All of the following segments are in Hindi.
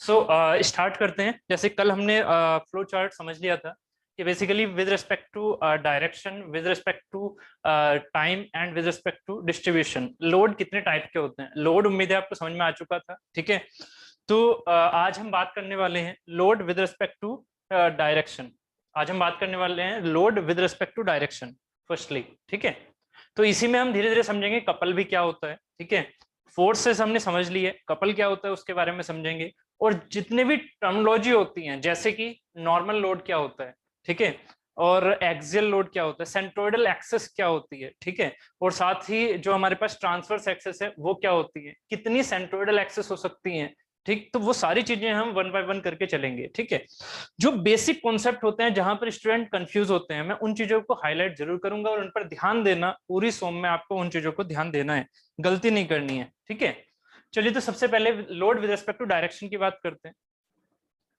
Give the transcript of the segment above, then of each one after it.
सो स्टार्ट करते हैं। जैसे कल हमने फ्लो चार्ट समझ लिया था कि basically with respect to direction, with respect to time and with respect to distribution load कितने टाइप के होते हैं। लोड उम्मीद है आपको समझ में आ चुका था, ठीक है। तो आज हम बात करने वाले हैं load with respect to direction. आज हम बात करने वाले हैं load with respect to direction firstly, ठीक है। तो इसी में हम धीरे धीरे समझेंगे कपल भी क्या होता है, ठीक है। फोर्सेस हमने समझ ली है, कपल क्या होता है उसके बारे में समझेंगे। और जितने भी टर्मिनोलॉजी होती हैं, जैसे कि नॉर्मल लोड क्या होता है, ठीक है, और एक्सियल लोड क्या होता है, सेंट्रोइडल एक्सेस क्या होती है, ठीक है, और साथ ही जो हमारे पास ट्रांसवर्स एक्सेस है वो क्या होती है, कितनी सेंट्रोइडल एक्सेस हो सकती हैं, ठीक। तो वो सारी चीजें हम वन बाय वन करके चलेंगे, ठीक है। जो बेसिक कॉन्सेप्ट होते हैं जहां पर स्टूडेंट कंफ्यूज होते हैं, मैं उन चीजों को हाईलाइट जरूर करूंगा और उन पर ध्यान देना, पूरी सोम में आपको उन चीजों को ध्यान देना है, गलती नहीं करनी है, ठीक है। चलिए, तो सबसे पहले load with respect to direction की बात करते हैं।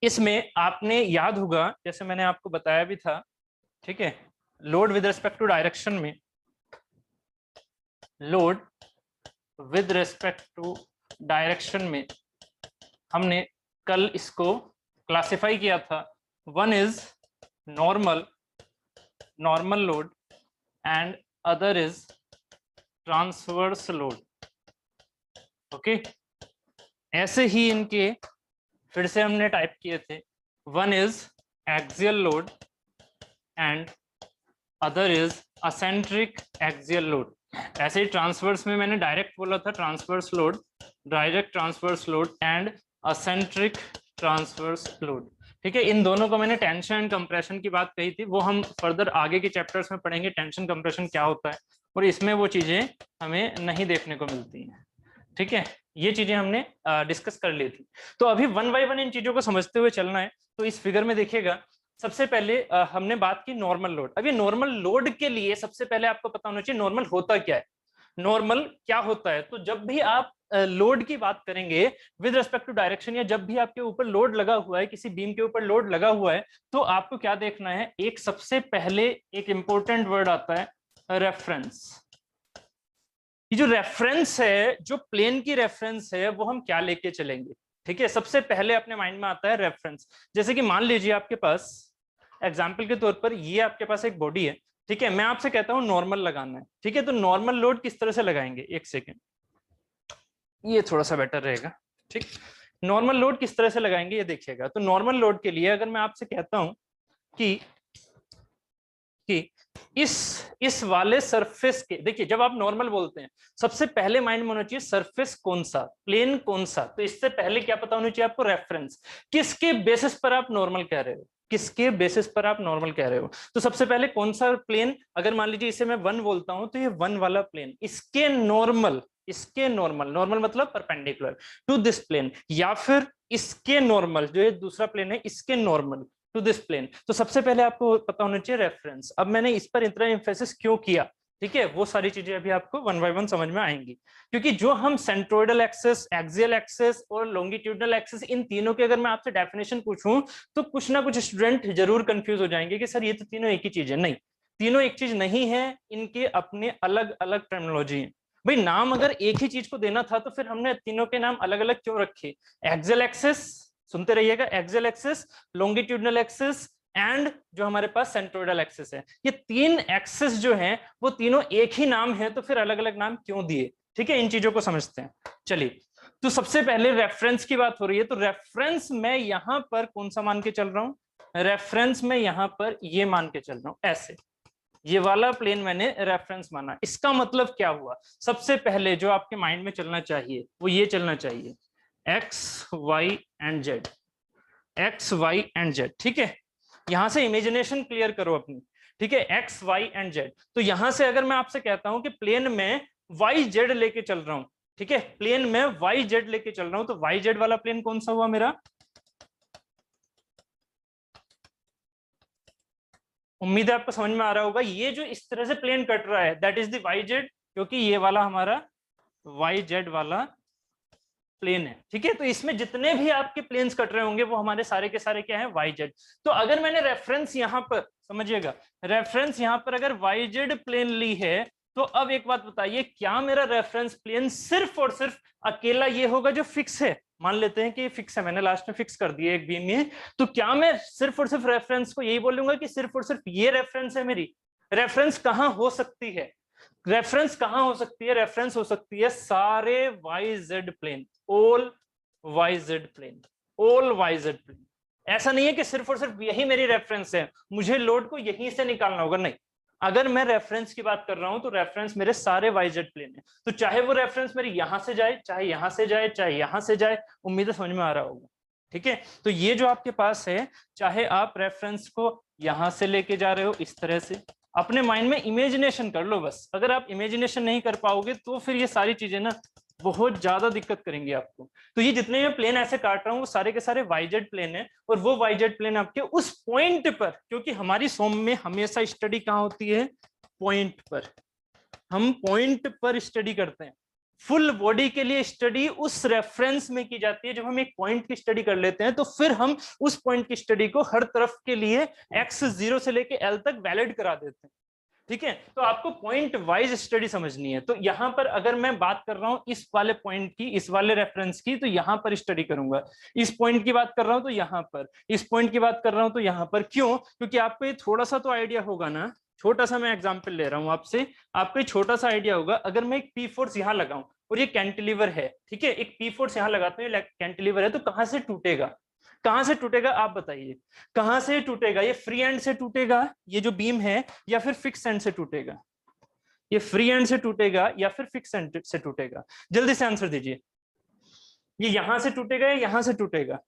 इसमें आपने याद होगा, जैसे मैंने आपको बताया भी था, ठीक है, load with respect to direction में, load with respect to direction में हमने कल इसको क्लासिफाई किया था। One is normal load and other is transverse load, okay. ऐसे ही इनके फिर से हमने टाइप किए थे। One is axial load and other is eccentric axial load. ऐसे ही ट्रांसवर्स में मैंने डायरेक्ट बोला था transverse load, direct transverse load and eccentric transverse load, ठीक है। इन दोनों को मैंने टेंशन एंड कंप्रेशन की बात कही थी, वो हम फर्दर आगे के चैप्टर्स में पढ़ेंगे, टेंशन कंप्रेशन क्या होता है, और इसमें वो चीजें हमें नहीं देखने को मिलती हैं, ठीक है। ये चीजें हमने डिस्कस कर ली थी। तो अभी वन बाय वन इन चीजों को समझते हुए चलना है। तो इस फिगर में देखिएगा, सबसे पहले हमने बात की नॉर्मल लोड। अभी नॉर्मल लोड के लिए सबसे पहले आपको पता होना चाहिए नॉर्मल होता क्या है। नॉर्मल क्या होता है, तो जब भी आप लोड की बात करेंगे विद रिस्पेक्ट टू डायरेक्शन, या जब भी आपके ऊपर लोड लगा हुआ है, किसी बीम के ऊपर लोड लगा हुआ है, तो आपको क्या देखना है, एक सबसे पहले एक इंपॉर्टेंट वर्ड आता है रेफरेंस। ये जो रेफरेंस है, जो प्लेन की रेफरेंस है, वो हम क्या लेके चलेंगे, ठीक है। सबसे पहले अपने माइंड में आता है रेफरेंस। जैसे कि मान लीजिए आपके पास एग्जाम्पल के तौर पर ये आपके पास एक बॉडी है, ठीक है। मैं आपसे कहता हूं नॉर्मल लगाना है, ठीक है। तो नॉर्मल लोड किस तरह से लगाएंगे, एक सेकेंड, ये थोड़ा सा बेटर रहेगा, ठीक। नॉर्मल लोड किस तरह से लगाएंगे ये देखिएगा। तो नॉर्मल लोड के लिए अगर मैं आपसे कहता हूं कि इस वाले सरफेस के, देखिए जब आप नॉर्मल बोलते हैं सबसे पहले माइंड में होना चाहिए सरफेस कौन सा, प्लेन कौन सा। तो इससे पहले क्या पता होना चाहिए आपको, रेफरेंस। किसके बेसिस पर आप नॉर्मल कह रहे हो, किसके बेसिस पर आप नॉर्मल कह रहे हो। तो सबसे पहले कौन सा प्लेन, अगर मान लीजिए इसे मैं वन बोलता हूं, तो ये वन वाला प्लेन, इसके नॉर्मल, नॉर्मल मतलब परपेंडिकुलर टू दिस प्लेन, या फिर इसके नॉर्मल, जो ये दूसरा प्लेन है इसके नॉर्मल टू दिस प्लेन। तो सबसे पहले आपको पता होना चाहिए रेफरेंस। अब मैंने इस पर इतना एम्फेसिस क्यों किया, ठीक है, वो सारी चीजें अभी आपको वन बाय वन समझ में आएंगी। क्योंकि जो हम सेंट्रोइडल एक्सेस, एक्सियल एक्सेस और लॉन्गिट्यूडनल एक्सेस, इन तीनों की अगर मैं आपसे डेफिनेशन पूछूं, तो कुछ ना कुछ स्टूडेंट जरूर कंफ्यूज हो जाएंगे कि सर ये तो तीनों एक ही चीज है। नहीं, तीनों एक चीज नहीं है, इनके अपने अलग अलग टर्मिनोलॉजी है। भाई नाम अगर एक ही चीज को देना था तो फिर हमने तीनों के नाम अलग अलग क्यों रखे। एक्सियल एक्सेस, सुनते रहिएगा, axial axis, longitudinal axis and जो हमारे पास सेंट्रोइडल एक्सिस है, ये तीन एक्सिस जो हैं वो तीनों एक ही नाम है, तो फिर अलग अलग नाम क्यों दिए, ठीक है। इन चीजों को समझते हैं। चलिए, तो सबसे पहले रेफरेंस की बात हो रही है। तो रेफरेंस में यहां पर कौन सा मान के चल रहा हूं, रेफरेंस में यहां पर ये मान के चल रहा हूं, ऐसे ये वाला प्लेन मैंने रेफरेंस माना। इसका मतलब क्या हुआ, सबसे पहले जो आपके माइंड में चलना चाहिए वो ये चलना चाहिए, X Y and Z, X Y and Z, ठीक है। यहां से इमेजिनेशन क्लियर करो अपनी, ठीक है, एक्स वाई एंड जेड। तो यहां से अगर मैं आपसे कहता हूं कि प्लेन में वाई जेड लेके चल रहा हूं, ठीक है, प्लेन में वाई जेड लेके चल रहा हूं, तो वाई जेड वाला प्लेन कौन सा हुआ मेरा, उम्मीद है आपको समझ में आ रहा होगा। ये जो इस तरह से प्लेन कट रहा है that is the Y Z, क्योंकि ये वाला हमारा वाई जेड वाला प्लेन है, ठीक है। तो इसमें जितने भी आपके प्लेन्स कट रहे होंगे वो हमारे सारे के सारे क्या है, वाई जेड। तो अगर मैंने रेफरेंस यहां पर, समझिएगा, रेफरेंस यहां पर अगर वाई जेड प्लेन ली है, तो अब एक बात बताइए, क्या मेरा रेफरेंस प्लेन सिर्फ और सिर्फ अकेला ये होगा जो फिक्स है, मान लेते हैं कि फिक्स है, मैंने लास्ट में फिक्स कर दिया एक बीम में, तो क्या मैं सिर्फ और सिर्फ रेफरेंस को यही बोलूंगा कि सिर्फ और सिर्फ ये रेफरेंस है मेरी? रेफरेंस कहां हो सकती है? रेफरेंस कहां हो सकती है? रेफरेंस हो सकती है सारे YZ plane, all YZ plane, all YZ plane. ऐसा नहीं है कि सिर्फ और सिर्फ यही मेरी रेफरेंस है, मुझे लोड को यहीं से निकालना होगा, नहीं। अगर मैं रेफरेंस की बात कर रहा हूं तो रेफरेंस मेरे सारे YZ प्लेन है, तो चाहे वो रेफरेंस मेरे यहां से जाए, चाहे यहां से जाए, चाहे यहां से जाए, उम्मीद है समझ में आ रहा होगा। ठीक है, तो ये जो आपके पास है, चाहे आप रेफरेंस को यहां से लेके जा रहे हो इस तरह से, अपने माइंड में इमेजिनेशन कर लो बस। अगर आप इमेजिनेशन नहीं कर पाओगे तो फिर ये सारी चीजें ना बहुत ज्यादा दिक्कत करेंगे आपको। तो ये जितने मैं प्लेन ऐसे काट रहा हूँ वो सारे के सारे YZ प्लेन है, और वो YZ प्लेन आपके उस पॉइंट पर, क्योंकि हमारी सोम में हमेशा स्टडी कहाँ होती है? पॉइंट पर। हम पॉइंट पर स्टडी करते हैं। फुल बॉडी के लिए स्टडी उस रेफरेंस में की जाती है। जब हम एक पॉइंट की स्टडी कर लेते हैं तो फिर हम उस पॉइंट की स्टडी को हर तरफ के लिए x0 से लेके L तक वैलिड करा देते हैं। ठीक है, तो आपको पॉइंट वाइज स्टडी समझनी है। तो यहां पर अगर मैं बात कर रहा हूं इस वाले पॉइंट की, इस वाले रेफरेंस की, तो यहां पर स्टडी करूंगा। इस पॉइंट की बात कर रहा हूं तो यहां पर, इस पॉइंट की बात कर रहा हूं तो यहां पर। क्यों? क्योंकि आपको ये थोड़ा सा तो आइडिया होगा ना, छोटा सा मैं एग्जांपल ले रहा हूं आपसे, आपको एक छोटा सा आइडिया होगा। अगर मैं एक पी फोर्स यहां लगाऊं और ये कैंटिलीवर है, ठीक है, एक पी फोर्स यहां लगाते हैं, कैंटिलीवर है, तो कहां से टूटेगा? कहां से टूटेगा आप बताइए? कहां से टूटेगा? ये फ्री एंड से टूटेगा ये जो बीम है, या फिर फिक्स एंड से टूटेगा? ये फ्री एंड से टूटेगा या फिर फिक्स एंड से टूटेगा? जल्दी से आंसर दीजिए। ये यहां से टूटेगा या यहां से टूटेगा?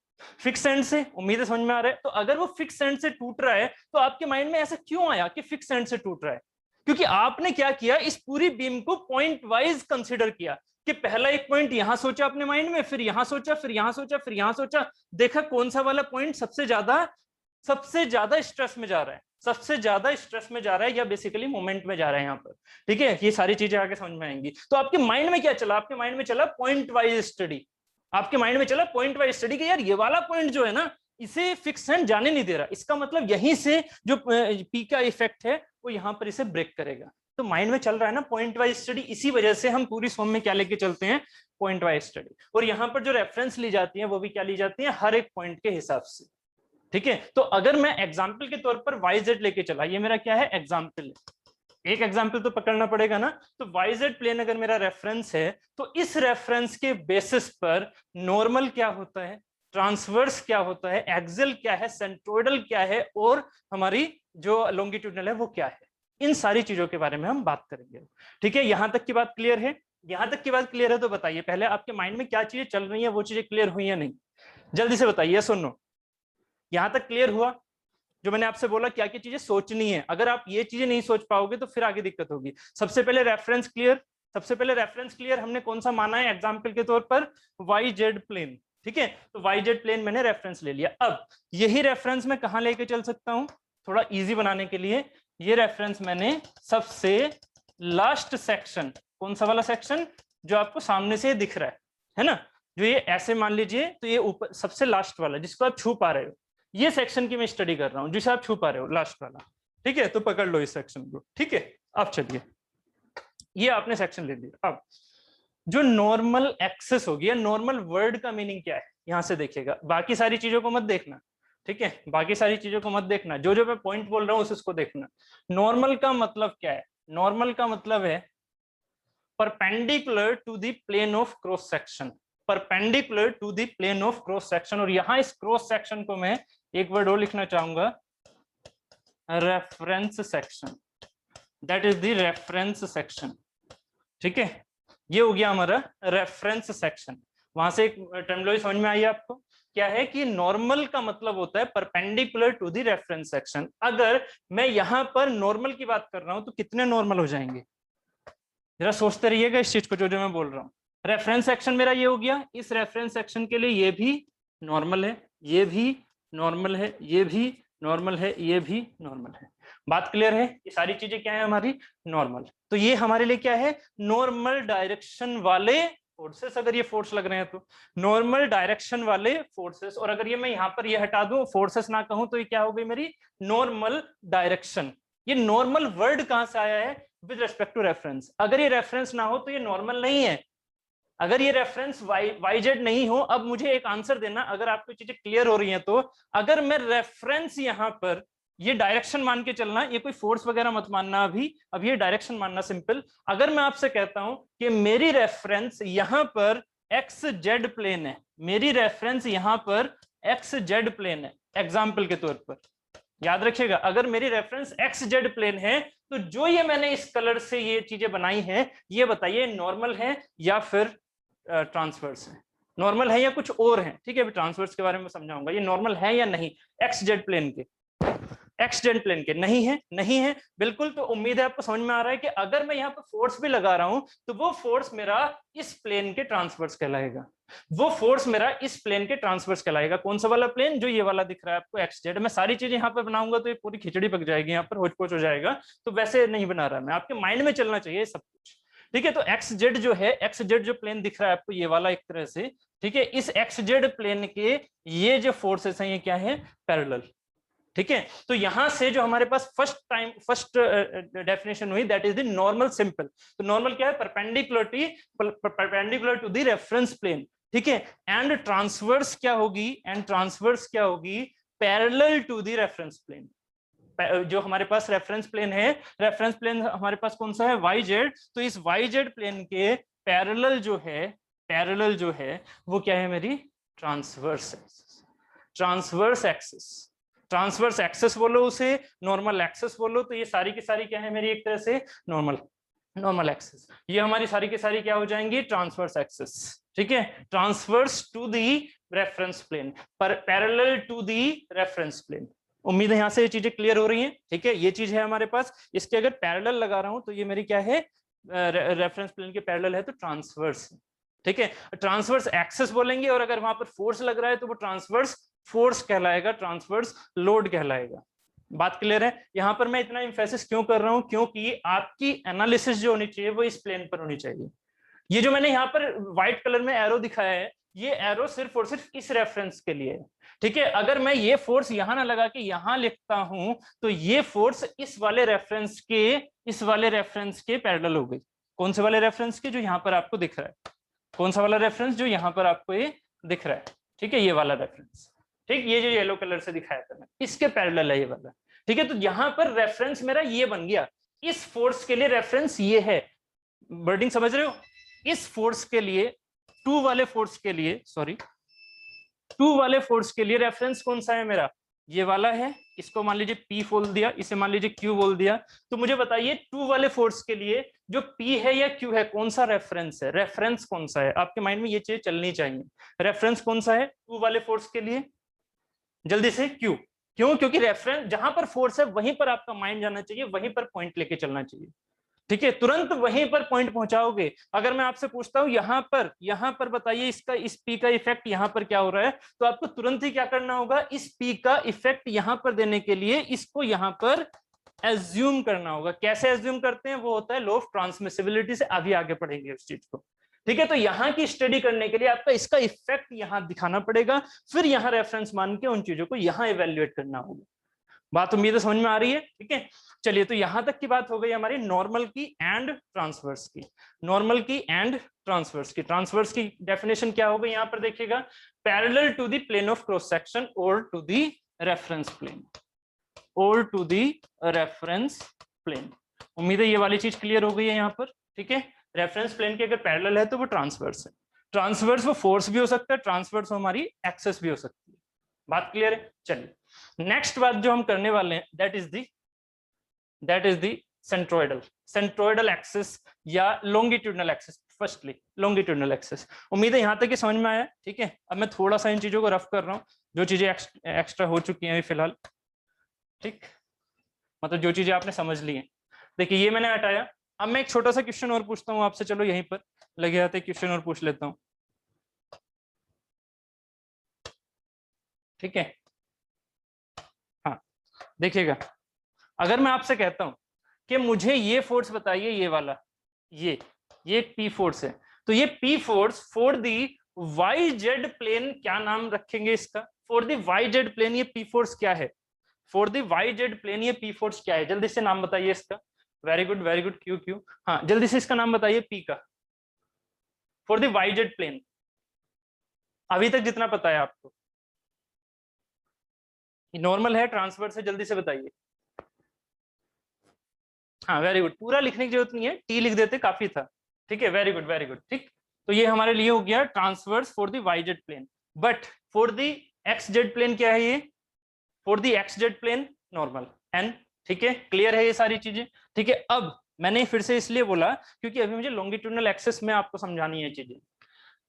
फिक्स एंड से। उम्मीद है समझ में आ रहा है। तो अगर वो फिक्स एंड से टूट रहा है तो आपके माइंड में ऐसा क्यों आया कि फिक्स एंड से टूट रहा है? क्योंकि आपने क्या किया, इस पूरी बीम को पॉइंट वाइज कंसिडर किया, कि पहला एक पॉइंट यहां सोचा अपने माइंड में, फिर यहां सोचा, फिर यहां सोचा, फिर यहां सोचा, देखा कौन सा वाला पॉइंट सबसे ज्यादा स्ट्रेस में जा रहा है, सबसे ज्यादा स्ट्रेस में जा रहा है, या बेसिकली मोमेंट में जा रहा है यहाँ पर। ठीक है, ये सारी चीजें आगे समझ में आएंगी। तो आपके माइंड में क्या चला? आपके माइंड में चला पॉइंट वाइज स्टडी। आपके माइंड में चला पॉइंट वाइज स्टडी कि यार ये वाला पॉइंट जो है ना, इसे फिक्स एंड जाने नहीं दे रहा, इसका मतलब यहीं से जो पी का इफेक्ट है वो यहाँ पर इसे ब्रेक करेगा। तो माइंड में चल रहा है ना पॉइंट वाइज स्टडी, इसी वजह से हम पूरी सोम में क्या लेके चलते हैं? Point wise study. और यहाँ पर जो रेफरेंस ली जाती है वो भी क्या ली जाती है? हर एक पॉइंट के हिसाब से। ठीक है, तो अगर मैं एग्जाम्पल के तौर पर YZ लेके चला, ये मेरा क्या है? एग्जाम्पल। एक एग्जाम्पल तो पकड़ना पड़ेगा ना। तो YZ प्लेन अगर मेरा रेफरेंस है, तो इस रेफरेंस के बेसिस पर नॉर्मल क्या होता है, ट्रांसवर्स क्या होता है, एक्सियल क्या है, सेंट्रोइडल क्या है, और हमारी जो लॉन्गिट्यूडनल है वो क्या है, इन सारी चीजों के बारे में हम बात करेंगे। ठीक है, यहां तक की बात क्लियर है? यहां तक की बात क्लियर है तो बताइए पहले आपके माइंड में क्या चीजें चल रही है, वो चीजें क्लियर हुई या नहीं? जल्दी से बताइए, सुनो। यहां तक क्लियर हुआ? जो मैंने आपसे बोला क्या क्या चीजें सोचनी है, अगर आप ये चीजें नहीं सोच पाओगे तो फिर आगे दिक्कत होगी। सबसे पहले रेफरेंस क्लियर, सबसे पहले रेफरेंस क्लियर हमने कौन सा माना है एग्जांपल के तौर पर? YZ plane. ठीक है, तो YZ प्लेन मैंने रेफरेंस ले लिया। अब यही रेफरेंस मैं कहां लेके चल सकता हूं थोड़ा इजी बनाने के लिए? ये रेफरेंस मैंने सबसे लास्ट सेक्शन, कौन सा वाला सेक्शन जो आपको सामने से दिख रहा है ना, जो ये ऐसे मान लीजिए, तो ये ऊपर सबसे लास्ट वाला जिसको आप छू पा रहे हो, ये सेक्शन की मैं स्टडी कर रहा हूं, जिसे आप छू पा रहे हो, लास्ट वाला। ठीक है, तो पकड़ लो इस सेक्शन को। ठीक है, अब चलिए, ये आपने सेक्शन ले लिया। अब जो नॉर्मल एक्सेस होगी, या नॉर्मल वर्ड का मीनिंग क्या है, यहां से देखिएगा, बाकी सारी चीजों को मत देखना। ठीक है, बाकी सारी चीजों को मत देखना, जो जो मैं पॉइंट बोल रहा हूं उसको देखना। नॉर्मल का मतलब क्या है? नॉर्मल का मतलब है perpendicular to the plane of cross section, perpendicular to the plane of cross section. और यहां इस क्रॉस सेक्शन को मैं एक वर्ड और लिखना चाहूंगा, reference section. That is the reference section. ठीक है, ये हो गया हमारा रेफरेंस सेक्शन। वहां से एक टर्मिनोलॉजी समझ में आई आपको? क्या है कि नॉर्मल का मतलब होता है perpendicular to the reference section. अगर मैं यहां पर नॉर्मल की बात कर रहा हूं तो कितने नॉर्मल हो जाएंगे? जरा सोचते रहिएगा इस चीज को, जो जो मैं बोल रहा हूँ। रेफरेंस सेक्शन मेरा ये हो गया, इस रेफरेंस सेक्शन के लिए ये भी नॉर्मल है, ये भी नॉर्मल है, ये भी नॉर्मल है, ये भी नॉर्मल है। बात क्लियर है? ये सारी चीजें क्या है हमारी? नॉर्मल। तो ये हमारे लिए क्या है? नॉर्मल डायरेक्शन वाले फोर्सेस। अगर ये फोर्स लग रहे हैं तो नॉर्मल डायरेक्शन वाले फोर्सेस। और अगर ये मैं यहाँ पर ये हटा दूं, फोर्सेस ना कहूं, तो ये क्या हो गई मेरी? Normal direction. ये नॉर्मल वर्ड कहां से आया है? With respect to reference. अगर ये रेफरेंस ना हो तो ये नॉर्मल नहीं है। अगर ये रेफरेंस वाई जेड नहीं हो, अब मुझे एक आंसर देना अगर आपको चीजें क्लियर हो रही हैं तो। अगर मैं रेफरेंस यहां पर ये डायरेक्शन मान के चलना, ये कोई फोर्स वगैरह मत मानना अभी, अब ये डायरेक्शन मानना सिंपल। अगर मैं आपसे कहता हूं कि मेरी रेफरेंस यहां पर एक्स जेड प्लेन है, मेरी रेफरेंस यहां पर एक्स जेड प्लेन है, एग्जाम्पल के तौर पर याद रखिएगा, अगर मेरी रेफरेंस एक्स जेड प्लेन है तो जो ये मैंने इस कलर से ये चीजें बनाई हैं, ये बताइए नॉर्मल है या फिर ट्रांसवर्स है, नॉर्मल है या कुछ और है। ठीक है, अभी ट्रांसवर्स के बारे में समझाऊंगा, ये नॉर्मल है या नहीं एक्स जेड प्लेन के, एक्स जेड प्लेन के नहीं है, नहीं है बिल्कुल। तो उम्मीद है आपको समझ में आ रहा है कि अगर मैं यहाँ पर फोर्स भी लगा रहा हूं तो वो फोर्स मेरा इस प्लेन के ट्रांसवर्स कहलाएगा, वो फोर्स मेरा इस प्लेन के ट्रांसवर्स कहलाएगा। कौन सा वाला प्लेन, जो ये वाला दिख रहा है आपको एक्स जेड। मैं सारी चीजें यहाँ पर बनाऊंगा तो ये पूरी खिचड़ी पक जाएगी, यहाँ पर होच पोच हो जाएगा, तो वैसे नहीं बना रहा मैं, आपके माइंड में चलना चाहिए सब कुछ। ठीक है, तो एक्स जेड जो है, एक्स जेड जो प्लेन दिख रहा है आपको ये वाला एक तरह से, ठीक है, इस एक्स जेड प्लेन के ये जो फोर्सेस हैं ये क्या है, पैरेलल। ठीक है, तो यहां से जो हमारे पास फर्स्ट डेफिनेशन हुई that is the normal simple. तो नॉर्मल क्या है, perpendicular to the reference plane. ठीक है, एंड ट्रांसवर्स क्या होगी, एंड ट्रांसवर्स क्या होगी, parallel to the reference plane. जो हमारे पास रेफरेंस प्लेन है, रेफरेंस प्लेन हमारे पास कौन सा है, वाई जेड, तो इस वाई जेड प्लेन के पैरेलल जो है, पैरेलल जो है वो क्या है, मेरी transverse axis. Transverse axis, transverse axes बोलो उसे, नॉर्मल एक्सेस बोलो, तो ये सारी की सारी क्या है मेरी एक तरह से नॉर्मल, नॉर्मल एक्सेस। ये हमारी सारी की सारी क्या हो जाएंगी, ट्रांसवर्स एक्सेस। ठीक है, transverse to the reference plane, पर parallel to the reference plane. उम्मीद है यहां से ये चीजें क्लियर हो रही हैं। ठीक है, ये चीज है हमारे पास, इसके अगर पैरेलल लगा रहा हूं तो ये मेरी क्या है, रेफरेंस प्लेन के पैरेलल है तो ट्रांसवर्स। ठीक है, ट्रांसवर्स एक्सेस बोलेंगे, और अगर वहां पर फोर्स लग रहा है तो वो ट्रांसवर्स फोर्स कहलाएगा, ट्रांसवर्स लोड कहलाएगा। बात क्लियर है। यहां पर मैं इतना इंफेसिस क्यों कर रहा हूं, क्योंकि आपकी एनालिसिस जो होनी चाहिए वो इस प्लेन पर होनी चाहिए। ये जो मैंने यहाँ पर व्हाइट कलर में एरो दिखाया है, ये एरो सिर्फ और सिर्फ इस रेफरेंस के लिए है। ठीक है, अगर मैं ये फोर्स यहां ना लगा के यहां लिखता हूं तो ये फोर्स इस वाले रेफरेंस के, इस वाले रेफरेंस के पैरेलल हो गई। कौन से वाले रेफरेंस के, जो यहां पर आपको दिख रहा है, कौन सा वाला रेफरेंस, जो यहां पर आपको ये दिख रहा है। ठीक है, ये वाला रेफरेंस, ठीक, ये जो येलो कलर से दिखाया था मैं, इसके पैरेलल है ये वाला। ठीक है, तो यहां पर रेफरेंस मेरा ये बन गया, इस फोर्स के लिए रेफरेंस ये है। वर्डिंग समझ रहे हो, इस फोर्स के लिए, टू वाले फोर्स के लिए, सॉरी, टू वाले फोर्स के लिए रेफरेंस कौन सा है मेरा, ये वाला है। इसको मान लीजिए P बोल दिया, इसे मान लीजिए Q बोल दिया। तो मुझे बताइए टू वाले फोर्स के लिए जो P है या Q है, कौन सा रेफरेंस है, रेफरेंस कौन सा है, आपके माइंड में ये चीज चलनी चाहिए। रेफरेंस कौन सा है टू वाले फोर्स के लिए, जल्दी से, Q। क्यों, क्योंकि रेफरेंस जहां पर फोर्स है वहीं पर आपका माइंड जाना चाहिए, वहीं पर पॉइंट लेके चलना चाहिए। ठीक है, तुरंत वहीं पर पॉइंट पहुंचाओगे। अगर मैं आपसे पूछता हूं यहां पर बताइए इसका, इस पी का इफेक्ट यहां पर क्या हो रहा है, तो आपको तुरंत ही क्या करना होगा, इस पी का इफेक्ट यहां पर देने के लिए इसको यहां पर एज्यूम करना होगा। कैसे एज्यूम करते हैं, वो होता है लॉ ऑफ ट्रांसमिसिबिलिटी से, अभी आगे पढ़ेंगे उस चीज को। ठीक है, तो यहां की स्टडी करने के लिए आपका इसका इफेक्ट यहां दिखाना पड़ेगा, फिर यहां रेफरेंस मान के उन चीजों को यहां इवेल्युएट करना होगा। बात उम्मीद है समझ में आ रही है। ठीक है, चलिए, तो यहां तक की बात हो गई हमारी नॉर्मल की एंड ट्रांसवर्स की, नॉर्मल की एंड ट्रांसवर्स की। ट्रांसवर्स की डेफिनेशन क्या हो गई, यहां पर देखिएगा, parallel to the plane of cross section और टू द रेफरेंस प्लेन, और टू द रेफरेंस प्लेन। उम्मीद है ये वाली चीज क्लियर हो गई है यहां पर। ठीक है, रेफरेंस प्लेन के अगर पैरेलल है तो वो ट्रांसवर्स है। ट्रांसवर्स वो फोर्स भी हो सकता है, ट्रांसवर्स हमारी एक्सेस भी हो सकती है। बात क्लियर है। चलिए, नेक्स्ट बात जो हम करने वाले हैं that is the centroidal axis या longitudinal axis. Firstly longitudinal axis, उम्मीद है यहां तक ही समझ में आया। ठीक है, अब मैं थोड़ा सा इन चीजों को रफ कर रहा हूं, जो चीजें एक्स्ट्रा हो चुकी हैं फिलहाल। ठीक, मतलब जो चीजें आपने समझ ली हैं। देखिए, ये मैंने हटाया। अब मैं एक छोटा सा क्वेश्चन और पूछता हूं आपसे, चलो यहीं पर लगे आते क्वेश्चन और पूछ लेता हूं। ठीक है, हाँ, देखिएगा, अगर मैं आपसे कहता हूं कि मुझे ये फोर्स बताइए, ये वाला, ये पी फोर्स है, तो ये P force for the Y Z plane, क्या नाम रखेंगे इसका, for the Y Z plane ये पी फोर्स क्या है, for the Y Z plane ये पी फोर्स क्या है, जल्दी से नाम बताइए इसका। Very good, very good, Q Q, हाँ, जल्दी से इसका नाम बताइए पी का। For the YZ plane. अभी तक जितना पता है आपको, नॉर्मल है, ट्रांसवर्स है, जल्दी से बताइए। हाँ वेरी गुड, पूरा लिखने की जरूरत नहीं है, टी लिख देते काफी था। ठीक है, वेरी गुड वेरी गुड। ठीक, तो ये हमारे लिए हो गया transverse for the Y Z plane. But for the X Z plane क्या है ये? For the X Z plane normal N. ठीक है, क्लियर है ये सारी चीजें? ठीक है, अब मैंने फिर से इसलिए बोला क्योंकि अभी मुझे लॉन्गिट्यूडनल एक्सेस में आपको समझानी है चीजें।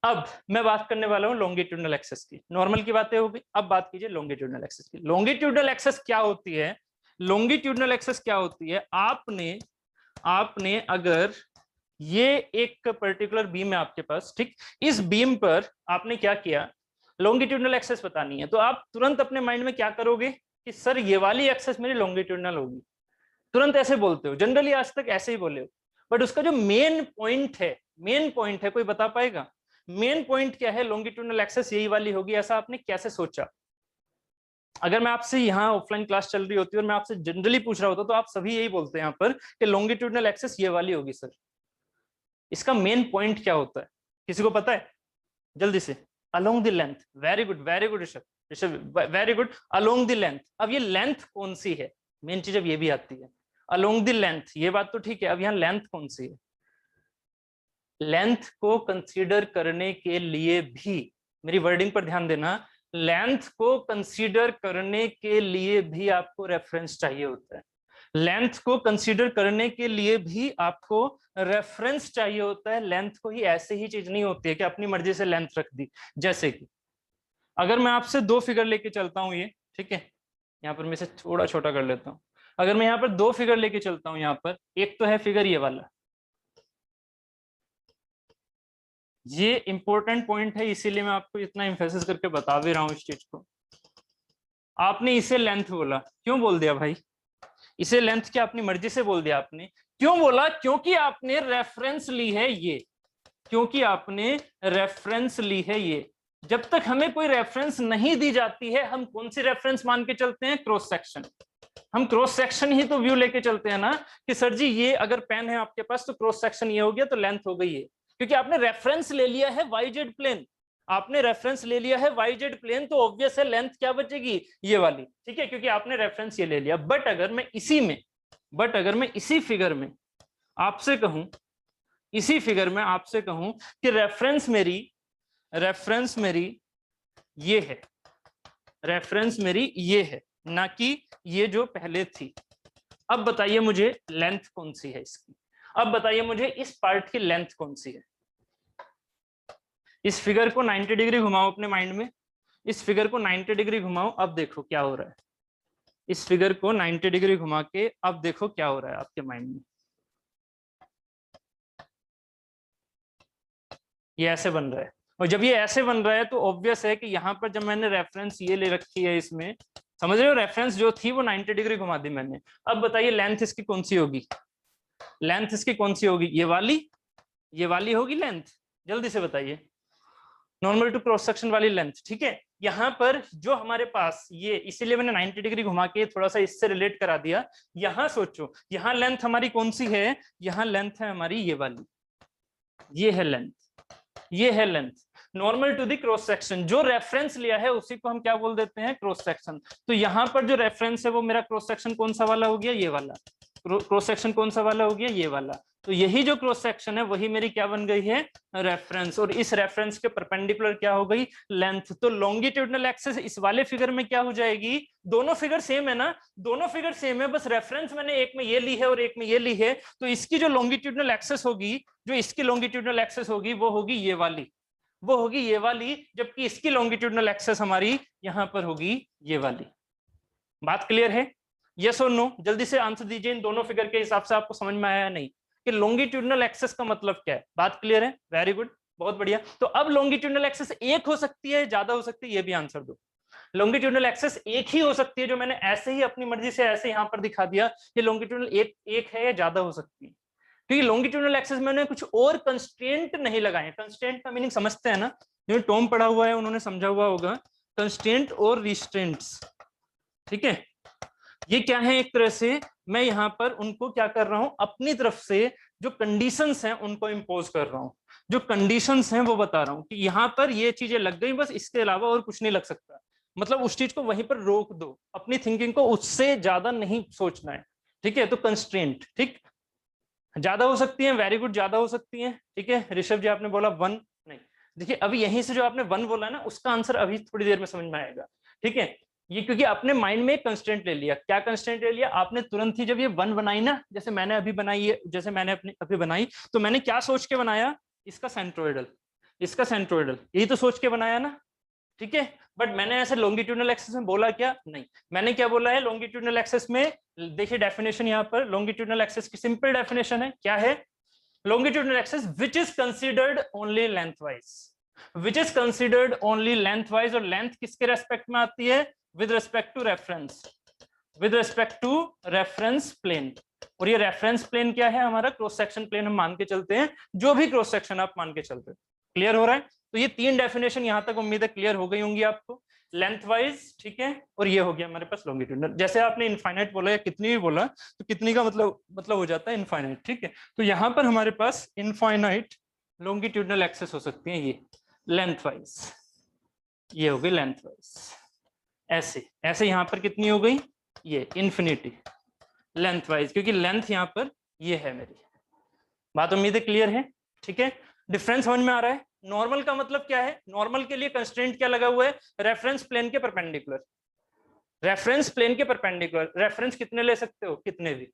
अब मैं बात करने वाला हूं लॉन्गिट्यूडनल एक्सेस की। नॉर्मल की बातें होगी, अब बात कीजिए लॉन्गिट्यूडनल एक्सेस की। लॉन्गिट्यूडनल एक्सेस क्या होती है? लॉन्गिट्यूडनल एक्सेस क्या होती है? आपने अगर ये एक पर्टिकुलर बीम है आपके पास, ठीक, इस बीम पर आपने क्या किया, लॉन्गिट्यूडनल एक्सेस बतानी है, तो आप तुरंत अपने माइंड में क्या करोगे कि सर ये वाली एक्सेस मेरी लॉन्गिट्यूडनल होगी। तुरंत ऐसे बोलते हो, जनरली आज तक ऐसे ही बोले हो। बट उसका जो मेन पॉइंट है, कोई बता पाएगा मेन पॉइंट क्या है? लॉन्गिट्यूडनल एक्सेस यही वाली होगी, ऐसा आपने कैसे सोचा? अगर मैं आपसे यहाँ ऑफलाइन क्लास चल रही होती और मैं आपसे जनरली पूछ रहा होता तो आप सभी यही बोलते हैं यहाँ पर कि लॉन्गिट्यूडनल एक्सेस ये वाली होगी सर। इसका मेन पॉइंट क्या होता है, किसी को पता है? जल्दी से। Along the length. Very good very good Rishabh, Rishabh very good. Along the length. अब ये लेंथ कौन सी है, मेन चीज अब ये भी आती है। अलोंग द लेंथ, ये बात तो ठीक है, अब यहाँ लेंथ कौन सी है? लेंथ को कंसीडर करने के लिए भी, मेरी वर्डिंग पर ध्यान देना, लेंथ को कंसीडर करने के लिए भी आपको रेफरेंस चाहिए होता है। लेंथ को कंसीडर करने के लिए भी आपको रेफरेंस चाहिए होता है। लेंथ को ही ऐसे ही चीज नहीं होती है कि अपनी मर्जी से लेंथ रख दी। जैसे कि अगर मैं आपसे दो फिगर लेके चलता हूं, ये ठीक है, यहाँ पर मैं इसे थोड़ा छोटा कर लेता हूं। अगर मैं यहाँ पर दो फिगर लेके चलता हूं, यहाँ पर एक तो है फिगर ये वाला, ये इंपॉर्टेंट पॉइंट है, इसीलिए मैं आपको इतना एम्फेसिस करके बता भी रहा हूँ इस चीज को। आपने इसे लेंथ बोला, क्यों बोल दिया भाई इसे लेंथ? क्या अपनी मर्जी से बोल दिया आपने? क्यों बोला? क्योंकि आपने रेफरेंस ली है ये, क्योंकि आपने रेफरेंस ली है ये। जब तक हमें कोई रेफरेंस नहीं दी जाती है, हम कौन सी रेफरेंस मान के चलते हैं? Cross section. हम क्रॉस सेक्शन ही तो व्यू लेके चलते हैं ना, कि सर जी ये अगर पेन है आपके पास तो क्रॉस सेक्शन ये हो गया तो लेंथ हो गई है, क्योंकि आपने रेफरेंस ले लिया है वाई जेड प्लेन। आपने रेफरेंस ले लिया है वाई जेड प्लेन, तो ऑब्वियस है लेंथ क्या बचेगी? ये वाली। ठीक है, क्योंकि आपने रेफरेंस ये ले लिया। बट अगर मैं इसी फिगर में आपसे कहूं, इसी फिगर में आपसे कहूं कि रेफरेंस मेरी ये है, रेफरेंस मेरी ये है, ना कि ये जो पहले थी। अब बताइए मुझे लेंथ कौन सी है इसकी? अब बताइए मुझे इस पार्ट की लेंथ कौन सी है? इस फिगर को 90 डिग्री घुमाओ अपने माइंड में, इस फिगर को 90 डिग्री घुमाओ, अब देखो क्या हो रहा है। इस फिगर को 90 डिग्री घुमा के अब देखो क्या हो रहा है आपके माइंड में। ये ऐसे बन रहा है, और जब ये ऐसे बन रहा है तो ऑब्वियस है कि यहाँ पर जब मैंने रेफरेंस ये ले रखी है इसमें, समझ रहे हो, रेफरेंस जो थी वो 90 डिग्री घुमा दी मैंने। अब बताइए लेंथ इसकी कौन सी होगी? लेंथ इसकी कौन सी होगी? ये वाली होगी लेंथ। जल्दी से बताइए, नॉर्मल टू क्रॉस सेक्शन वाली लेंथ। ठीक है, यहाँ पर जो हमारे पास ये, इसीलिए मैंने 90 डिग्री घुमा के थोड़ा सा इससे रिलेट करा दिया। यहाँ सोचो, यहाँ लेंथ हमारी कौन सी है? यहाँ लेंथ है हमारी ये वाली, ये है लेंथ, ये है length normal to the cross section. जो रेफरेंस लिया है उसी को हम क्या बोल देते हैं? Cross section. तो यहाँ पर जो रेफरेंस है वो मेरा क्रॉस सेक्शन कौन सा वाला हो गया? ये वाला। क्रॉस सेक्शन कौन सा वाला हो गया? ये वाला। तो यही जो क्रॉस सेक्शन है वही मेरी क्या बन गई है? रेफरेंस। और इस रेफरेंस के परपेंडिकुलर क्या हो गई? लेंथ। तो लॉन्गिट्यूडनल एक्सिस इस वाले फिगर में क्या हो जाएगी? दोनों फिगर सेम है ना, दोनों फिगर सेम है, बस रेफरेंस मैंने एक में ये ली है और एक में ये ली है। तो इसकी जो लॉन्गिट्यूडनल एक्सिस होगी, जो इसकी लॉन्गिट्यूडनल एक्सिस होगी वो होगी ये वाली, वो होगी ये वाली, जबकि इसकी लॉन्गिट्यूडनल एक्सिस हमारी यहां पर होगी ये वाली। बात क्लियर है? यस और नो? जल्दी से आंसर दीजिए, इन दोनों फिगर के हिसाब से आपको समझ में आया या नहीं कि लॉन्गिट्यूडनल एक्सिस का मतलब क्या है? बात क्लियर है? वेरी गुड, बहुत बढ़िया। तो अब लॉन्गिट्यूडनल एक्सिस एक हो सकती है, ज्यादा हो सकती है, ये भी आंसर दो। लॉन्गिट्यूडनल एक्सिस एक ही हो सकती है, जो मैंने ऐसे ही अपनी मर्जी से ऐसे यहां पर दिखा दिया, ये लॉन्गिट्यूडनल एक है या ज्यादा हो सकती है, क्योंकि लॉन्गिट्यूडनल एक्सिस में कुछ और कंस्ट्रेंट नहीं लगाए। कंस्ट्रेंट का मीनिंग समझते हैं ना, जो टॉम पढ़ा हुआ है उन्होंने समझा हुआ होगा, कंस्ट्रेंट और रिस्ट्रेंट्स। ठीक है, ये क्या है? एक तरह से मैं यहाँ पर उनको क्या कर रहा हूं, अपनी तरफ से जो कंडीशंस हैं उनको इंपोज कर रहा हूं। जो कंडीशंस हैं वो बता रहा हूं कि यहाँ पर ये चीजें लग गई, बस इसके अलावा और कुछ नहीं लग सकता। मतलब उस चीज को वहीं पर रोक दो, अपनी थिंकिंग को उससे ज्यादा नहीं सोचना है, ठीक है। तो कंस्ट्रेंट, ठीक, ज्यादा हो सकती है, वेरी गुड, ज्यादा हो सकती है, ठीक है। ऋषभ जी आपने बोला 1, नहीं, देखिए अभी यहीं से जो आपने 1 बोला ना, उसका आंसर अभी थोड़ी देर में समझ में आएगा, ठीक है। ये क्योंकि आपने माइंड में कंस्ट्रेंट ले लिया। क्या कंस्ट्रेंट ले लिया आपने? तुरंत ही जब ये 1 बनाई ना, जैसे मैंने अभी बनाई है, जैसे मैंने अपनी अभी बनाई, तो मैंने क्या सोच के बनाया? इसका सेंट्रोइडल, इसका सेंट्रोइडल, यही तो सोच के बनाया ना, ठीक है। बट मैंने ऐसे लॉन्गिट्यूडनल एक्सेस में बोला क्या? नहीं। मैंने क्या बोला है लॉन्गिट्यूडनल एक्सेस में? देखिए डेफिनेशन यहाँ पर, लॉन्गिट्यूडनल एक्सेस की सिंपल डेफिनेशन है, क्या है? longitudinal axis which is considered only lengthwise, which is considered only lengthwise, और length किसके रेस्पेक्ट में आती है? with respect to reference, with respect to reference plane। और ये रेफरेंस प्लेन क्या है? हमारा क्रॉस सेक्शन प्लेन हम मान के चलते हैं, जो भी क्रॉस सेक्शन आप मान के चलते हैं। क्लियर हो रहा है? तो ये 3 डेफिनेशन यहां तक उम्मीद है क्लियर हो गई होंगी आपको। लेंथ वाइज, ठीक है, और ये हो गया हमारे पास लॉन्गिट्यूडनल। जैसे आपने इनफाइनाइट बोला या कितनी भी बोला, तो कितनी का मतलब हो जाता है इनफाइनाइट, ठीक है। तो यहाँ पर हमारे पास इनफाइनाइट लॉन्गिट्यूडनल एक्सेस हो सकती है, ये लेंथ वाइज, ये हो गई लेंथ वाइज। ऐसे ऐसे यहाँ पर कितनी हो गई? ये इन्फिनिटी लेंथ वाइज, क्योंकि लेंथ यहाँ पर ये है मेरी। बात उम्मीद है क्लियर है, ठीक है। डिफरेंस समझ में आ रहा है? नॉर्मल का मतलब क्या है? नॉर्मल के लिए कंस्ट्रेंट क्या लगा हुआ है? रेफरेंस प्लेन के परपेंडिकुलर, रेफरेंस प्लेन के परपेंडिकुलर। रेफरेंस कितने ले सकते हो? कितने भी।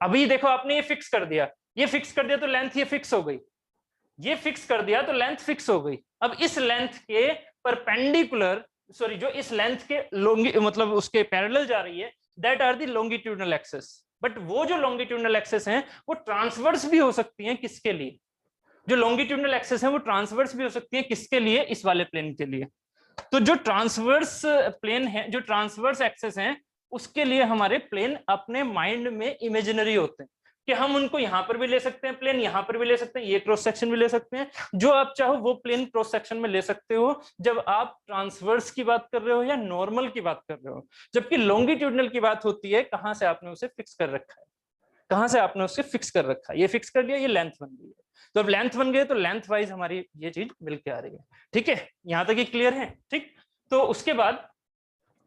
अभी देखो आपने ये फिक्स कर दिया, ये फिक्स कर दिया तो लेंथ ये फिक्स हो गई, ये फिक्स कर दिया तो लेंथ फिक्स हो गई। अब इस लेंथ के परपेंडिकुलर, सॉरी, जो इस लेंथ के मतलब उसके पैरेलल जा रही है, that are the longitudinal axes. But वो जो लॉन्गिट्यूडनल एक्सेस हैं वो ट्रांसवर्स भी हो सकती हैं, किसके लिए? जो लॉन्गिट्यूडनल एक्सेस हैं वो ट्रांसवर्स भी हो सकती हैं, किसके लिए? इस वाले प्लेन के लिए। तो जो ट्रांसवर्स प्लेन है, जो ट्रांसवर्स एक्सेस हैं, उसके लिए हमारे प्लेन अपने माइंड में इमेजिनरी होते हैं, कि हम उनको यहां पर भी ले सकते हैं प्लेन, यहां पर भी ले सकते हैं, ये क्रॉस सेक्शन भी ले सकते हैं, जो आप चाहो वो प्लेन क्रॉस सेक्शन में ले सकते हो, जब आप ट्रांसवर्स की बात कर रहे हो या नॉर्मल की बात कर रहे हो। जबकि लॉन्गिट्यूडनल की बात होती है कहां से आपने उसे फिक्स कर रखा है, कहां से आपने उसे फिक्स कर रखा है, ये फिक्स कर लिया, ये लेंथ बन गई है। तो अब लेंथ बन गई तो लेंथ वाइज हमारी ये चीज मिलके आ रही है, ठीक है। यहां तक ये क्लियर है, ठीक। तो उसके बाद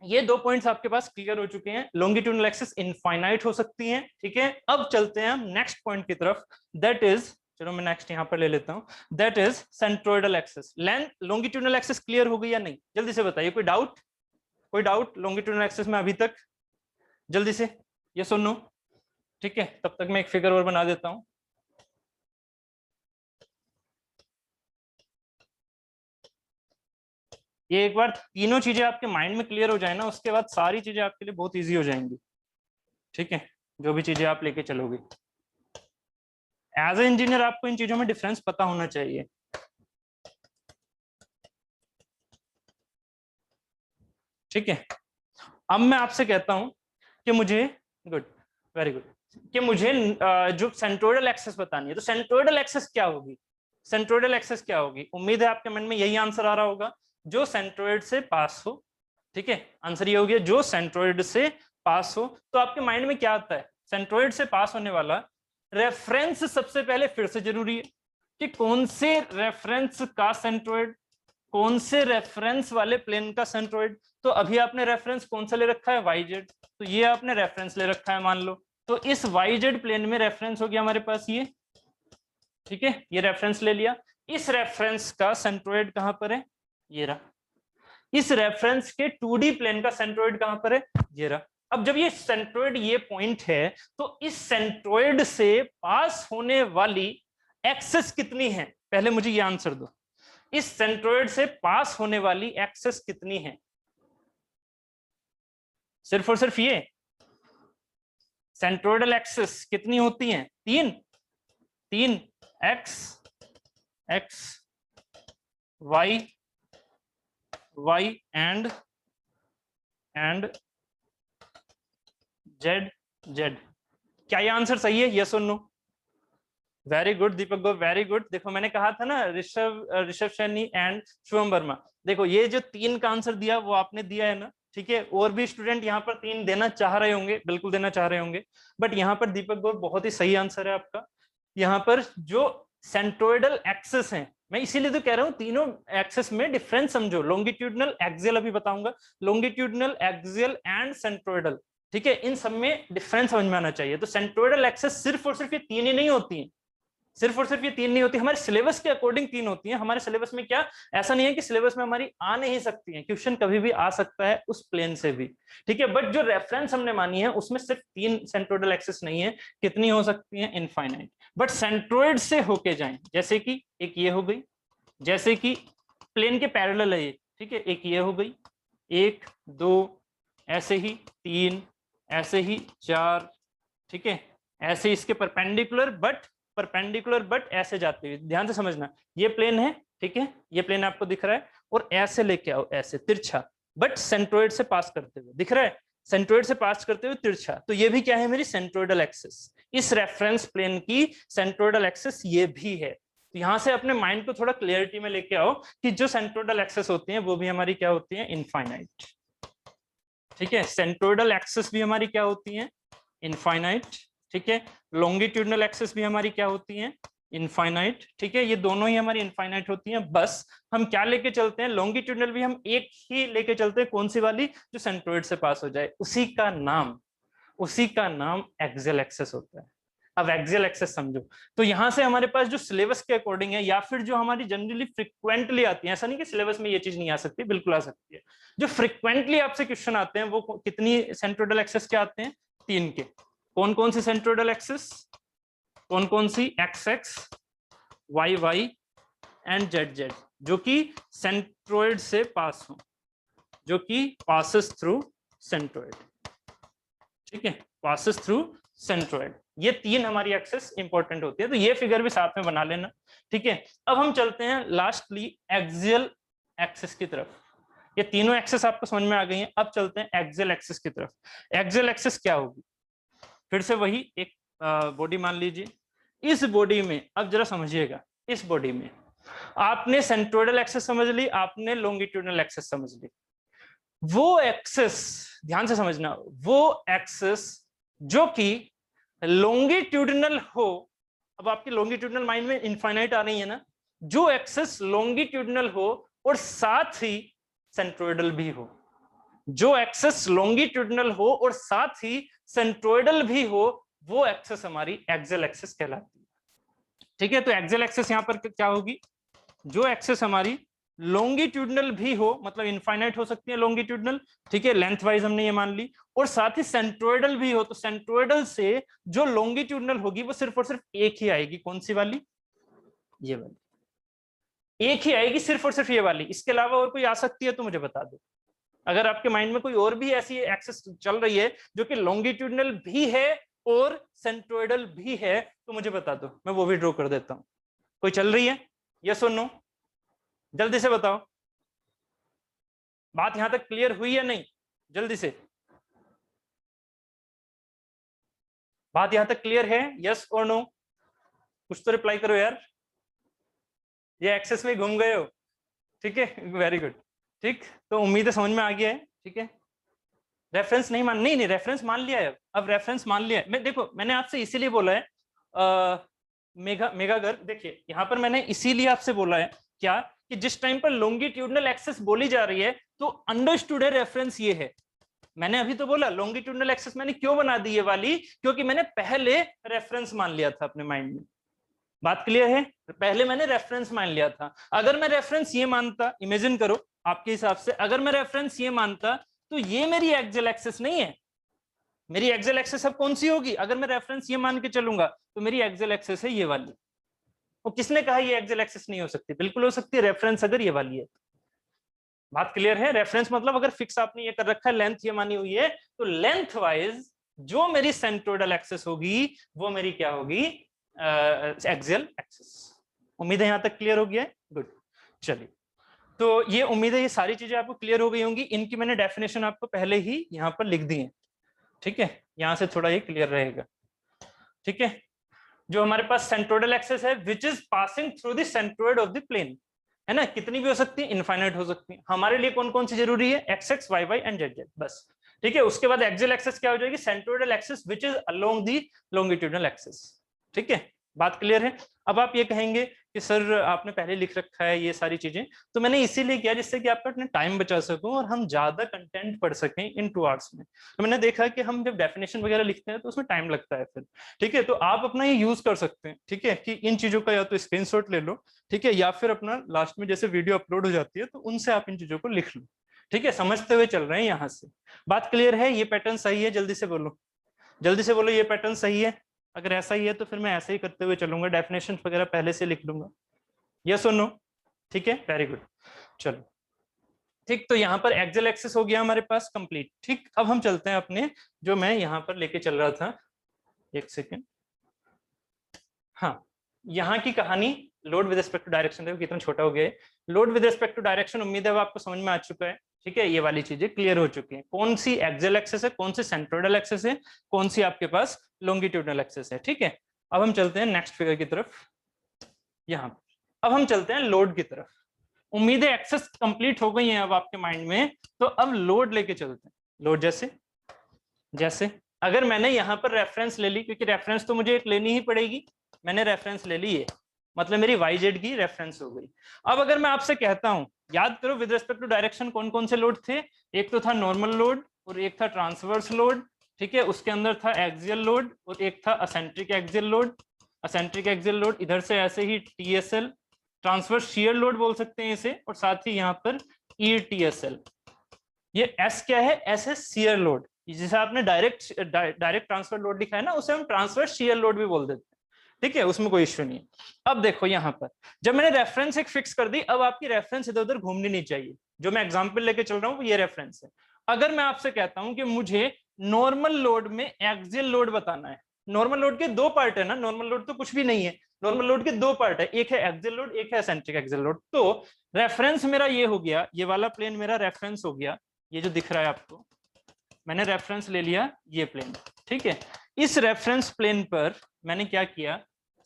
ये 2 पॉइंट्स आपके पास क्लियर हो चुके हैं। लॉन्गिट्यूडनल एक्सिस इनफाइनाइट हो सकती हैं, ठीक है। अब चलते हैं हम नेक्स्ट पॉइंट की तरफ, दैट इज, चलो मैं नेक्स्ट यहां पर ले लेता हूं, that is centroidal axis. Length longitudinal axis clear हो गई या नहीं? जल्दी से बताइए, कोई डाउट? कोई डाउट लॉन्गिट्यूडनल एक्सिस में अभी तक? जल्दी से ये सुनो, ठीक है। तब तक मैं एक फिगर और बना देता हूं। ये एक बार तीनों चीजें आपके माइंड में क्लियर हो जाए ना, उसके बाद सारी चीजें आपके लिए बहुत इजी हो जाएंगी, ठीक है। जो भी चीजें आप लेके चलोगे, एज ए इंजीनियर आपको इन चीजों में डिफरेंस पता होना चाहिए, ठीक है। अब मैं आपसे कहता हूं कि मुझे, गुड, वेरी गुड, कि मुझे जो सेंट्रोइडल एक्सेस बतानी है, तो सेंट्रोइडल एक्सेस क्या होगी? सेंट्रोइडल एक्सेस क्या होगी? उम्मीद है आपके मन में यही आंसर आ रहा होगा, जो सेंट्रोइड से पास हो, ठीक है। आंसर ये हो गया, जो सेंट्रोइड से पास हो। तो आपके माइंड में क्या आता है? सेंट्रोइड से पास होने वाला रेफरेंस सबसे पहले फिर से जरूरी है, कि कौन से रेफरेंस का सेंट्रोइड, कौन से रेफरेंस वाले प्लेन का सेंट्रोइड। तो अभी आपने रेफरेंस कौन सा ले रखा है? वाई जेड, तो ये आपने रेफरेंस ले रखा है मान लो, तो इस वाई जेड प्लेन में रेफरेंस हो गया हमारे पास ये, ठीक है, ये रेफरेंस ले लिया। इस रेफरेंस का सेंट्रोइड कहां पर है? ये रहा। इस रेफरेंस के 2D प्लेन का सेंट्रोइड कहां पर है? ये रहा। अब जब ये सेंट्रोइड ये पॉइंट है, तो इस सेंट्रोइड से पास होने वाली एक्सेस कितनी है? पहले मुझे ये आंसर दो, इस सेंट्रोइड से पास होने वाली एक्सेस कितनी है? सिर्फ और सिर्फ ये सेंट्रोइडल एक्सेस कितनी होती हैं? 3 X x Y Y and Z Z. क्या ये आंसर सही है? यस और no? Very good Deepak go, very good. देखो मैंने कहा था ना, ऋषभ सैनी एंड शुभम वर्मा, देखो ये जो 3 का आंसर दिया वो आपने दिया है ना, ठीक है। और भी स्टूडेंट यहाँ पर 3 देना चाह रहे होंगे, बिल्कुल देना चाह रहे होंगे, बट यहाँ पर दीपक गौर बहुत ही सही आंसर है आपका। यहाँ पर जो सेंट्रोइडल एक्सिस हैं, मैं इसीलिए तो कह रहा हूं तीनों एक्सिस में डिफरेंस समझो, लॉन्गिट्यूडनल एक्सियल अभी बताऊंगा, लॉन्गिट्यूडनल एक्सियल एंड सेंट्रोइडल, ठीक है, इन सब में डिफरेंस समझ में आना चाहिए। तो सेंट्रोइडल एक्सिस सिर्फ और सिर्फ ये तीन ही नहीं होती हैं, सिर्फ और सिर्फ ये तीन नहीं होती, हमारे सिलेबस के अकॉर्डिंग तीन होती हैं। हमारे सिलेबस में क्या, ऐसा नहीं है कि सिलेबस में हमारी आ नहीं सकती है, क्वेश्चन कभी भी आ सकता है उस प्लेन से भी, ठीक है, बट जो रेफरेंस हमने मानी है उसमें सिर्फ तीन सेंट्रोइडल एक्सिस नहीं है, कितनी हो सकती है, इनफाइनाइट, बट सेंट्रोइड से होके जाएं, जैसे कि एक ये हो गई, जैसे कि प्लेन के पैरेलल है ये, ठीक है, एक ये हो गई, एक दो, ऐसे ही तीन, ऐसे ही चार, ठीक है, ऐसे इसके परपेंडिकुलर बट ऐसे जाते हुए, ध्यान से समझना, ये प्लेन है, ठीक है, ये प्लेन आपको दिख रहा है, और ऐसे लेके आओ, ऐसे तिरछा, बट सेंट्रोइड से पास करते हुए, दिख रहा है, सेंट्रोइड से पास करते हुए तिरछा, तो ये भी क्या है, मेरी सेंट्रोइडल एक्सिस, इस रेफरेंस प्लेन की सेंट्रोइडल एक्सिस ये भी है। तो यहां से अपने माइंड को थोड़ा क्लियरिटी में लेके आओ कि जो सेंट्रोइडल एक्सिस होती है वो भी हमारी क्या होती है, इनफाइनाइट, ठीक है, सेंट्रोइडल एक्सिस भी हमारी क्या होती है, इनफाइनाइट, ठीक है, लॉन्गिट्यूडनल एक्सिस भी हमारी क्या होती है, इनफाइनाइट, ठीक है, ये दोनों ही हमारी इनफाइनाइट होती हैं। बस हम क्या लेके चलते हैं, लॉन्गिट्यूडनल भी हम एक ही लेके चलते हैं, कौन सी वाली, जो सेंट्रोइड से पास हो जाए, उसी का नाम एक्सियल एक्सिस होता है। अब एक्सियल एक्सिस समझो, तो यहां से हमारे पास जो सिलेबस के अकॉर्डिंग है, या फिर जो हमारी जनरली फ्रिक्वेंटली आती है, ऐसा नहीं कि सिलेबस में ये चीज नहीं आ सकती, बिल्कुल आ सकती है, जो फ्रिक्वेंटली आपसे क्वेश्चन आते हैं वो कितनी सेंट्रोइडल एक्सिस के आते हैं, तीन के, कौन कौन सी सेंट्रोइडल एक्सिस, कौन कौन सी, x x, Y Y and Z z, जो कि सेंट्रोइड से पास हो, जो कि पासेस थ्रू सेंट्रोइड, ठीक है, पासेस थ्रू सेंट्रोइड, ये तीन हमारी एक्सेस इंपॉर्टेंट होती है, तो ये फिगर भी साथ में बना लेना, ठीक है। अब हम चलते हैं लास्टली एक्सियल एक्सिस की तरफ, ये तीनों एक्सिस आपको समझ में आ गई हैं, अब चलते हैं एक्सियल एक्सिस की तरफ। एक्सियल एक्सिस क्या होगी, फिर से वही एक बॉडी मान लीजिए, इस बॉडी में अब जरा समझिएगा, इस बॉडी में आपने सेंट्रोइडल एक्सिस समझ ली, आपने लॉन्गिट्यूडनल एक्सिस समझ ली, वो एक्सिस, ध्यान से समझना, वो एक्सिस जो कि लॉन्गिट्यूडनल हो, अब आपकी लॉन्गिट्यूडनल माइंड में इनफाइनाइट आ रही है ना, जो एक्सिस लॉन्गिट्यूडनल हो और साथ ही सेंट्रोइडल भी हो, जो एक्सिस लॉन्गिट्यूडनल हो और साथ ही सेंट्रोइडल भी हो, वो एक्सिस हमारी एक्सियल एक्सिस कहलाती है, ठीक है। तो एक्सियल एक्सिस यहां पर क्या होगी, जो एक्सिस हमारी लॉन्गिट्यूडनल भी हो, मतलब इनफाइनाइट हो सकती है लॉन्गिट्यूडनल, ठीक है, लेंथ वाइज हमने ये मान ली, और साथ ही सेंट्रोइडल भी हो, तो सेंट्रोइडल से जो लॉन्गिट्यूडनल होगी वो सिर्फ और सिर्फ एक ही आएगी, कौन सी वाली, ये वाली, एक ही आएगी, सिर्फ और सिर्फ ये वाली, इसके अलावा और कोई आ सकती है तो मुझे बता दो। अगर आपके माइंड में कोई और भी ऐसी एक्सिस चल रही है जो कि लॉन्गिट्यूडनल भी है और सेंट्रोइडल भी है, तो मुझे बता दो, मैं वो भी ड्रॉ कर देता हूं। कोई चल रही है, यस और नो, जल्दी से बताओ, बात यहां तक क्लियर हुई या नहीं, जल्दी से, बात यहां तक क्लियर है, यस और नो, कुछ तो रिप्लाई करो यार, ये एक्सेस में घूम गए हो, ठीक है, वेरी गुड, ठीक, तो उम्मीद है समझ में आ गया है, ठीक है। रेफरेंस नहीं मान, नहीं रेफरेंस मान लिया है, अब रेफरेंस मान लिया है, मैं देखो मैंने आपसे इसीलिए बोला है मेगा गर्ग, देखिए यहां पर मैंने इसीलिए आपसे बोला है क्या, कि जिस टाइम पर लॉन्गिट्यूडनल एक्सिस बोली जा रही है तो अंडरस्टूड है रेफरेंस ये है, मैंने अभी तो बोला लॉन्गिट्यूडनल एक्सिस मैंने क्यों बना दी ये वाली, क्योंकि मैंने पहले रेफरेंस मान लिया था अपने माइंड में, बात क्लियर है, पहले मैंने रेफरेंस मान लिया था। अगर मैं रेफरेंस ये मानता, इमेजिन करो आपके हिसाब से, अगर मैं रेफरेंस ये मानता तो ये मेरी एक्सियल एक्सिस नहीं है, मेरी एक्सियल एक्सिस अब कौन सी होगी, अगर मैं रेफरेंस ये मान के चलूंगा तो मेरी एक्सियल एक्सिस है ये वाली, और किसने कहा ये एक्सियल एक्सिस नहीं हो सकती, बिल्कुल हो सकती है, रेफरेंस अगर ये वाली है, बात क्लियर है। रेफरेंस मतलब अगर फिक्स आपने ये कर रखा है, लेंथ ये मानी हुई है, तो लेंथ वाइज जो मेरी सेंट्रोइडल एक्सिस होगी वो मेरी क्या होगी, एक्सियल एक्सिस। उम्मीद है यहां तक क्लियर हो गया है, गुड, चलिए, तो ये उम्मीद है ये सारी चीजें आपको क्लियर हो गई होंगी, इनकी मैंने डेफिनेशन आपको पहले ही यहां पर लिख दी है, ठीक है, यहां से थोड़ा ये क्लियर रहेगा, ठीक है। जो हमारे पास सेंट्रोइडल एक्सिस है which is passing through the centroid of the plane, है ना, कितनी भी हो सकती है, इनफाइनाइट हो सकती है, हमारे लिए कौन कौन सी जरूरी है, X x Y Y and Z Z, बस, ठीक है। उसके बाद एक्सियल एक्सिस क्या हो जाएगी, centroidal axis which is along the longitudinal axis, ठीक है, बात क्लियर है। अब आप ये कहेंगे कि सर आपने पहले लिख रखा है ये सारी चीजें, तो मैंने इसीलिए किया जिससे कि आपका अपना टाइम बचा सकूं और हम ज्यादा कंटेंट पढ़ सकें इन 2 आवर्स में। तो मैंने देखा कि हम जब डेफिनेशन वगैरह लिखते हैं तो उसमें टाइम लगता है फिर, ठीक है। तो आप अपना ये यूज कर सकते हैं, ठीक है, कि इन चीजों का या तो स्क्रीनशॉट ले लो, ठीक है, या फिर अपना लास्ट में जैसे वीडियो अपलोड हो जाती है तो उनसे आप इन चीजों को लिख लो, ठीक है। समझते हुए चल रहे हैं यहाँ से, बात क्लियर है? ये पैटर्न सही है? जल्दी से बोलो, जल्दी से बोलो, ये पैटर्न सही है? अगर ऐसा ही है तो फिर मैं ऐसे ही करते हुए चलूंगा, डेफिनेशन वगैरह पहले से लिख लूंगा। यस और नो? ठीक है, वेरी गुड। चलो ठीक, तो यहाँ पर एक्सेल एक्सेस हो गया हमारे पास कंप्लीट। ठीक, अब हम चलते हैं अपने जो मैं यहाँ पर लेके चल रहा था, एक सेकेंड। हाँ, यहाँ की कहानी load with respect to direction, देखो कितना छोटा हो गया है। Load with respect to direction, उम्मीद है आपको समझ में आ चुका है, ठीक है। ये वाली चीजें क्लियर हो चुकी हैं, कौन सी एक्सेल एक्सेस है, कौन सी सेंट्रोइडल एक्सेस है, कौन सी आपके पास लॉन्गिट्यूडनल एक्सेस है, ठीक है। अब हम चलते हैं नेक्स्ट फिगर की तरफ, यहाँ अब हम चलते हैं लोड की तरफ। उम्मीद है एक्सेस कंप्लीट हो गई है अब आपके माइंड में, तो अब लोड लेके चलते हैं। लोड जैसे जैसे अगर मैंने यहाँ पर रेफरेंस ले ली, क्योंकि रेफरेंस तो मुझे एक लेनी ही पड़ेगी, मैंने रेफरेंस ले ली है, मतलब मेरी वाई जेड की रेफरेंस हो गई। अब अगर मैं आपसे कहता हूं, याद करो विद रिस्पेक्ट टू डायरेक्शन कौन कौन से लोड थे, एक तो था नॉर्मल लोड और एक था ट्रांसवर्स लोड, ठीक है, उसके अंदर था एक्सियल लोड और एक था eccentric axial load. Eccentric axial load इधर से ऐसे ही टीएसएल, ट्रांसवर्स शियर लोड बोल सकते हैं इसे, और साथ ही यहाँ पर ईटीएसएल। ये एस क्या है? एस है शियर लोड, जिसे आपने डायरेक्ट ट्रांसफर लोड लिखा है ना, उसे हम ट्रांसफर शियर लोड भी बोल देते हैं, ठीक है, उसमें कोई इश्यू नहीं है। अब देखो यहाँ पर जब मैंने रेफरेंस एक फिक्स कर दी, अब आपकी रेफरेंस इधर उधर घूमनी नहीं चाहिए। जो मैं एग्जांपल लेके चल रहा हूँ ये रेफरेंस है। अगर मैं आपसे कहता हूं कि मुझे नॉर्मल लोड में एक्सियल लोड बताना है, नॉर्मल लोड के 2 पार्ट है ना, नॉर्मल लोड तो कुछ भी नहीं है, नॉर्मल लोड के 2 पार्ट है, एक है एक्सियल लोड, एक है एसेंट्रिक एक्सियल लोड। तो रेफरेंस मेरा ये हो गया, ये वाला प्लेन मेरा रेफरेंस हो गया, ये जो दिख रहा है आपको, मैंने रेफरेंस ले लिया ये प्लेन, ठीक है। इस रेफरेंस प्लेन पर मैंने क्या किया,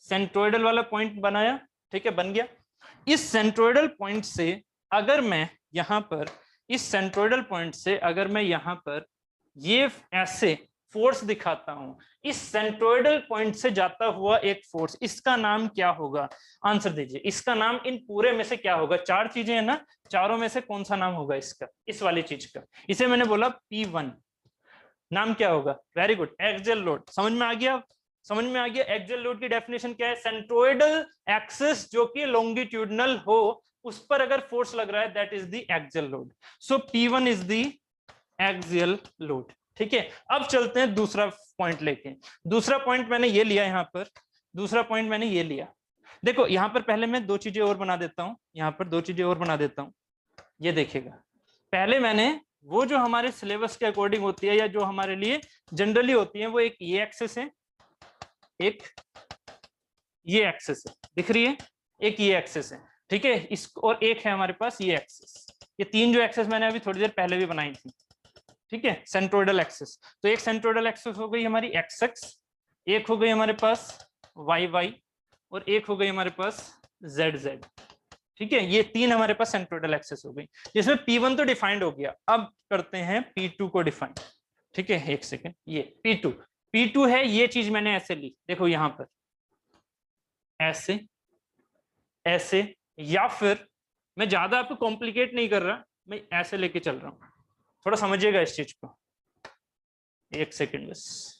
सेंट्रोइडल वाला पॉइंट बनाया, ठीक है, बन गया। इस सेंट्रोइडल पॉइंट से अगर मैं यहां पर, इस सेंट्रोइडल पॉइंट से अगर मैं यहां पर ये ऐसे फोर्स दिखाता हूं, इस सेंट्रोइडल पॉइंट से जाता हुआ एक फोर्स, इसका नाम क्या होगा? आंसर दीजिए, इसका नाम इन पूरे में से क्या होगा? 4 चीजें हैं ना, चारों में से कौन सा नाम होगा इसका, इस वाली चीज का? इसे मैंने बोला P1, नाम क्या होगा? Very good, axial load. समझ में आ गया? समझ में आ गया। एक्सियल लोड की डेफिनेशन क्या है? सेंट्रोइडल एक्सिस जो कि लॉन्गिट्यूडनल हो, उस पर अगर फोर्स लग रहा है, that is the axial load. So P1 is the axial load, ठीक है। अब चलते हैं दूसरा पॉइंट लेके। दूसरा पॉइंट मैंने ये लिया, यहाँ पर दूसरा पॉइंट मैंने ये लिया। देखो यहाँ पर पहले मैं 2 चीजें और बना देता हूं, यहाँ पर 2 चीजें और बना देता हूं। ये देखिएगा, पहले मैंने वो जो हमारे सिलेबस के अकॉर्डिंग होती है या जो हमारे लिए जनरली होती है, वो एक ये एक्सेस है, एक ये एक्सेस है, दिख रही है, एक ये एक्सेस है, ठीक है, इस और एक है हमारे पास ये एक्सेस। ये 3 जो एक्सेस मैंने अभी थोड़ी देर पहले भी बनाई थी, ठीक है, सेंट्रोइडल एक्सेस। तो एक सेंट्रोइडल एक्सेस हो गई हमारी एक्स एक्स, एक हो गई हमारे पास वाई वाई, और एक हो गई हमारे पास जेड जेड, ठीक है। ये 3 हमारे पास सेंट्रोइडल एक्सेस हो गई, जिसमें P1 तो डिफाइंड हो गया। अब करते हैं P2 को डिफाइन, ठीक है, एक सेकेंड। ये P2 है, ये चीज मैंने ऐसे ली, देखो यहां पर ऐसे ऐसे, या फिर मैं ज्यादा आपको कॉम्प्लिकेट नहीं कर रहा, मैं ऐसे लेके चल रहा हूं, थोड़ा समझिएगा इस चीज को, एक सेकेंड बस।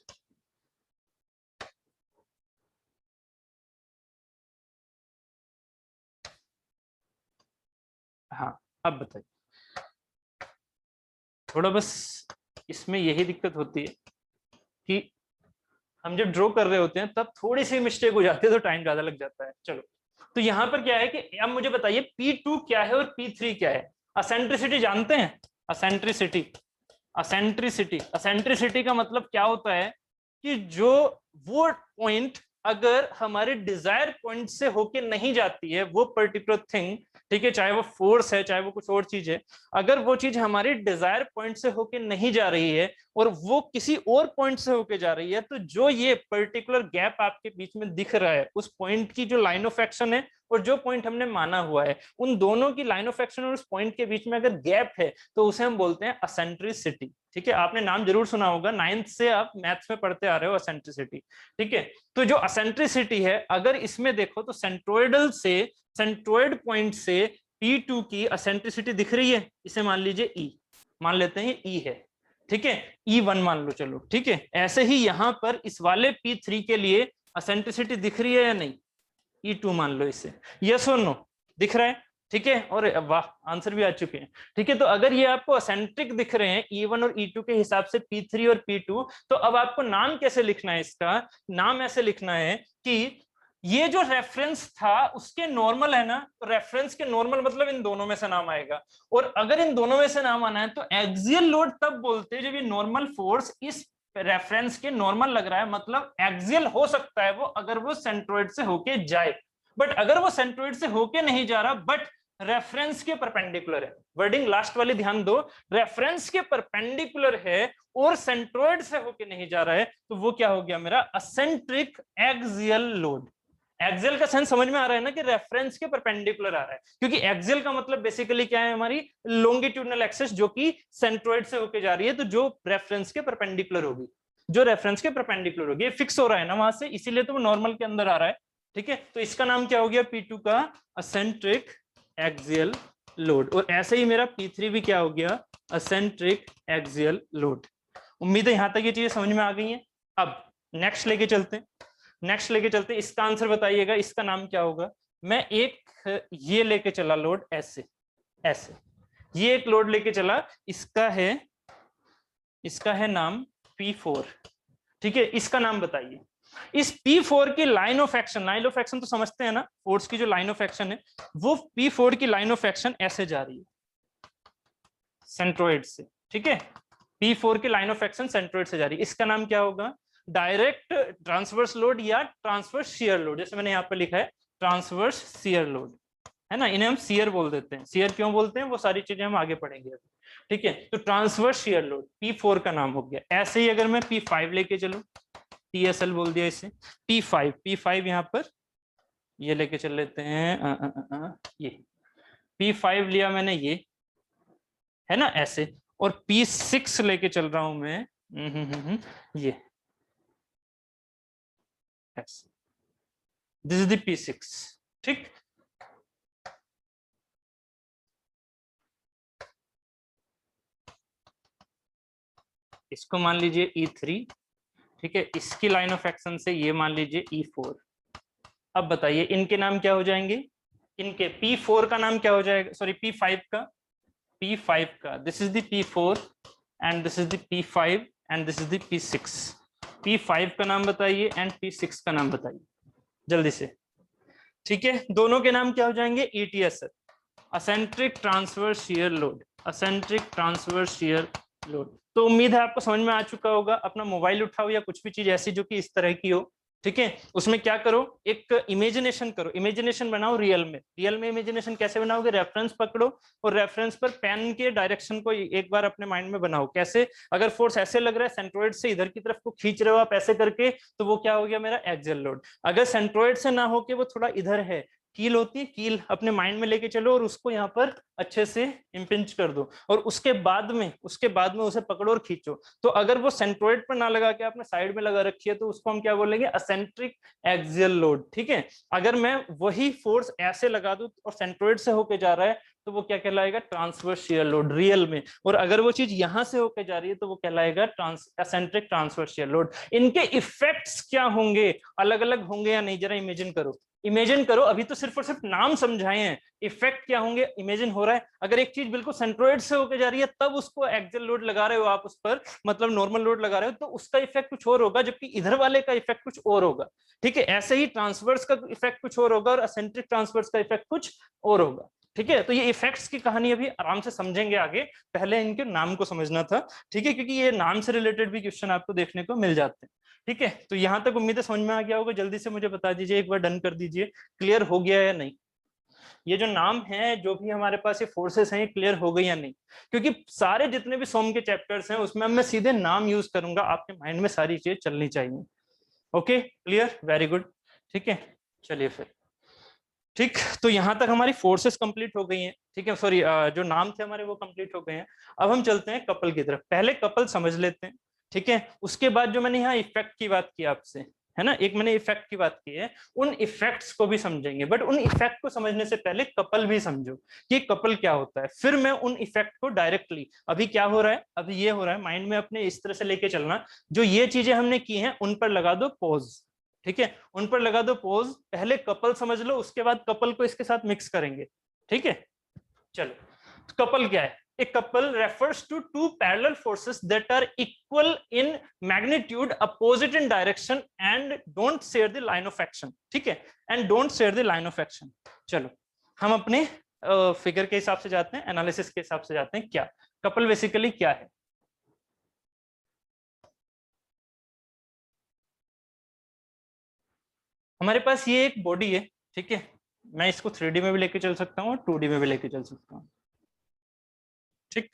हाँ, अब बताइए, थोड़ा बस इसमें यही दिक्कत होती है कि हम जब ड्रॉ कर रहे होते हैं तब थोड़ी सी मिस्टेक हो जाती है, तो टाइम ज्यादा लग जाता है। चलो, तो यहां पर क्या है कि अब मुझे बताइए P2 क्या है और P3 क्या है? असेंट्रिसिटी जानते हैं? असेंट्रिसिटी, असेंट्रिसिटी का मतलब क्या होता है कि जो वो पॉइंट अगर हमारे डिजायर पॉइंट से होके नहीं जाती है, वो पर्टिकुलर थिंग, ठीक है, चाहे वो फोर्स है चाहे वो कुछ और चीज है, अगर वो चीज हमारी डिजायर पॉइंट से होके नहीं जा रही है और वो किसी और पॉइंट से होके जा रही है, तो जो ये पर्टिकुलर गैप आपके बीच में दिख रहा है, उस पॉइंट की जो लाइन ऑफ एक्शन है और जो पॉइंट हमने माना हुआ है, उन दोनों की लाइन ऑफ एक्शन और उस पॉइंट के बीच में अगर गैप है तो उसे हम बोलते हैं असेंट्रिसिटी। ठीक है, आपने नाम जरूर सुना होगा, 9th से आप मैथ्स में पढ़ते आ रहे हो असेंट्रिसिटी। ठीक है, तो जो असेंट्रिसिटी है, अगर इसमें देखो तो सेंट्रोइडल से, सेंट्रोइड पॉइंट से P2 की असेंट्रिसिटी दिख रही है, इसे मान लीजिए E, मान लेते हैं ये E है। ठीक है, E1 मान लो, चलो ठीक है। ऐसे ही यहां पर इस वाले P3 के लिए असेंट्रिसिटी दिख रही है या नहीं, E2 मान लो इसे, यस और नो, दिख रहा है। ठीक है, और वाह आंसर भी आ चुके हैं। ठीक है, तो अगर ये आपको असेंट्रिक दिख रहे हैं E1 और E2 के हिसाब से, P3 और P2, तो अब आपको नाम कैसे लिखना है इसका, नाम ऐसे लिखना है कि ये जो रेफरेंस था उसके नॉर्मल है ना, तो रेफरेंस के नॉर्मल मतलब इन दोनों में से नाम आएगा। और अगर इन दोनों में से नाम आना है तो एक्सियल लोड तब बोलते हैं जब ये नॉर्मल फोर्स इस रेफरेंस के नॉर्मल लग रहा है, मतलब एक्सियल हो सकता है वो अगर वो सेंट्रोइड से होके जाए, बट अगर वो सेंट्रोइड से होके नहीं जा रहा बट रेफरेंस के परपेंडिकुलर है, वर्डिंग लास्ट वाली ध्यान दो, रेफरेंस के परपेंडिकुलर है और सेंट्रोइड से होके नहीं जा रहा है, तो वो क्या हो गया मेरा असेंट्रिक एक्सियल लोड। एक्सियल का सेंस समझ में आ रहा है ना, कि रेफरेंस के परपेंडिकुलर आ रहा है, क्योंकि एक्सियल का मतलब बेसिकली क्या है, हमारी लॉन्गिट्यूडनल एक्सिस जो कि सेंट्रोइड से होके जा रही है, तो जो रेफरेंस के परपेंडिकुलर होगी, जो रेफरेंस के परपेंडिकुलर होगी, ये फिक्स हो रहा है ना वहां से, इसीलिए तो वो नॉर्मल के अंदर आ रहा है। ठीक है, तो इसका नाम क्या हो गया, P2 का असेंट्रिक एक्सियल लोड। और ऐसे ही मेरा P3 भी क्या हो गया, असेंट्रिक एक्सियल लोड। उम्मीद है यहां तक ये चीजें समझ में आ गई हैं। अब नेक्स्ट लेके चलते हैं, नेक्स्ट लेके चलते हैं, इसका आंसर बताइएगा, इसका नाम क्या होगा। मैं एक ये लेके चला लोड, ऐसे ऐसे, ये एक लोड लेके चला, इसका है नाम P4। ठीक है, इसका नाम बताइए। इस P4 की line of action, line of action तो समझते हैं ना, फोर्स की जो लाइन ऑफ एक्शन है, वो P4 की लाइन ऑफ एक्शन ऐसे जा रही है सेंट्रोइड से। ठीक है, P4 की लाइन ऑफ एक्शन सेंट्रोइड से जा रही है, इसका नाम क्या होगा, डायरेक्ट ट्रांसवर्स लोड या ट्रांसवर्स शियर लोड, जैसे मैंने यहाँ पे लिखा है ट्रांसवर्स शियर लोड, है ना, इन्हें हम शियर बोल देते हैं। शियर क्यों बोलते हैं वो सारी चीजें हम आगे पढ़ेंगे। ठीक है, तो ट्रांसवर्स शियर लोड P4 का नाम हो गया। ऐसे ही अगर मैं P5 लेके चलूं, TSL बोल दिया इसे, P5 यहाँ पर ये लेके चल लेते हैं, ये P5 लिया मैंने, ये है ना ऐसे, और P6 लेके चल रहा हूं मैं, ये ऐसे, दिस इज द P6। ठीक, इसको मान लीजिए E3। ठीक है, इसकी लाइन ऑफ एक्शन से ये मान लीजिए E4। अब बताइए इनके नाम क्या हो जाएंगे, इनके P4 का नाम क्या हो जाएगा, सॉरी P5 का, this is the P4 and this is the P5 and this is the P6। P5 का नाम बताइए एंड P6 का नाम बताइए जल्दी से। ठीक है, दोनों के नाम क्या हो जाएंगे, ETS, eccentric transverse shear load, eccentric transverse shear load. तो उम्मीद है आपको समझ में आ चुका होगा। अपना मोबाइल उठाओ या कुछ भी चीज ऐसी जो कि इस तरह की हो, ठीक है, उसमें क्या करो, एक इमेजिनेशन करो, इमेजिनेशन बनाओ रियल में। रियल में इमेजिनेशन कैसे बनाओगे, रेफरेंस पकड़ो और रेफरेंस पर पेन के डायरेक्शन को एक बार अपने माइंड में बनाओ। कैसे, अगर फोर्स ऐसे लग रहा है सेंट्रोइड से इधर की तरफ को खींच रहे हो आप ऐसे करके, तो वो क्या हो गया मेरा एक्सियल लोड। अगर सेंट्रोइड से ना होके वो थोड़ा इधर है, कील होती है, कील अपने माइंड में लेके चलो और उसको यहाँ पर अच्छे से इम्पिंच कर दो, और उसके बाद में उसे पकड़ो और खींचो। तो अगर वो सेंट्रोइड पर ना लगा के आपने साइड में लगा रखी है तो उसको हम क्या बोलेंगे, असेंट्रिक एक्सियल लोड। ठीक है, अगर मैं वही फोर्स ऐसे लगा दूं और सेंट्रोइड से होके जा रहा है तो वो क्या कहलाएगा, ट्रांसवर्स शियर लोड रियल में। और अगर वो चीज यहां से होके जा रही है तो वो कहलाएगा असेंट्रिक ट्रांसवर्स शियर लोड। इनके इफेक्ट्स क्या होंगे, अलग अलग होंगे या नहीं, जरा इमेजिन करो, इमेजिन करो। अभी तो सिर्फ और सिर्फ नाम समझाए हैं, इफेक्ट क्या होंगे इमेजिन हो रहा है। अगर एक चीज बिल्कुल सेंट्रोइड से होकर जा रही है तब उसको एक्सियल लोड लगा रहे हो आप उस पर, मतलब नॉर्मल लोड लगा रहे हो, तो उसका इफेक्ट कुछ और होगा, जबकि इधर वाले का इफेक्ट कुछ और होगा। ठीक है, ऐसे ही ट्रांसवर्स का इफेक्ट कुछ और होगा और असेंट्रिक ट्रांसवर्स का इफेक्ट कुछ और होगा। ठीक है, तो ये इफेक्ट्स की कहानी अभी आराम से समझेंगे आगे, पहले इनके नाम को समझना था। ठीक है, क्योंकि ये नाम से रिलेटेड भी क्वेश्चन आपको देखने को मिल जाते हैं। ठीक है, तो यहां तक उम्मीद है समझ में आ गया होगा। जल्दी से मुझे बता दीजिए, एक बार डन कर दीजिए, क्लियर हो गया या नहीं। ये जो नाम है, जो भी हमारे पास ये फोर्सेस हैं, ये क्लियर हो गई या नहीं, क्योंकि सारे जितने भी सोम के चैप्टर्स हैं उसमें मैं सीधे नाम यूज करूंगा, आपके माइंड में सारी चीजें चलनी चाहिए। Okay, clear, very good. ठीक है, चलिए फिर। ठीक, तो यहां तक हमारी फोर्सेस कंप्लीट हो गई हैं, ठीक है, सॉरी जो नाम थे हमारे वो कंप्लीट हो गए हैं। अब हम चलते हैं कपल की तरफ। पहले कपल समझ लेते हैं, ठीक है, उसके बाद जो मैंने यहाँ इफेक्ट की बात की आपसे, है ना, एक मैंने इफेक्ट की बात की है, उन इफेक्ट्स को भी समझेंगे। बट उन इफेक्ट को समझने से पहले कपल भी समझो कि कपल क्या होता है, फिर मैं उन इफेक्ट को डायरेक्टली, अभी क्या हो रहा है, अभी ये हो रहा है, माइंड में अपने इस तरह से लेके चलना, जो ये चीजें हमने की हैं उन पर लगा दो पॉज, ठीक है, उन पर लगा दो पॉज, पहले कपल समझ लो, उसके बाद कपल को इसके साथ मिक्स करेंगे, ठीक है। चलो, कपल क्या है? A couple refers to two parallel forces that are equal in magnitude, opposite in direction, and don't share the line of action, ठीक है, and don't share the line of action। चलो, हम अपने फिगर के हिसाब से जाते हैं, एनालिसिस के हिसाब से जाते हैं। क्या कपल बेसिकली क्या है? हमारे पास ये एक बॉडी है, ठीक है, मैं इसको 3D में भी लेके चल सकता हूँ और 2D में भी लेके चल सकता हूँ, ठीक।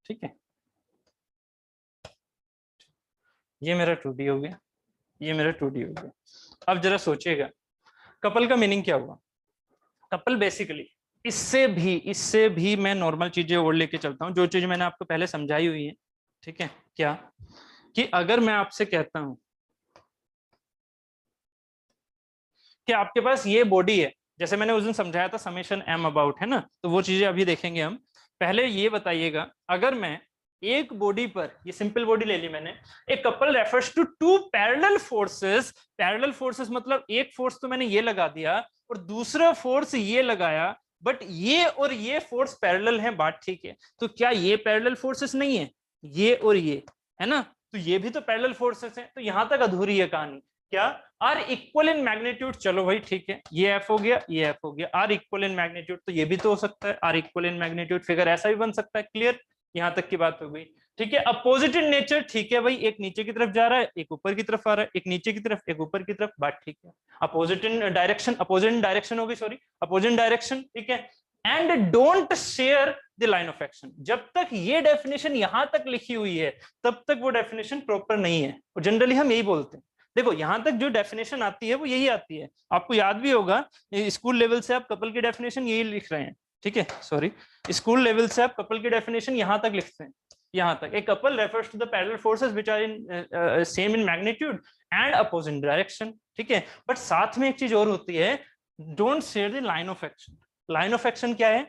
ठीक है, ये मेरा 2D हो गया, ये मेरा 2D हो गया। अब जरा सोचिएगा कपल का मीनिंग क्या हुआ। कपल बेसिकली, इससे भी मैं नॉर्मल चीजें और लेके चलता हूँ, जो चीज मैंने आपको पहले समझाई हुई है, ठीक है। क्या कि अगर मैं आपसे कहता हूं कि आपके पास ये बॉडी है, जैसे मैंने उस दिन समझाया था समेशन एम अबाउट, है ना, तो वो चीजें अभी देखेंगे हम। पहले ये बताइएगा, अगर मैं एक बॉडी पर, ये सिंपल बॉडी ले ली मैंने, एक couple refers to two parallel forces, parallel forces मतलब एक फोर्स तो मैंने ये लगा दिया और दूसरा फोर्स ये लगाया, बट ये और ये फोर्स पैरेलल हैं, बात ठीक है, तो क्या ये पैरेलल फोर्सेस नहीं है? ये और ये, है ना, तो ये भी तो पैरेलल फोर्सेस हैं, तो यहां तक अधूरी है कहानी। क्या? आर इक्वल इन मैग्नीट्यूड, चलो भाई ठीक है, ये एफ हो गया, ये एफ हो गया, आर इक्वल इन मैग्नीट्यूड, तो ये भी तो हो सकता है, are equal in magnitude, figure ऐसा भी बन सकता है। क्लियर? यहां तक की बात हो गई, ठीक है। अपोजिट इन नेचर, ठीक है भाई, एक नीचे की तरफ जा रहा है, एक ऊपर की तरफ आ रहा है, एक नीचे की तरफ, एक ऊपर की तरफ, बात ठीक है। Opposite in direction, opposite in direction होगी, सॉरी, अपोजिट इन डायरेक्शन, ठीक है। And don't share the line of action, जब तक ये डेफिनेशन यहां तक लिखी हुई है तब तक वो डेफिनेशन प्रॉपर नहीं है, और जनरली हम यही बोलते हैं। देखो यहां तक जो डेफिनेशन आती है वो यही आती है, आपको याद भी होगा, स्कूल लेवल से आप कपल की डेफिनेशन यही लिख रहे हैं, ठीक है, सॉरी, स्कूल लेवल से आप कपल की डेफिनेशन यहां तक लिखते हैं, यहां तक, a couple refers to the parallel forces which are in same in magnitude and opposite direction, ठीक है। बट साथ में एक चीज और होती है, don't share the line of action. Line of action क्या है?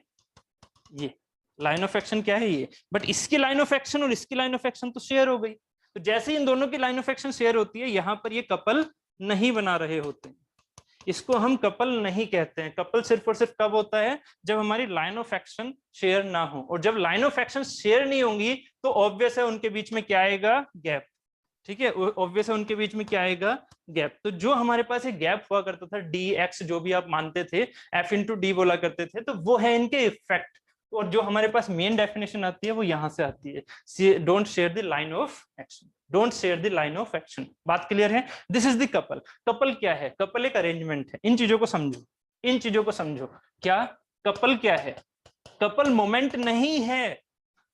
ये लाइन ऑफ एक्शन क्या है? ये, बट इसकी लाइन ऑफ एक्शन और इसकी लाइन ऑफ एक्शन तो शेयर हो गई, तो जैसे ही इन दोनों की लाइन ऑफ एक्शन शेयर होती है, यहां पर ये कपल नहीं बना रहे होते हैं, इसको हम कपल नहीं कहते हैं। कपल सिर्फ और सिर्फ कब होता है? जब हमारी लाइन ऑफ एक्शन शेयर ना हो, और जब लाइन ऑफ एक्शन शेयर नहीं होंगी तो ऑब्वियस है उनके बीच में क्या आएगा? गैप, ठीक है, ऑब्वियस है उनके बीच में क्या आएगा? गैप। तो जो हमारे पास एक गैप हुआ करता था, डी एक्स जो भी आप मानते थे, एफ इंटू डी बोला करते थे, तो वो है इनके इफेक्ट। और जो हमारे पास मेन डेफिनेशन आती है वो यहां से आती है, don't share the line of action, don't share the line of action. बात क्लियर है? This is the couple. Couple क्या है? कपल एक अरेंजमेंट है, इन चीजों को समझो, इन चीजों को समझो। क्या कपल क्या है? कपल मोमेंट नहीं है,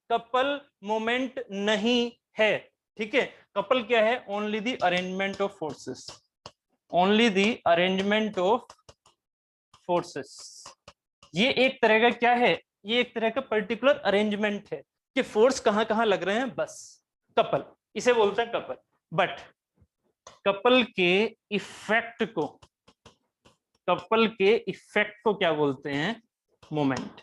कपल मोमेंट नहीं है, ठीक है। कपल क्या है? Only the arrangement of forces, only the arrangement of forces. ये एक तरह का क्या है? ये एक तरह का पर्टिकुलर अरेंजमेंट है कि फोर्स कहां कहां लग रहे हैं, बस। कपल, इसे बोलते हैं कपल। बट कपल के इफेक्ट को, कपल के इफेक्ट को क्या बोलते हैं? मोमेंट।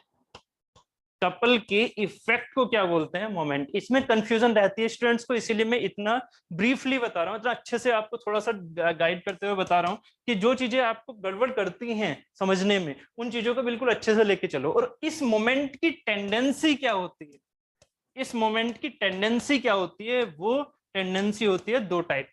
कपल के इफेक्ट को क्या बोलते हैं? मोमेंट। इसमें कंफ्यूजन रहती है स्टूडेंट्स को, इसीलिए मैं इतना ब्रीफली बता रहा हूँ, इतना अच्छे से आपको थोड़ा सा गाइड करते हुए बता रहा हूँ कि जो चीजें आपको गड़बड़ करती हैं समझने में, उन चीजों को बिल्कुल अच्छे से लेके चलो। और इस मोमेंट की टेंडेंसी क्या होती है? इस मोमेंट की टेंडेंसी क्या होती है? वो टेंडेंसी होती है दो टाइप।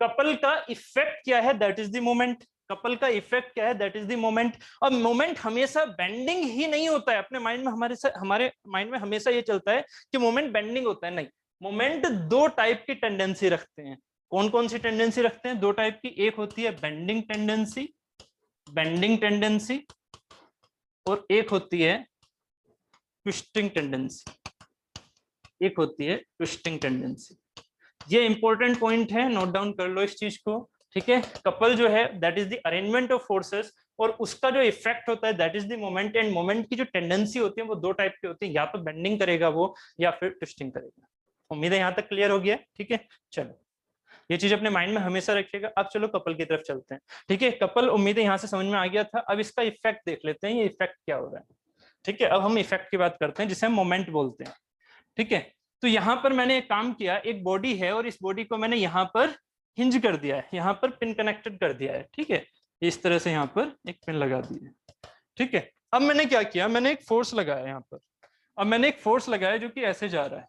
कपल का इफेक्ट क्या है? That is the moment. Couple का इफेक्ट क्या है? That is the moment. और मोमेंट हमेशा बेंडिंग ही नहीं होता है, अपने माइंड में, हमारे माइंड में हमेशा ये चलता है कि मोमेंट बेंडिंग होता है, नहीं। मोमेंट दो टाइप की टेंडेंसी रखते हैं। कौन कौन सी टेंडेंसी रखते हैं? दो टाइप की। एक होती है बेंडिंग टेंडेंसी, बेंडिंग टेंडेंसी, और एक होती है ट्विस्टिंग टेंडेंसी। एक होती है ट्विस्टिंग टेंडेंसी। ये इंपॉर्टेंट पॉइंट है, नोट डाउन कर लो इस चीज को, ठीक है। कपल जो है that is the arrangement of forces, और उसका जो इफेक्ट होता है that is the moment, end moment की जो टेंडेंसी होती है वो दो टाइप की होती है, या तो बेंडिंग करेगा वो या फिर ट्विस्टिंग करेगा। उम्मीद है यहाँ तक क्लियर हो गया, ठीक है। चलो ये चीज अपने माइंड में हमेशा रखिएगा। अब चलो कपल की तरफ चलते हैं, ठीक है। कपल उम्मीद है यहाँ से समझ में आ गया था। अब इसका इफेक्ट देख लेते हैं, ये इफेक्ट क्या हो रहा है, ठीक है। अब हम इफेक्ट की बात करते हैं जिसे हम मोमेंट बोलते हैं, ठीक है। तो यहाँ पर मैंने एक काम किया, एक बॉडी है और इस बॉडी को मैंने यहाँ पर हिंज कर दिया है, यहाँ पर पिन कनेक्टेड कर दिया है, ठीक है। इस तरह से यहाँ पर एक पिन लगा दी है, ठीक है। अब मैंने क्या किया, मैंने एक फोर्स लगाया यहाँ पर। अब मैंने एक फोर्स लगाया जो कि ऐसे जा रहा है,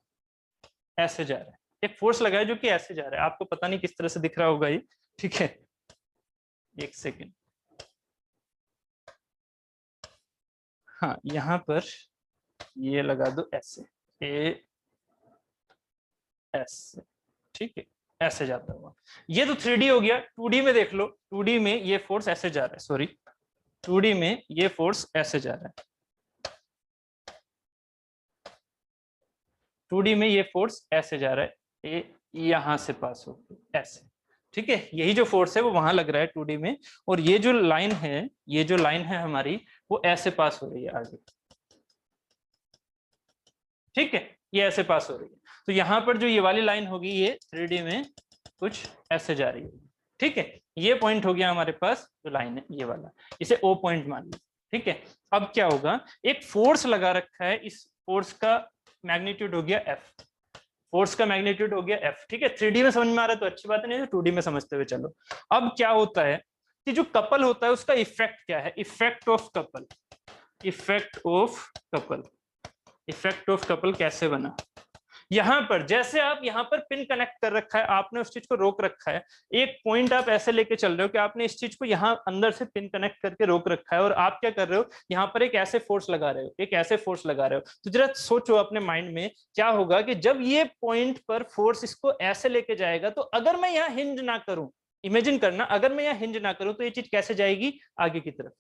ऐसे जा रहा है। एक फोर्स लगाया जो कि ऐसे जा रहा है, आपको पता नहीं किस तरह से दिख रहा होगा ये, ठीक है। एक सेकेंड, हाँ यहाँ पर ये लगा दो ऐसे, ऐसे, ठीक है। ऐसे जाता हुआ, ये तो 3D हो गया। 2D में देख लो, 2D में ये फोर्स ऐसे जा रहा है, सॉरी 2D में ये फोर्स ऐसे जा रहा है, 2D में ये फोर्स ऐसे जा रहा है, ये यहां से पास होकर ऐसे, ठीक है। यही जो फोर्स है वो वहां लग रहा है 2D में, और ये जो लाइन है, ये जो लाइन है हमारी, वो ऐसे पास हो रही है आगे, ठीक है। ये ऐसे पास हो रही है, तो यहाँ पर जो ये वाली लाइन होगी ये 3D में कुछ ऐसे जा रही है, ठीक है। ये पॉइंट हो गया हमारे पास, जो लाइन है ये वाला, इसे O पॉइंट मान लीजिए, ठीक है। अब क्या होगा, एक फोर्स लगा रखा है, इस फोर्स का मैग्नीट्यूड हो गया F, फोर्स का मैग्नीट्यूड हो गया F, ठीक है। 3D में समझ में आ रहा है तो अच्छी बात है, नहीं तो 2D में समझते हुए चलो। अब क्या होता है कि जो कपल होता है उसका इफेक्ट क्या है, effect of couple, effect of couple, effect of couple कैसे बना। यहां पर जैसे आप यहाँ पर पिन कनेक्ट कर रखा है, आपने उस चीज को रोक रखा है, एक पॉइंट आप ऐसे लेके चल रहे हो कि आपने इस चीज को यहाँ अंदर से पिन कनेक्ट करके रोक रखा है, और आप क्या कर रहे हो, यहाँ पर एक ऐसे फोर्स लगा रहे हो, एक ऐसे फोर्स लगा रहे हो। तो जरा सोचो अपने माइंड में क्या होगा कि जब ये पॉइंट पर फोर्स इसको ऐसे लेके जाएगा, तो अगर मैं यहाँ हिंज ना करूं, इमेजिन करना, अगर मैं यहाँ हिंज ना करूं तो ये चीज कैसे जाएगी आगे की तरफ,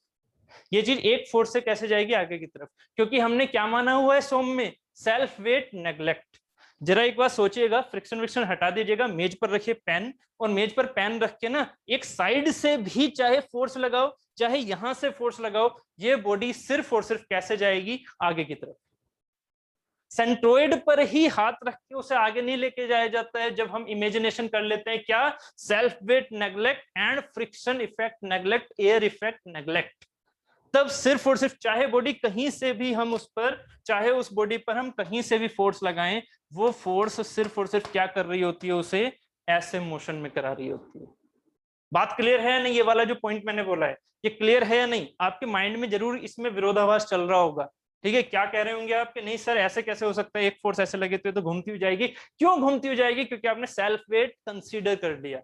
ये चीज एक फोर्स से कैसे जाएगी आगे की तरफ, क्योंकि हमने क्या माना हुआ है सोम में, सेल्फ वेट नेग्लेक्ट। जरा एक बार सोचिएगा, फ्रिक्शन विक्शन हटा दीजिएगा, मेज पर रखिए पेन, और मेज पर पेन रख के ना एक साइड से भी चाहे फोर्स लगाओ, चाहे यहां से फोर्स लगाओ, ये बॉडी सिर्फ और सिर्फ कैसे जाएगी आगे की तरफ। सेंट्रोइड पर ही हाथ रख के उसे आगे नहीं लेके जाया जाता है। जब हम इमेजिनेशन कर लेते हैं क्या, self weight neglect and friction effect neglect, air effect neglect, तब सिर्फ और सिर्फ चाहे बॉडी कहीं से भी हम उस पर, चाहे उस बॉडी पर हम कहीं से भी फोर्स लगाएं, वो फोर्स सिर्फ और सिर्फ क्या कर रही होती है, उसे ऐसे मोशन में करा रही होती है। बात क्लियर है या नहीं, ये वाला जो पॉइंट मैंने बोला है ये क्लियर है या नहीं, आपके माइंड में जरूर इसमें विरोधाभास चल रहा होगा, ठीक है। क्या कह रहे होंगे आपके, नहीं सर ऐसे कैसे हो सकता है, एक फोर्स ऐसे लगे तो घूमती हो जाएगी। क्यों घूमती हो जाएगी, क्योंकि आपने सेल्फ वेट कंसीडर कर लिया,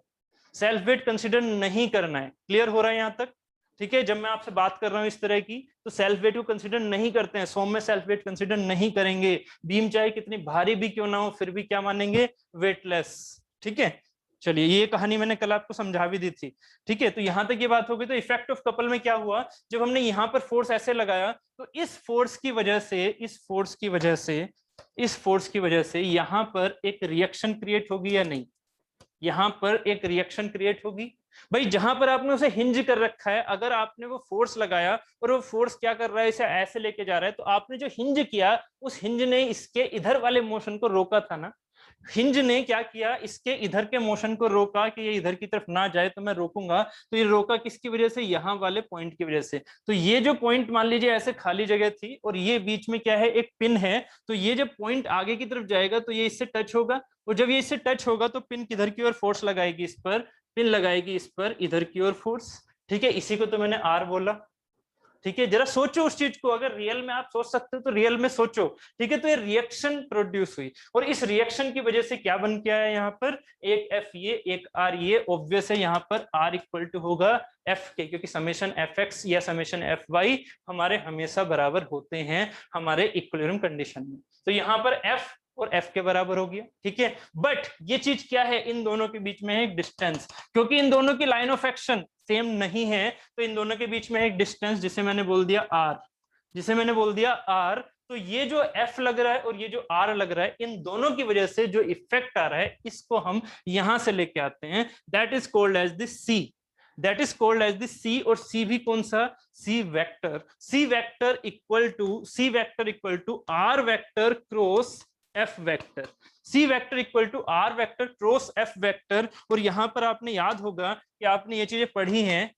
सेल्फ वेट कंसीडर नहीं करना है। क्लियर हो रहा है यहां तक, ठीक है। जब मैं आपसे बात कर रहा हूं इस तरह की, तो सेल्फ वेट को कंसीडर नहीं करते हैं, सोम में सेल्फ वेट कंसीडर नहीं करेंगे, बीम चाहे कितनी भारी भी क्यों ना हो फिर भी क्या मानेंगे, वेटलेस, ठीक है। चलिए ये कहानी मैंने कल आपको समझा भी दी थी, ठीक है। तो यहां तक ये बात हो गई। तो इफेक्ट ऑफ कपल में क्या हुआ, जब हमने यहां पर फोर्स ऐसे लगाया, तो इस फोर्स की वजह से, इस फोर्स की वजह से, इस फोर्स की वजह से यहां पर एक रिएक्शन क्रिएट होगी या नहीं, यहां पर एक रिएक्शन क्रिएट होगी। भाई जहां पर आपने उसे हिंज कर रखा है, अगर आपने वो फोर्स लगाया और वो फोर्स क्या कर रहा है, इसे ऐसे लेके जा रहा है, तो आपने जो हिंज किया, उस हिंज ने इसके इधर वाले मोशन को रोका था ना। हिंज ने क्या किया, इसके इधर के मोशन को रोका कि ये इधर की तरफ ना जाए, तो मैं रोकूंगा। तो ये रोका किसकी वजह से, यहाँ वाले पॉइंट की वजह से। तो ये जो पॉइंट मान लीजिए ऐसे खाली जगह थी, और ये बीच में क्या है, एक पिन है, तो ये जब पॉइंट आगे की तरफ जाएगा तो ये इससे टच होगा, और जब ये इससे टच होगा तो पिन किधर की ओर फोर्स लगाएगी, इस पर पिन लगाएगी, इस पर इधर की ओर फोर्स, ठीक है। इसी को तो मैंने आर बोला, ठीक है। जरा सोचो उस चीज को, अगर रियल में आप सोच सकते हो तो रियल में सोचो, ठीक है। तो ये रिएक्शन प्रोड्यूस हुई, और इस रिएक्शन की वजह से क्या बन के आया यहाँ पर, एक एफ ये, एक आर ये। ऑब्वियस है यहाँ पर आर इक्वल टू होगा एफ के, क्योंकि समेशन एफ एक्स या समेशन एफ वाई हमारे हमेशा बराबर होते हैं हमारे इक्विलिब्रियम कंडीशन में। तो यहाँ पर एफ और एफ के बराबर हो गया, ठीक है। बट ये चीज क्या है, इन दोनों के बीच में एक डिस्टेंस, क्योंकि इन दोनों की लाइन ऑफ एक्शन सेम नहीं है, तो इन दोनों के बीच में एक डिस्टेंस जिसे मैंने बोल दिया आर, जिसे मैंने बोल दिया आर। तो ये जो F लग रहा है और ये जो R लग रहा है, इन दोनों की वजह से जो इफेक्ट आ रहा है इसको हम यहां से लेके आते हैं, that is called as the C, that is called as the C। और C भी कौन सा, C vector, C vector equal to R vector cross F vector, C vector equal to R vector cross F vector. और यहां पर आपने याद होगा कि आपने ये चीजें पढ़ी हैं,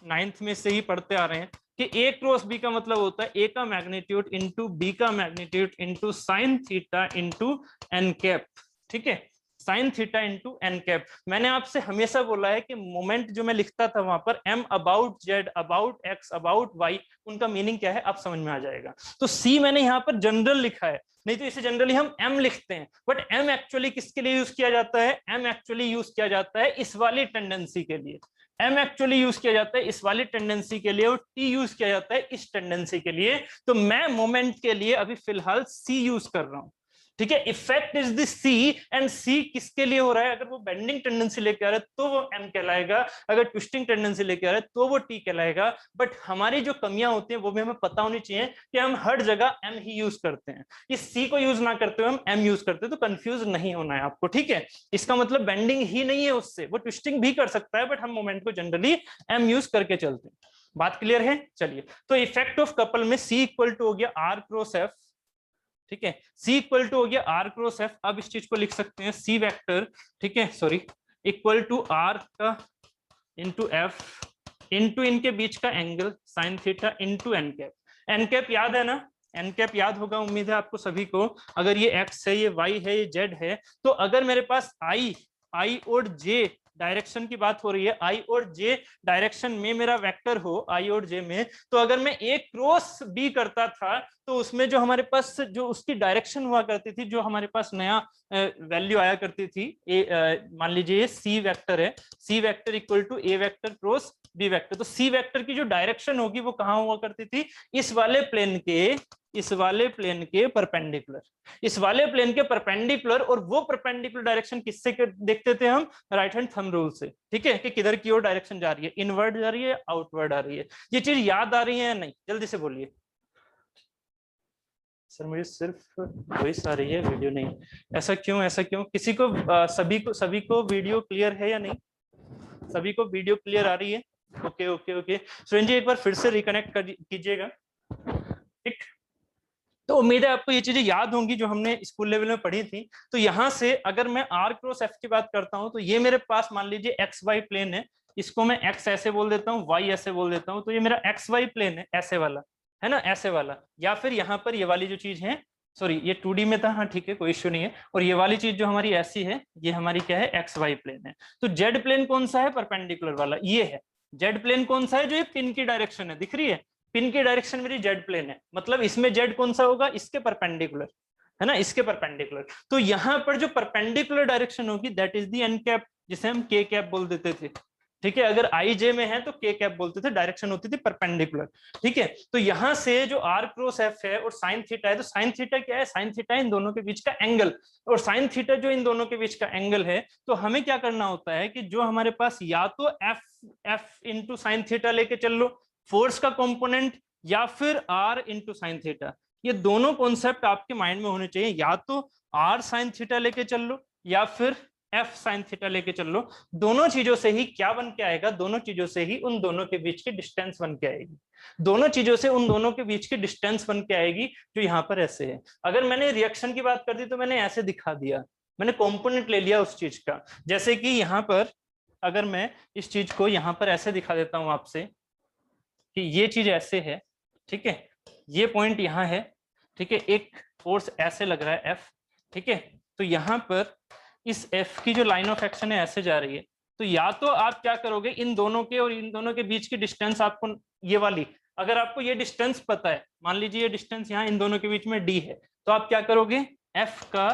9th में से ही पढ़ते आ रहे हैं कि A क्रॉस B का मतलब होता है A का मैग्नीट्यूड इंटू B का magnitude into sine theta into N cap, ठीक है, sine theta into N cap. मैंने आपसे हमेशा बोला है कि मोमेंट जो मैं लिखता था वहां पर M about Z about X about Y, उनका मीनिंग क्या है आप समझ में आ जाएगा। तो C मैंने यहाँ पर जनरल लिखा है, नहीं तो इसे जनरली हम M लिखते हैं, बट M एक्चुअली किसके लिए यूज किया जाता है, M एक्चुअली यूज किया जाता है इस वाली टेंडेंसी के लिए, M एक्चुअली यूज किया जाता है इस वाली टेंडेंसी के लिए, और T यूज किया जाता है इस टेंडेंसी के लिए। तो मैं मोमेंट के लिए अभी फिलहाल C यूज कर रहा हूं, ठीक है। Effect is the C, and C किसके लिए हो रहा है, अगर वो बेंडिंग टेंडेंसी लेके आ रहा है तो वो M कहलाएगा, अगर ट्विस्टिंग टेंडेंसी लेके आ रहा है तो वो T कहलाएगा। बट हमारी जो कमियां होती हैं वो भी हमें पता होनी चाहिए कि हम हर जगह M ही यूज करते हैं, इस C को यूज ना करते हुए हम M यूज करते हैं, तो कंफ्यूज नहीं होना है आपको, ठीक है। इसका मतलब बेंडिंग ही नहीं है उससे, वो ट्विस्टिंग भी कर सकता है, बट हम मोमेंट को जनरली M यूज करके चलते हैं। बात क्लियर है, चलिए। तो इफेक्ट ऑफ कपल में C इक्वल टू हो गया R क्रॉस F, ठीक है, C इक्वल टू हो गया R क्रॉस F। अब इस चीज को लिख सकते हैं C वेक्टर, ठीक है, सॉरी, इक्वल टू R का इंटू F इंटू इनके बीच का angle sine theta into N cap. N cap याद है ना, एन कैप याद होगा उम्मीद है आपको सभी को। अगर ये X है, ये Y है, ये Z है, तो अगर मेरे पास I और J डायरेक्शन की बात हो रही है, I और J डायरेक्शन में मेरा वेक्टर हो I और J में, तो अगर मैं A क्रॉस B करता था तो उसमें जो हमारे पास जो उसकी डायरेक्शन हुआ करती थी, जो हमारे पास नया वैल्यू आया करती थी, मान लीजिए ये C वेक्टर है, C vector equal to A vector cross B vector. तो C वेक्टर की जो डायरेक्शन होगी वो कहाँ हुआ करती थी, इस वाले प्लेन के परपेंडिकुलर, इस वाले प्लेन के परपेंडिकुलर। और वो परपेंडिकुलर डायरेक्शन किससे देखते थे हम, राइट हैंड थंब रूल से, ठीक है, कि किधर की ओर डायरेक्शन जा रही है, इनवर्ड जा रही है, आउटवर्ड आ रही है। ये चीज याद आ रही है या नहीं, जल्दी से बोलिए। सर मुझे सिर्फ वॉइस आ रही है, वीडियो नहीं, ऐसा क्यों, ऐसा क्यों? किसी को सभी को वीडियो क्लियर है या नहीं, सभी को वीडियो क्लियर आ रही है? ओके ओके ओके, सुरेंद्र जी एक बार फिर से रिकनेक्ट कीजिएगा, ठीक। तो उम्मीद है आपको ये चीजें याद होंगी जो हमने स्कूल लेवल में पढ़ी थी। तो यहाँ से अगर मैं R क्रॉस F की बात करता हूँ, तो ये मेरे पास मान लीजिए XY प्लेन है, इसको मैं X ऐसे बोल देता हूँ, Y ऐसे बोल देता हूँ, तो ये मेरा XY प्लेन है, ऐसे वाला है ना, ऐसे वाला। या फिर यहाँ पर ये वाली जो चीज है, सॉरी ये 2D में था, हाँ ठीक है कोई इश्यू नहीं है। और ये वाली चीज जो हमारी ऐसी है, ये हमारी क्या है, XY प्लेन है। तो Z प्लेन कौन सा है, परपेंडिकुलर वाला ये है। Z प्लेन कौन सा है, जो ये पिन की डायरेक्शन है, दिख रही है, पिन की डायरेक्शन मेरी जेड प्लेन है, मतलब इसमें जेड कौन सा होगा, इसके परपेंडिकुलर, है ना, इसके परपेंडिकुलर। तो यहां पर जो परपेंडिकुलर डायरेक्शन होगी that is the N cap, जिसे हम के कैप बोल देते थे, ठीक है। अगर आई जे में है तो के कैप बोलते थे, डायरेक्शन होती थी परपेंडिकुलर, ठीक है। तो यहां से जो आर क्रॉस एफ है और साइन थीटा है, तो साइन थीटा क्या है, साइन थीटा इन दोनों के बीच का एंगल, और साइन थीटा जो इन दोनों के बीच का एंगल है, तो हमें क्या करना होता है कि जो हमारे पास या तो एफ इंटू साइन थीटा लेके चल लो, फोर्स का कंपोनेंट, या फिर आर इंटू साइन थीटा, ये दोनों कॉन्सेप्ट आपके माइंड में होने चाहिए। या तो आर साइन थीटा लेके चल लो या फिर एफ साइन थीटा लेके चल लो, दोनों चीजों से ही क्या बन के आएगा, दोनों चीजों से ही उन दोनों के बीच की डिस्टेंस बन के आएगी, दोनों चीजों से उन दोनों के बीच की डिस्टेंस बन के आएगी, जो यहाँ पर ऐसे है। अगर मैंने रिएक्शन की बात कर दी तो मैंने ऐसे दिखा दिया, मैंने कॉम्पोनेंट ले लिया उस चीज का। जैसे कि यहाँ पर अगर मैं इस चीज को यहाँ पर ऐसे दिखा देता हूं आपसे कि ये चीज ऐसे है, ठीक है, ये पॉइंट यहाँ है, ठीक है, एक फोर्स ऐसे लग रहा है एफ, ठीक है। तो यहाँ पर इस एफ की जो लाइन ऑफ एक्शन है ऐसे जा रही है, तो या तो आप क्या करोगे, इन दोनों के और इन दोनों के बीच की डिस्टेंस आपको ये वाली, अगर आपको ये डिस्टेंस पता है, मान लीजिए ये डिस्टेंस यहाँ इन दोनों के बीच में डी है, तो आप क्या करोगे, एफ का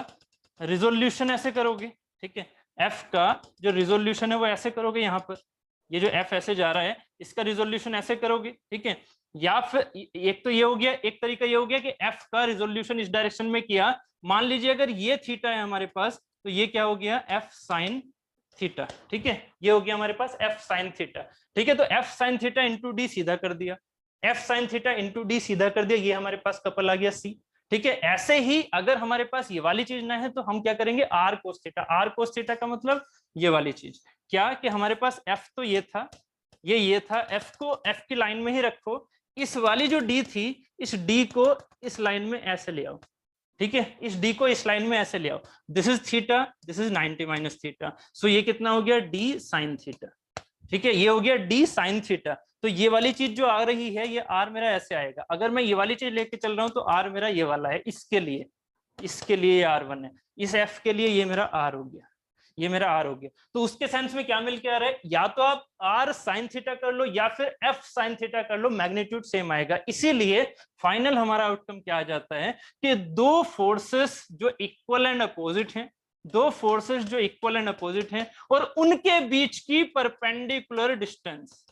रिजोल्यूशन ऐसे करोगे, ठीक है, एफ का जो रिजोल्यूशन है वो ऐसे करोगे, यहाँ पर ये जो एफ ऐसे जा रहा है इसका रिजोल्यूशन ऐसे करोगे, ठीक है। या फिर एक तो ये हो गया, एक तरीका ये हो गया कि एफ का रिजोल्यूशन इस डायरेक्शन में किया, मान लीजिए अगर ये थीटा है हमारे पास, तो ये क्या हो गया, एफ साइन थीटा, ठीक है, ये हो गया हमारे पास एफ साइन थीटा, ठीक है। तो F sine theta into D सीधा कर दिया, F sine theta into D सीधा कर दिया, ये हमारे पास कपल आ गया सी। ठीक है, ऐसे ही अगर हमारे पास ये वाली चीज ना है तो हम क्या करेंगे, R cos theta. R cos theta का मतलब ये वाली चीज क्या, कि हमारे पास एफ तो ये था, ये था, एफ को एफ की लाइन में ही रखो, इस वाली जो डी थी इस डी को इस लाइन में ऐसे ले आओ। ठीक है, इस डी को इस लाइन में ऐसे ले आओ, this is theta, this is 90 minus theta, so ये कितना हो गया, डी साइन थीटा। ठीक है, ये हो गया डी साइन थीटा। तो ये वाली चीज जो आ रही है, ये आर मेरा ऐसे आएगा। अगर मैं ये वाली चीज लेके चल रहा हूं तो आर मेरा ये वाला है, इसके लिए ये R1 है, इस एफ के लिए ये मेरा आर हो गया, ये मेरा आर हो गया। तो उसके सेंस में क्या मिल के आ रहा है, या तो आप आर साइन थीटा कर लो या फिर एफ साइन थीटा कर लो, मैग्नीट्यूड सेम आएगा। इसीलिए फाइनल हमारा आउटकम क्या आ जाता है कि दो फोर्सेस जो इक्वल एंड अपोजिट हैं, दो फोर्सेस जो इक्वल एंड अपोजिट हैं और उनके बीच की परपेंडिकुलर डिस्टेंस,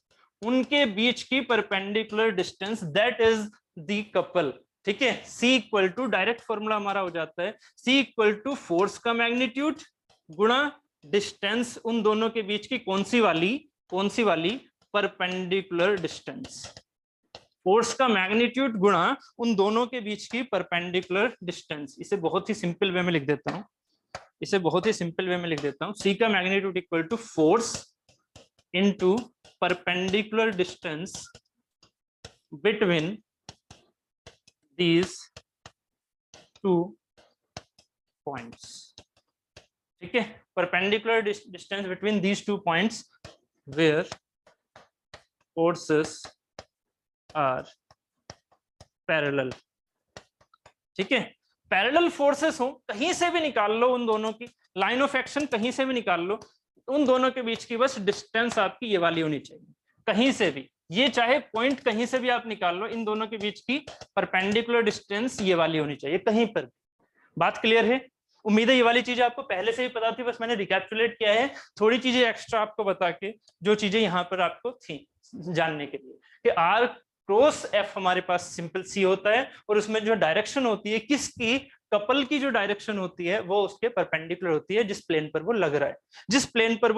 उनके बीच की perpendicular distance, that is the couple. ठीक है, C equal to, direct formula हमारा हो जाता है C इक्वल टू फोर्स का मैग्नीट्यूड गुणा डिस्टेंस उन दोनों के बीच की, कौन सी वाली परपेंडिकुलर डिस्टेंस। फोर्स का मैग्नीट्यूड गुणा उन दोनों के बीच की परपेंडिकुलर डिस्टेंस। इसे बहुत ही सिंपल वे में लिख देता हूं, C का magnitude equal to force into perpendicular distance between these two points। ठीक है, perpendicular distance between these 2 points where forces are parallel। ठीक है, पैरेलल फोर्सेस हो, कहीं से भी निकाल लो उन दोनों की लाइन ऑफ एक्शन, कहीं से भी निकाल लो, उन दोनों के बीच की बस डिस्टेंस आपकी ये वाली होनी चाहिए, कहीं से भी, ये चाहे पॉइंट कहीं से भी आप निकाल लो, इन दोनों के बीच की परपेंडिकुलर डिस्टेंस ये वाली होनी चाहिए, कहीं पर। बात क्लियर है? उम्मीद है ये वाली चीजें आपको पहले से ही पता थी, बस मैंने रिकैप्चुलेट किया है थोड़ी चीजें एक्स्ट्रा आपको बता के, जो चीजें यहाँ पर आपको थी जानने के लिए, कि आर क्रॉस एफ हमारे पास सिंपल सी होता है और उसमें जो डायरेक्शन होती है किसकी, कपल की जो डायरेक्शन होती है वो उसके परपेंडिकुलर होती है, जिस प्लेन पर वो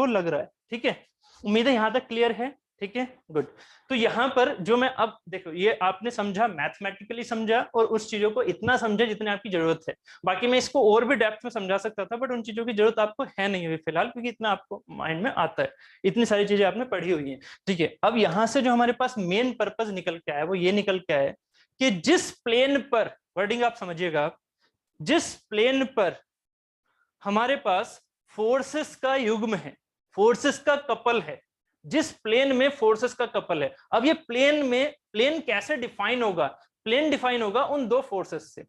लग रहा है। ठीक है, उम्मीद है यहां तक क्लियर है? ठीक है, गुड। तो यहां पर जो मैं अब देखो, ये आपने समझा, मैथमेटिकली समझा और उस चीजों को इतना समझा जितने आपकी जरूरत है। बाकी मैं इसको और भी डेप्थ में समझा सकता था, बट उन चीजों की जरूरत आपको है नहीं अभी फिलहाल, क्योंकि इतना आपको माइंड में आता है, इतनी सारी चीजें आपने पढ़ी हुई हैं। ठीक है, अब यहां से जो हमारे पास मेन पर्पज निकल के आया वो ये निकल के आया कि जिस प्लेन पर, वर्डिंग आप समझिएगा, जिस प्लेन पर हमारे पास फोर्सेस का युग्म है, फोर्सेस का कपल है, जिस प्लेन में फोर्सेस का कपल है, अब ये प्लेन कैसे डिफाइन होगा, प्लेन डिफाइन होगा उन दो फोर्सेस से।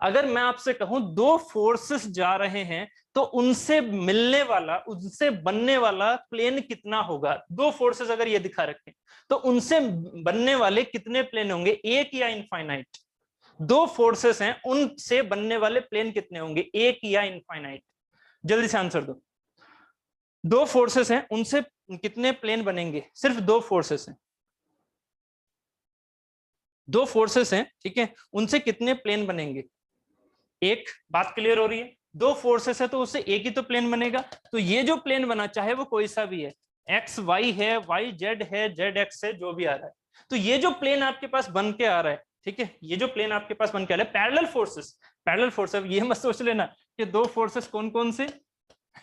अगर मैं आपसे कहूं दो फोर्सेस जा रहे हैं तो उनसे मिलने वाला, उनसे बनने वाला प्लेन कितना होगा, दो फोर्सेस अगर ये दिखा रखें तो उनसे बनने वाले कितने प्लेन होंगे, एक या इनफाइनाइट? दो फोर्सेस हैं, उनसे बनने वाले प्लेन कितने होंगे, एक या इनफाइनाइट? जल्दी से आंसर दो। दो फोर्सेस हैं, उनसे कितने प्लेन बनेंगे? सिर्फ दो फोर्सेस हैं, दो फोर्सेस हैं, ठीक है, उनसे कितने प्लेन बनेंगे? एक। बात क्लियर हो रही है? दो फोर्सेस है तो उससे एक ही तो प्लेन बनेगा। तो ये जो प्लेन बना, चाहे वो कोई सा भी है, एक्स वाई है, वाई जेड है, जेड एक्स है, जो भी आ रहा है, तो ये जो प्लेन आपके पास बन के आ रहा है, ठीक है, ये जो प्लेन आपके पास बन के आ रहा है, पैरेलल फोर्सेस। अब ये मत सोच लेना कि दो फोर्सेस कौन कौन से,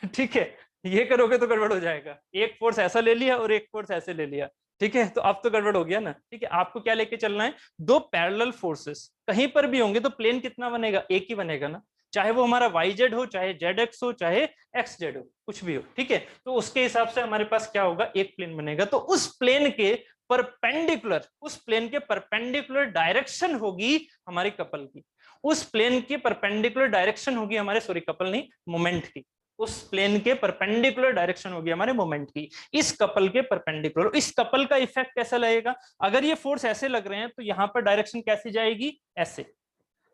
ठीक है, ये करोगे तो गड़बड़ हो जाएगा, एक फोर्स ऐसा ले लिया और एक फोर्स ऐसे ले लिया, ठीक है, तो अब तो गड़बड़ हो गया ना। ठीक है, आपको क्या लेके चलना है, दो पैरेलल फोर्सेस कहीं पर भी होंगे तो प्लेन कितना बनेगा, एक ही बनेगा ना, चाहे वो हमारा वाई जेड हो, चाहे जेड एक्स हो, चाहे एक्स जेड हो, कुछ भी हो। ठीक है, तो उसके हिसाब से हमारे पास क्या होगा, एक प्लेन बनेगा। तो उस प्लेन के परपेंडिकुलर डायरेक्शन होगी हमारी कपल की, उस प्लेन की परपेंडिकुलर डायरेक्शन होगी हमारे, सॉरी कपल नहीं, मोमेंट की, उस प्लेन के परपेंडिकुलर डायरेक्शन होगी हमारे मोमेंट की, इस कपल के परपेंडिकुलर। इस कपल का इफेक्ट कैसा लगेगा, अगर ये फोर्स ऐसे लग रहे हैं तो यहां पर डायरेक्शन कैसी जाएगी, ऐसे,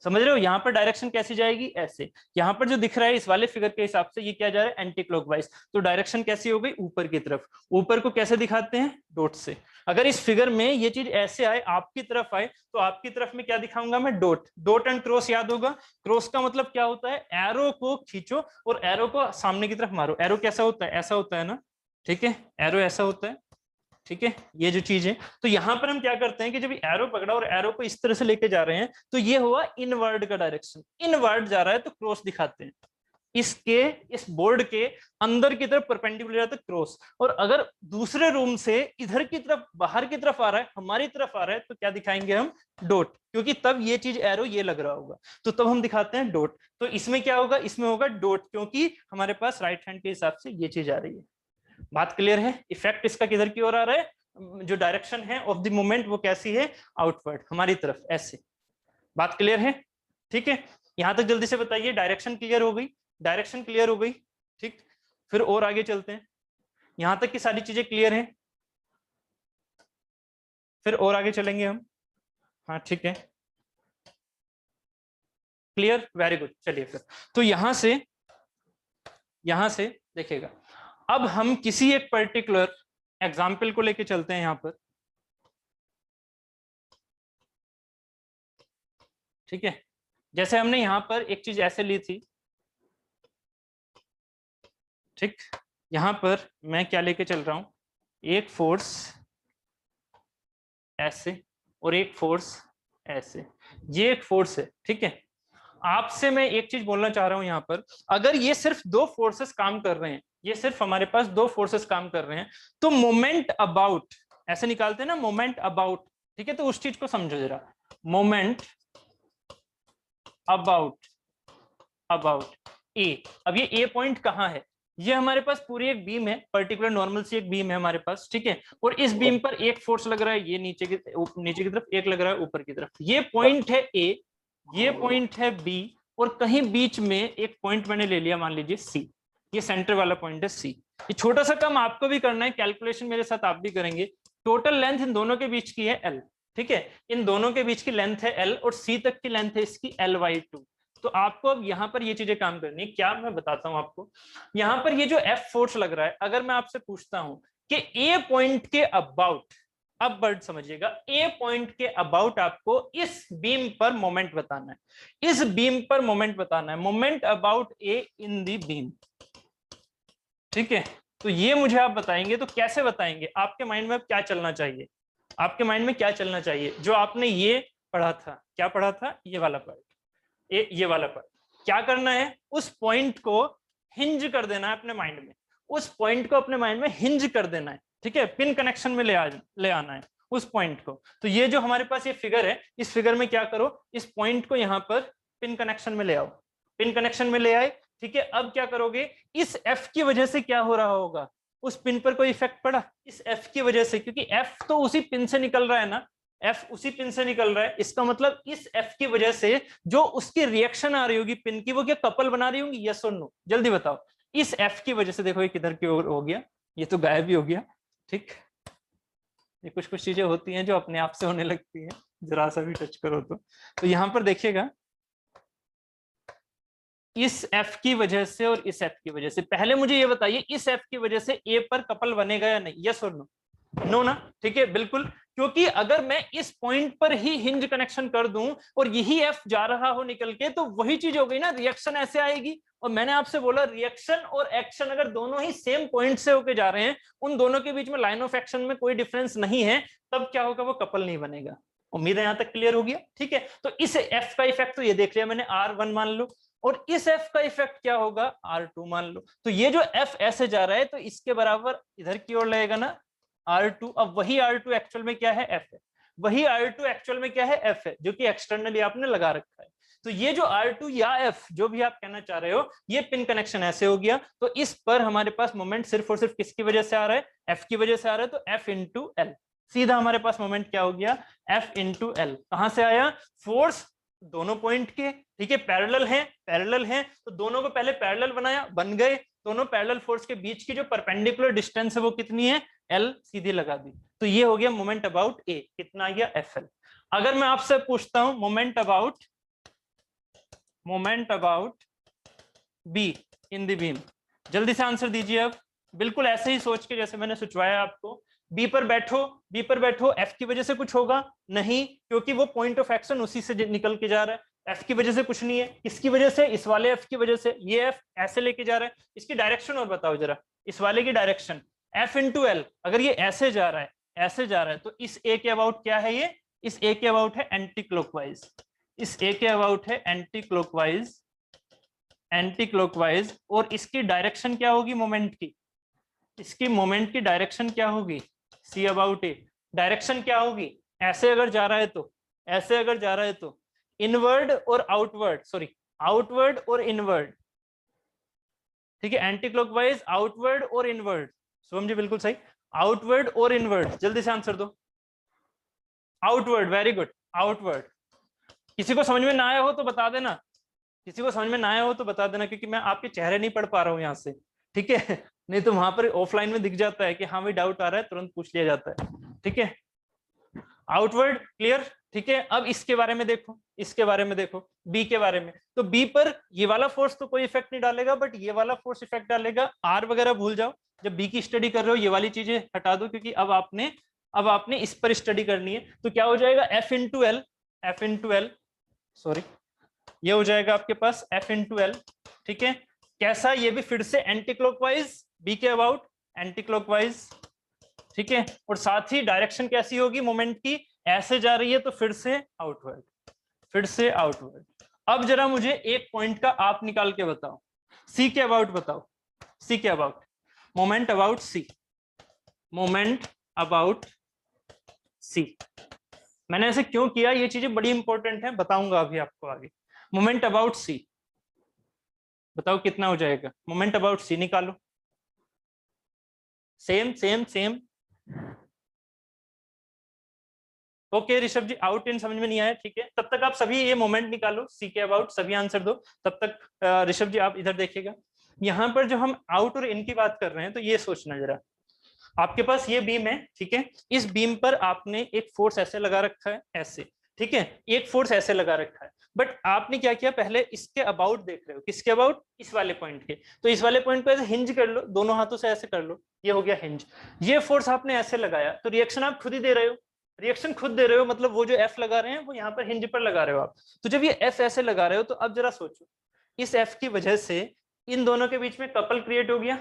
समझ रहे हो, यहां पर डायरेक्शन कैसी जाएगी, ऐसे। यहां पर जो दिख रहा है इस वाले फिगर के हिसाब से ये क्या जा रहा है, एंटी क्लॉकवाइज, तो डायरेक्शन कैसी हो गई, ऊपर की तरफ। ऊपर को कैसे दिखाते हैं, डॉट से। अगर इस फिगर में ये चीज ऐसे आए, आपकी तरफ आए, तो आपकी तरफ में क्या दिखाऊंगा मैं, डॉट। डॉट एंड क्रॉस याद होगा, क्रॉस का मतलब क्या होता है, एरो को खींचो और एरो को सामने की तरफ मारो। एरो कैसा होता है, ऐसा होता है ना, ठीक है, एरो ऐसा होता है, ठीक है, ये जो चीज है। तो यहां पर हम क्या करते हैं कि जब एरो पकड़ा और एरो को इस तरह से लेके जा रहे हैं तो ये हुआ इनवर्ड का डायरेक्शन, इनवर्ड जा रहा है तो क्रॉस दिखाते हैं, इसके इस बोर्ड के अंदर की तरफ परपेंडिकुलर जाता है क्रॉस, और अगर दूसरे रूम से इधर की तरफ बाहर की तरफ आ रहा है, हमारी तरफ आ रहा है, तो क्या दिखाएंगे हम, डॉट, क्योंकि तब ये चीज एरो ये लग रहा होगा तो तब हम दिखाते हैं डॉट। तो इसमें क्या होगा, इसमें होगा डॉट, क्योंकि हमारे पास राइट हैंड के हिसाब से ये चीज आ रही है। बात क्लियर है? इफेक्ट इसका किधर की ओर आ रहा है, जो डायरेक्शन है ऑफ द मूवमेंट वो कैसी है, आउटवर्ड, हमारी तरफ ऐसे। बात क्लियर है? ठीक है, यहां तक जल्दी से बताइए, डायरेक्शन क्लियर हो गई, डायरेक्शन क्लियर हो गई, ठीक। फिर और आगे चलते हैं, यहां तक की सारी चीजें क्लियर हैं, फिर और आगे चलेंगे हम। हाँ ठीक है, क्लियर, वेरी गुड। चलिए फिर, तो यहां से देखिएगा, अब हम किसी एक पर्टिकुलर एग्जाम्पल को लेके चलते हैं यहां पर, ठीक है। जैसे हमने यहां पर एक चीज ऐसे ली थी, ठीक, यहां पर मैं क्या लेके चल रहा हूं, एक फोर्स ऐसे और एक फोर्स ऐसे, ये एक फोर्स है, ठीक है। आपसे मैं एक चीज बोलना चाह रहा हूं यहां पर, अगर ये सिर्फ दो फोर्सेस काम कर रहे हैं, ये सिर्फ हमारे पास दो फोर्सेस काम कर रहे हैं, तो मोमेंट अबाउट ऐसे निकालते हैं ना, मोमेंट अबाउट, ठीक है। तो उस चीज को समझो जरा, मोमेंट अबाउट ए। अब ये ए पॉइंट कहाँ है, ये हमारे पास पूरी एक बीम है, पर्टिकुलर नॉर्मल सी एक बीम है हमारे पास, ठीक है। और इस बीम पर एक फोर्स लग रहा है, ये नीचे की तरफ, एक लग रहा है ऊपर की तरफ। ये पॉइंट है ए, ये पॉइंट है बी, और कहीं बीच में एक पॉइंट मैंने ले लिया, मान लीजिए सी, ये सेंटर वाला पॉइंट है सी। ये छोटा सा काम आपको भी करना है, कैलकुलेशन मेरे साथ आप भी करेंगे। टोटल लेंथ इन दोनों के बीच की है एल, ठीक है, इन दोनों के बीच की लेंथ है एल, और सी तक की लेंथ है इसकी Ly2। तो आपको अब यहाँ पर ये चीजें काम करनी है, क्या मैं बताता हूं आपको। यहाँ पर ये जो एफ फोर्स लग रहा है, अगर मैं आपसे पूछता हूं कि ए पॉइंट के अबाउट, अब वर्ड समझिएगा, ए पॉइंट के अबाउट आपको इस बीम पर मोमेंट बताना है, इस बीम पर मोमेंट बताना है, moment about A in the beam, ठीक है। तो ये मुझे आप बताएंगे, तो कैसे बताएंगे, आपके माइंड में क्या चलना चाहिए, आपके माइंड में क्या चलना चाहिए, जो आपने ये पढ़ा था, क्या पढ़ा था, ये वाला पार्ट, ये वाला पार्ट, क्या करना है, उस पॉइंट को हिंज कर देना है अपने माइंड में, उस पॉइंट को अपने माइंड में हिंज कर देना है, ठीक है, पिन कनेक्शन में ले आना है उस पॉइंट को। तो ये जो हमारे पास ये फिगर है, इस फिगर में क्या करो, इस पॉइंट को यहां पर पिन कनेक्शन में ले आओ, पिन कनेक्शन में ले आए, ठीक है। अब क्या करोगे, इस एफ की वजह से क्या हो रहा होगा, उस पिन पर कोई इफेक्ट पड़ा, इस एफ की वजह से, क्योंकि एफ तो उसी पिन से निकल रहा है ना, एफ उसी पिन से निकल रहा है, इसका मतलब इस एफ की वजह से जो उसकी रिएक्शन आ रही होगी पिन की, वो क्या कपल बना रही होंगी, यस और नो, जल्दी बताओ। इस एफ की वजह से देखो ये किधर की ओर हो गया, ये तो गायब ही हो गया, ठीक। ये कुछ कुछ चीजें होती हैं जो अपने आप से होने लगती हैं, जरा सा भी टच करो तो यहां पर देखिएगा, इस एफ की वजह से और इस एफ की वजह से, पहले मुझे ये बताइए, इस एफ की वजह से ए पर कपल बनेगा या नहीं, यस और नो, नो ना, ठीक है, बिल्कुल, क्योंकि अगर मैं इस पॉइंट पर ही हिंज कनेक्शन कर दूं और यही एफ जा रहा हो निकल के, तो वही चीज हो गई ना, रिएक्शन ऐसे आएगी। और मैंने आपसे बोला, रिएक्शन और एक्शन अगर दोनों ही सेम पॉइंट से होके जा रहे हैं, उन दोनों के बीच में लाइन ऑफ एक्शन में कोई डिफरेंस नहीं है, तब क्या होगा, वो कपल नहीं बनेगा। उम्मीद है यहां तक क्लियर हो गया, ठीक है। तो इस एफ का इफेक्ट तो ये देख लिया मैंने, R1 मान लो, और इस एफ का इफेक्ट क्या होगा, R2 मान लो। तो ये जो एफ ऐसे जा रहा है, तो इसके बराबर इधर की ओर लगेगा ना, R2। अब वही R2 एक्चुअल में क्या है, F है, वही R2 एक्चुअल में क्या है, F है, जो कि एक्सटर्नली आपने लगा रखा है। तो ये जो R2 या F, जो भी आप कहना चाह रहे हो, ये पिन कनेक्शन ऐसे हो गया। तो इस पर हमारे पास मोमेंट सिर्फ और सिर्फ किसकी वजह से आ रहा है, F की वजह से आ रहा है, तो F इंटू एल, सीधा हमारे पास मोमेंट क्या हो गया, F इंटू एल। कहां से आया, फोर्स दोनों पॉइंट के, ठीक है, पैरेलल हैं, तो दोनों को पहले पैरेलल बनाया, बन गए, दोनों पैरेलल फोर्स के बीच की जो परपेंडिकुलर डिस्टेंस है वो कितनी है, एल, सीधी लगा दी। तो ये हो गया मोमेंट अबाउट ए, कितना आ गया, एफ एल। अगर मैं आपसे पूछता हूं moment about be in the beam, जल्दी से आंसर दीजिए। अब बिल्कुल ऐसे ही सोच के जैसे मैंने सोचवाया आपको, बी पर बैठो, एफ की वजह से कुछ होगा नहीं, क्योंकि वो पॉइंट ऑफ एक्शन उसी से निकल के जा रहा है, एफ की वजह से कुछ नहीं है, किसकी वजह से, इस वाले एफ की वजह से, ये एफ ऐसे लेके जा रहा है, इसकी डायरेक्शन और बताओ जरा, इस वाले की डायरेक्शन, एफ इंटू एल, अगर ये ऐसे जा रहा है ऐसे जा रहा है, तो इस ए के अबाउट क्या है ये, इस ए के अबाउट है एंटी क्लॉकवाइज, इस ए के अबाउट है एंटी क्लॉकवाइज, एंटी क्लॉकवाइज, और इसकी डायरेक्शन क्या होगी मोमेंट की, इसकी मोमेंट की डायरेक्शन क्या होगी, सी अबाउट ए, डायरेक्शन क्या होगी, ऐसे अगर जा रहा है तो, ऐसे अगर जा रहा है तो इनवर्ड और आउटवर्ड, सॉरी आउटवर्ड और इनवर्ड, ठीक है, एंटी क्लॉकवाइज, आउटवर्ड और इनवर्ड, शुभम जी बिल्कुल सही, आउटवर्ड और इनवर्ड, जल्दी से आंसर दो, आउटवर्ड, वेरी गुड, आउटवर्ड। किसी को समझ में ना आया हो तो बता देना, किसी को समझ में ना आया हो तो बता देना, क्योंकि मैं आपके चेहरे नहीं पढ़ पा रहा हूँ यहाँ से, ठीक है, नहीं तो वहां पर ऑफलाइन में दिख जाता है कि हाँ भाई डाउट आ रहा है, तुरंत पूछ लिया जाता है, ठीक है, आउटवर्ड क्लियर, ठीक है। अब इसके बारे में देखो, इसके बारे में देखो, बी के बारे में, तो बी पर ये वाला फोर्स तो कोई इफेक्ट नहीं डालेगा, बट ये वाला फोर्स इफेक्ट डालेगा, आर वगैरह भूल जाओ, जब बी की स्टडी कर रहे हो ये वाली चीजें हटा दो, क्योंकि अब आपने इस पर स्टडी करनी है, तो क्या हो जाएगा F into L, F into L, sorry ये हो जाएगा आपके पास एफ इंटू एल, ठीक है, कैसा, ये भी फिर से एंटी क्लॉकवाइज, बी के अबाउट एंटी क्लॉकवाइज, ठीक है, और साथ ही डायरेक्शन कैसी होगी मोमेंट की, ऐसे जा रही है तो फिर से आउटवर्ड, फिर से आउटवर्ड। अब जरा मुझे एक पॉइंट का आप निकाल के बताओ, सी के अबाउट बताओ, सी के about, moment about C, moment about C, मैंने ऐसे क्यों किया, ये चीजें बड़ी इंपॉर्टेंट है, बताऊंगा अभी आपको आगे। मोमेंट अबाउट सी बताओ कितना हो जाएगा, मोमेंट अबाउट सी निकालो, same same same, okay Rishabh ji, आउट इन समझ में नहीं आया, ठीक है, तब तक आप सभी ये मोमेंट निकालो, सी के अबाउट सभी आंसर दो, तब तक ऋषभ जी आप इधर देखिएगा, यहाँ पर जो हम आउट और इन की बात कर रहे हैं, तो ये सोचना जरा, आपके पास ये बीम है, ठीक है, इस बीम पर आपने एक फोर्स ऐसे लगा रखा है, ऐसे, ठीक है, एक फोर्स ऐसे लगा रखा है, बट आपने क्या किया, पहले इसके अबाउट देख रहे हो, किसके अबाउट, इस वाले पॉइंट के, तो इस वाले पॉइंट पे ऐसे हिंज कर लो, दोनों हाथों से ऐसे कर लो, ये हो गया हिंज, ये फोर्स आपने ऐसे लगाया, तो रिएक्शन आप खुद ही दे रहे हो, रिएक्शन खुद दे रहे हो, मतलब वो जो एफ लगा रहे हैं वो यहाँ पर हिंज पर लगा रहे हो आप, तो जब ये एफ ऐसे लगा रहे हो, तो अब जरा सोचो, इस एफ की वजह से इन दोनों के बीच में कपल क्रिएट हो गया,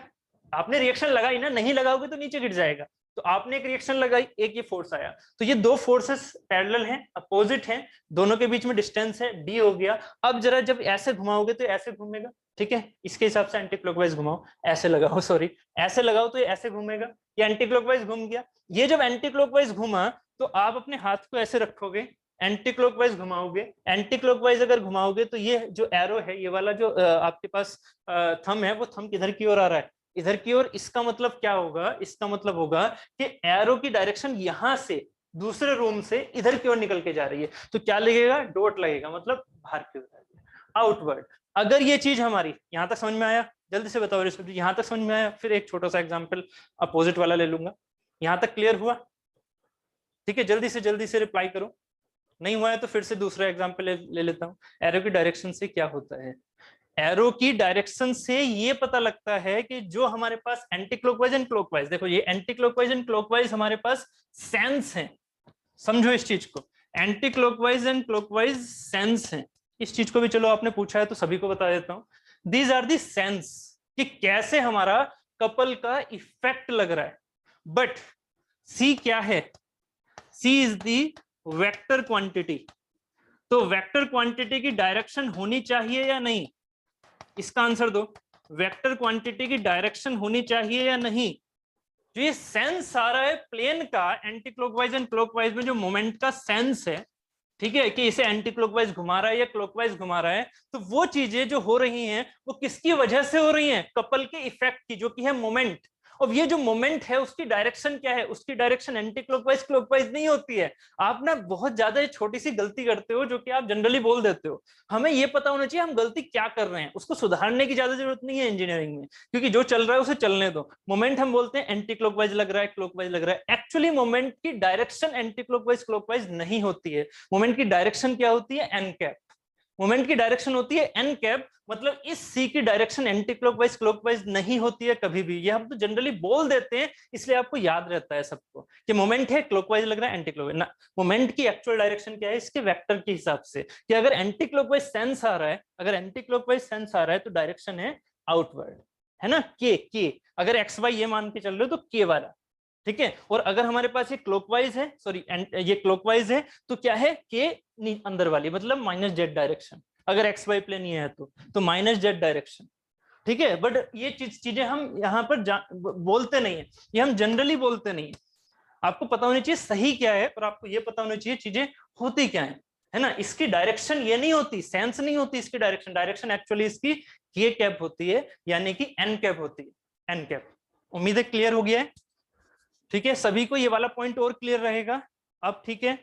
आपने रिएक्शन लगाई ना, नहीं लगाओगे तो नीचे गिर जाएगा, तो आपने एक रिएक्शन लगाई, एक ये फोर्स आया, तो ये दो फोर्सेस पैरेलल हैं, अपोजिट हैं, दोनों के बीच में डिस्टेंस है डी हो गया। अब जरा जब ऐसे घुमाओगे तो ऐसे घूमेगा, ठीक है, इसके हिसाब से एंटी क्लॉकवाइज घुमाओ, ऐसे लगाओ, सॉरी ऐसे लगाओ तो ये ऐसे घूमेगा, ये एंटी क्लॉकवाइज घूम गया, ये जब एंटी क्लॉकवाइज घूमा तो आप अपने हाथ को ऐसे रखोगे, एंटी क्लॉकवाइज घुमाओगे, एंटी क्लॉकवाइज अगर घुमाओगे तो ये जो एरो है, ये वाला जो आपके पास थंब है, वो थंब किधर की ओर आ रहा है, इधर की ओर, इसका मतलब क्या होगा, इसका मतलब होगा कि एरो की डायरेक्शन यहां से दूसरे रूम से इधर की ओर निकल के जा रही है, तो क्या लगेगा, डॉट लगेगा, मतलब बाहर की ओर, आउटवर्ड। अगर ये चीज हमारी यहां तक समझ में आया, जल्दी से बताओ ऋषभ जी, यहां तक समझ में आया, फिर एक छोटा सा एग्जांपल अपोजिट वाला ले लूंगा, यहां तक क्लियर हुआ, ठीक है, जल्दी से रिप्लाई करो, नहीं हुआ है तो फिर से दूसरा एग्जांपल ले लेता हूं, एरो की डायरेक्शन से क्या होता है, एरो की डायरेक्शन से ये पता लगता है कि जो हमारे पास एंटी क्लॉकवाइज एंड क्लॉकवाइज, देखो ये एंटी क्लॉकवाइज एंड क्लॉकवाइज हमारे पास सेंस है, समझो इस चीज को, anti clockwise and clockwise sense है, इस चीज को भी चलो आपने पूछा है तो सभी को बता देता हूं, दीज आर दी सेंस, कि कैसे हमारा कपल का इफेक्ट लग रहा है, बट सी क्या है, सी इज दी वेक्टर क्वांटिटी, तो वेक्टर क्वांटिटी की डायरेक्शन होनी चाहिए या नहीं, इसका आंसर दो, वेक्टर क्वांटिटी की डायरेक्शन होनी चाहिए या नहीं, जो ये सेंस आ रहा है प्लेन का एंटी क्लॉकवाइज एंड क्लॉकवाइज में, जो मोमेंट का सेंस है, ठीक है, कि इसे एंटी क्लॉकवाइज घुमा रहा है या क्लॉकवाइज घुमा रहा है, तो वो चीजें जो हो रही हैं वो किसकी वजह से हो रही हैं, कपल के इफेक्ट की, जो कि है मोमेंट, और ये जो मोमेंट है उसकी डायरेक्शन क्या है, उसकी डायरेक्शन एंटी क्लॉकवाइज क्लॉकवाइज नहीं होती है, आप ना बहुत ज्यादा छोटी सी गलती करते हो, जो कि आप जनरली बोल देते हो, हमें ये पता होना चाहिए हम गलती क्या कर रहे हैं, उसको सुधारने की ज्यादा जरूरत नहीं है इंजीनियरिंग में, क्योंकि जो चल रहा है उसे चलने दो, मोमेंट हम बोलते हैं एंटी क्लॉकवाइज लग रहा है, क्लॉकवाइज लग रहा है, एक्चुअली मोमेंट की डायरेक्शन एंटी क्लॉकवाइज क्लॉकवाइज नहीं होती है, मोमेंट की डायरेक्शन क्या होती है, एन कैप, मोमेंट की डायरेक्शन होती है एन कैप, मतलब इस सी की डायरेक्शन एंटी क्लॉकवाइज क्लॉकवाइज नहीं होती है कभी भी, ये हम तो जनरली बोल देते हैं, इसलिए आपको याद रहता है सबको कि मोमेंट है, क्लॉकवाइज लग रहा है, एंटी क्लॉकवाइज ना, मोमेंट की एक्चुअल डायरेक्शन क्या है, इसके वेक्टर के हिसाब से, कि अगर एंटी क्लॉकवाइज सेंस आ रहा है, अगर एंटी क्लॉकवाइज सेंस आ रहा है तो डायरेक्शन है आउटवर्ड, है ना, के अगर एक्स वाई ये मान के चल रहे हो तो के वाला, ठीक है। और अगर हमारे पास ये क्लॉकवाइज है, सॉरी ये क्लॉकवाइज है, तो क्या है के अंदर वाली, मतलब माइनस जेड डायरेक्शन। अगर एक्स वाई प्लेन ये है तो माइनस जेड डायरेक्शन। ठीक है, बट ये चीजें हम यहाँ पर बोलते नहीं है, ये हम जनरली बोलते नहीं है। आपको पता होनी चाहिए सही क्या है, और आपको ये पता होनी चाहिए चीजें होती क्या है ना। इसकी डायरेक्शन ये नहीं होती, सेंस नहीं होती इसकी डायरेक्शन। डायरेक्शन एक्चुअली इसकी के कैप होती है, यानी कि एन कैप होती है, एन कैप। उम्मीद है क्लियर हो गया है। ठीक है, सभी को ये वाला पॉइंट और क्लियर रहेगा अब। ठीक है,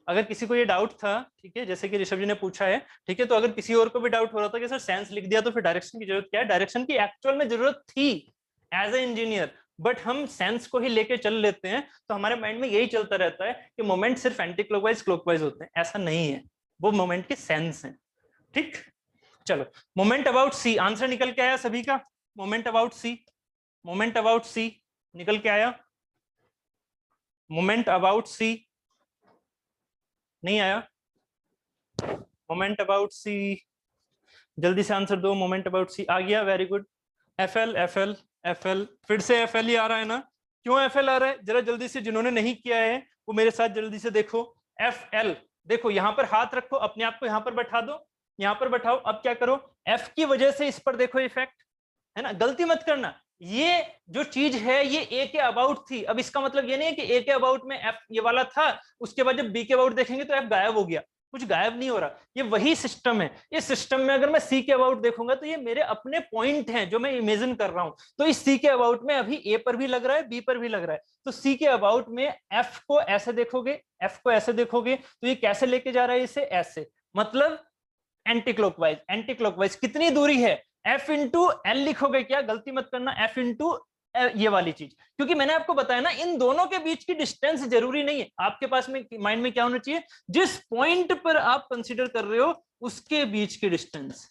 अगर किसी को ये डाउट था, ठीक है, जैसे कि ऋषभ जी ने पूछा है, ठीक है, तो अगर किसी और को भी डाउट हो रहा था कि सर सेंस लिख दिया तो फिर डायरेक्शन की जरूरत क्या है, डायरेक्शन की एक्चुअल में जरूरत थी एज ए इंजीनियर, बट हम सेंस को ही लेके चल लेते हैं, तो हमारे माइंड में यही चलता रहता है कि मोमेंट सिर्फ एंटी क्लॉकवाइज क्लॉकवाइज होते हैं। ऐसा नहीं है, वो मोमेंट के सेंस है। ठीक, चलो, मोमेंट अबाउट सी, आंसर निकल के आया सभी का। Moment about C, moment about C निकल के आया। मोमेंट अबाउट सी नहीं आया? मोमेंट अबाउट सी, जल्दी से आंसर दो। मोमेंट अबाउट सी आ गया, very good. F L, F L, F L, फिर से एफ एल ही आ रहा है ना? क्यों एफ एल आ रहा है, जरा जल्दी से, जिन्होंने नहीं किया है वो मेरे साथ जल्दी से देखो। एफ एल, देखो यहाँ पर हाथ रखो, अपने आप को यहाँ पर बैठा दो, यहाँ पर बैठाओ। अब क्या करो, एफ की वजह से इस पर देखो इफेक्ट, है ना, गलती मत करना। ये जो चीज है ये ए के अबाउट थी, अब इसका मतलब ये नहीं है कि ए के अबाउट में एफ ये वाला था, उसके बाद जब बी के अबाउट देखेंगे तो एफ गायब हो गया। कुछ गायब नहीं हो रहा, ये वही सिस्टम है। इस सिस्टम में अगर मैं सी के अबाउट देखूंगा तो ये मेरे अपने पॉइंट हैं जो मैं इमेजिन कर रहा हूं, तो इस सी के अबाउट में अभी ए पर भी लग रहा है, बी पर भी लग रहा है, तो सी के अबाउट में एफ को ऐसे देखोगे, एफ को ऐसे देखोगे, तो ये कैसे लेके जा रहा है इसे, ऐसे, मतलब एंटी क्लॉकवाइज। एंटी क्लॉकवाइज कितनी दूरी है, एफ इंटू एल लिखोगे क्या, गलती मत करना, एफ इंटू ये वाली चीज, क्योंकि मैंने आपको बताया ना इन दोनों के बीच की डिस्टेंस जरूरी नहीं है। आपके पास में माइंड में क्या होना चाहिए, जिस पॉइंट पर आप कंसीडर कर रहे हो उसके बीच की डिस्टेंस,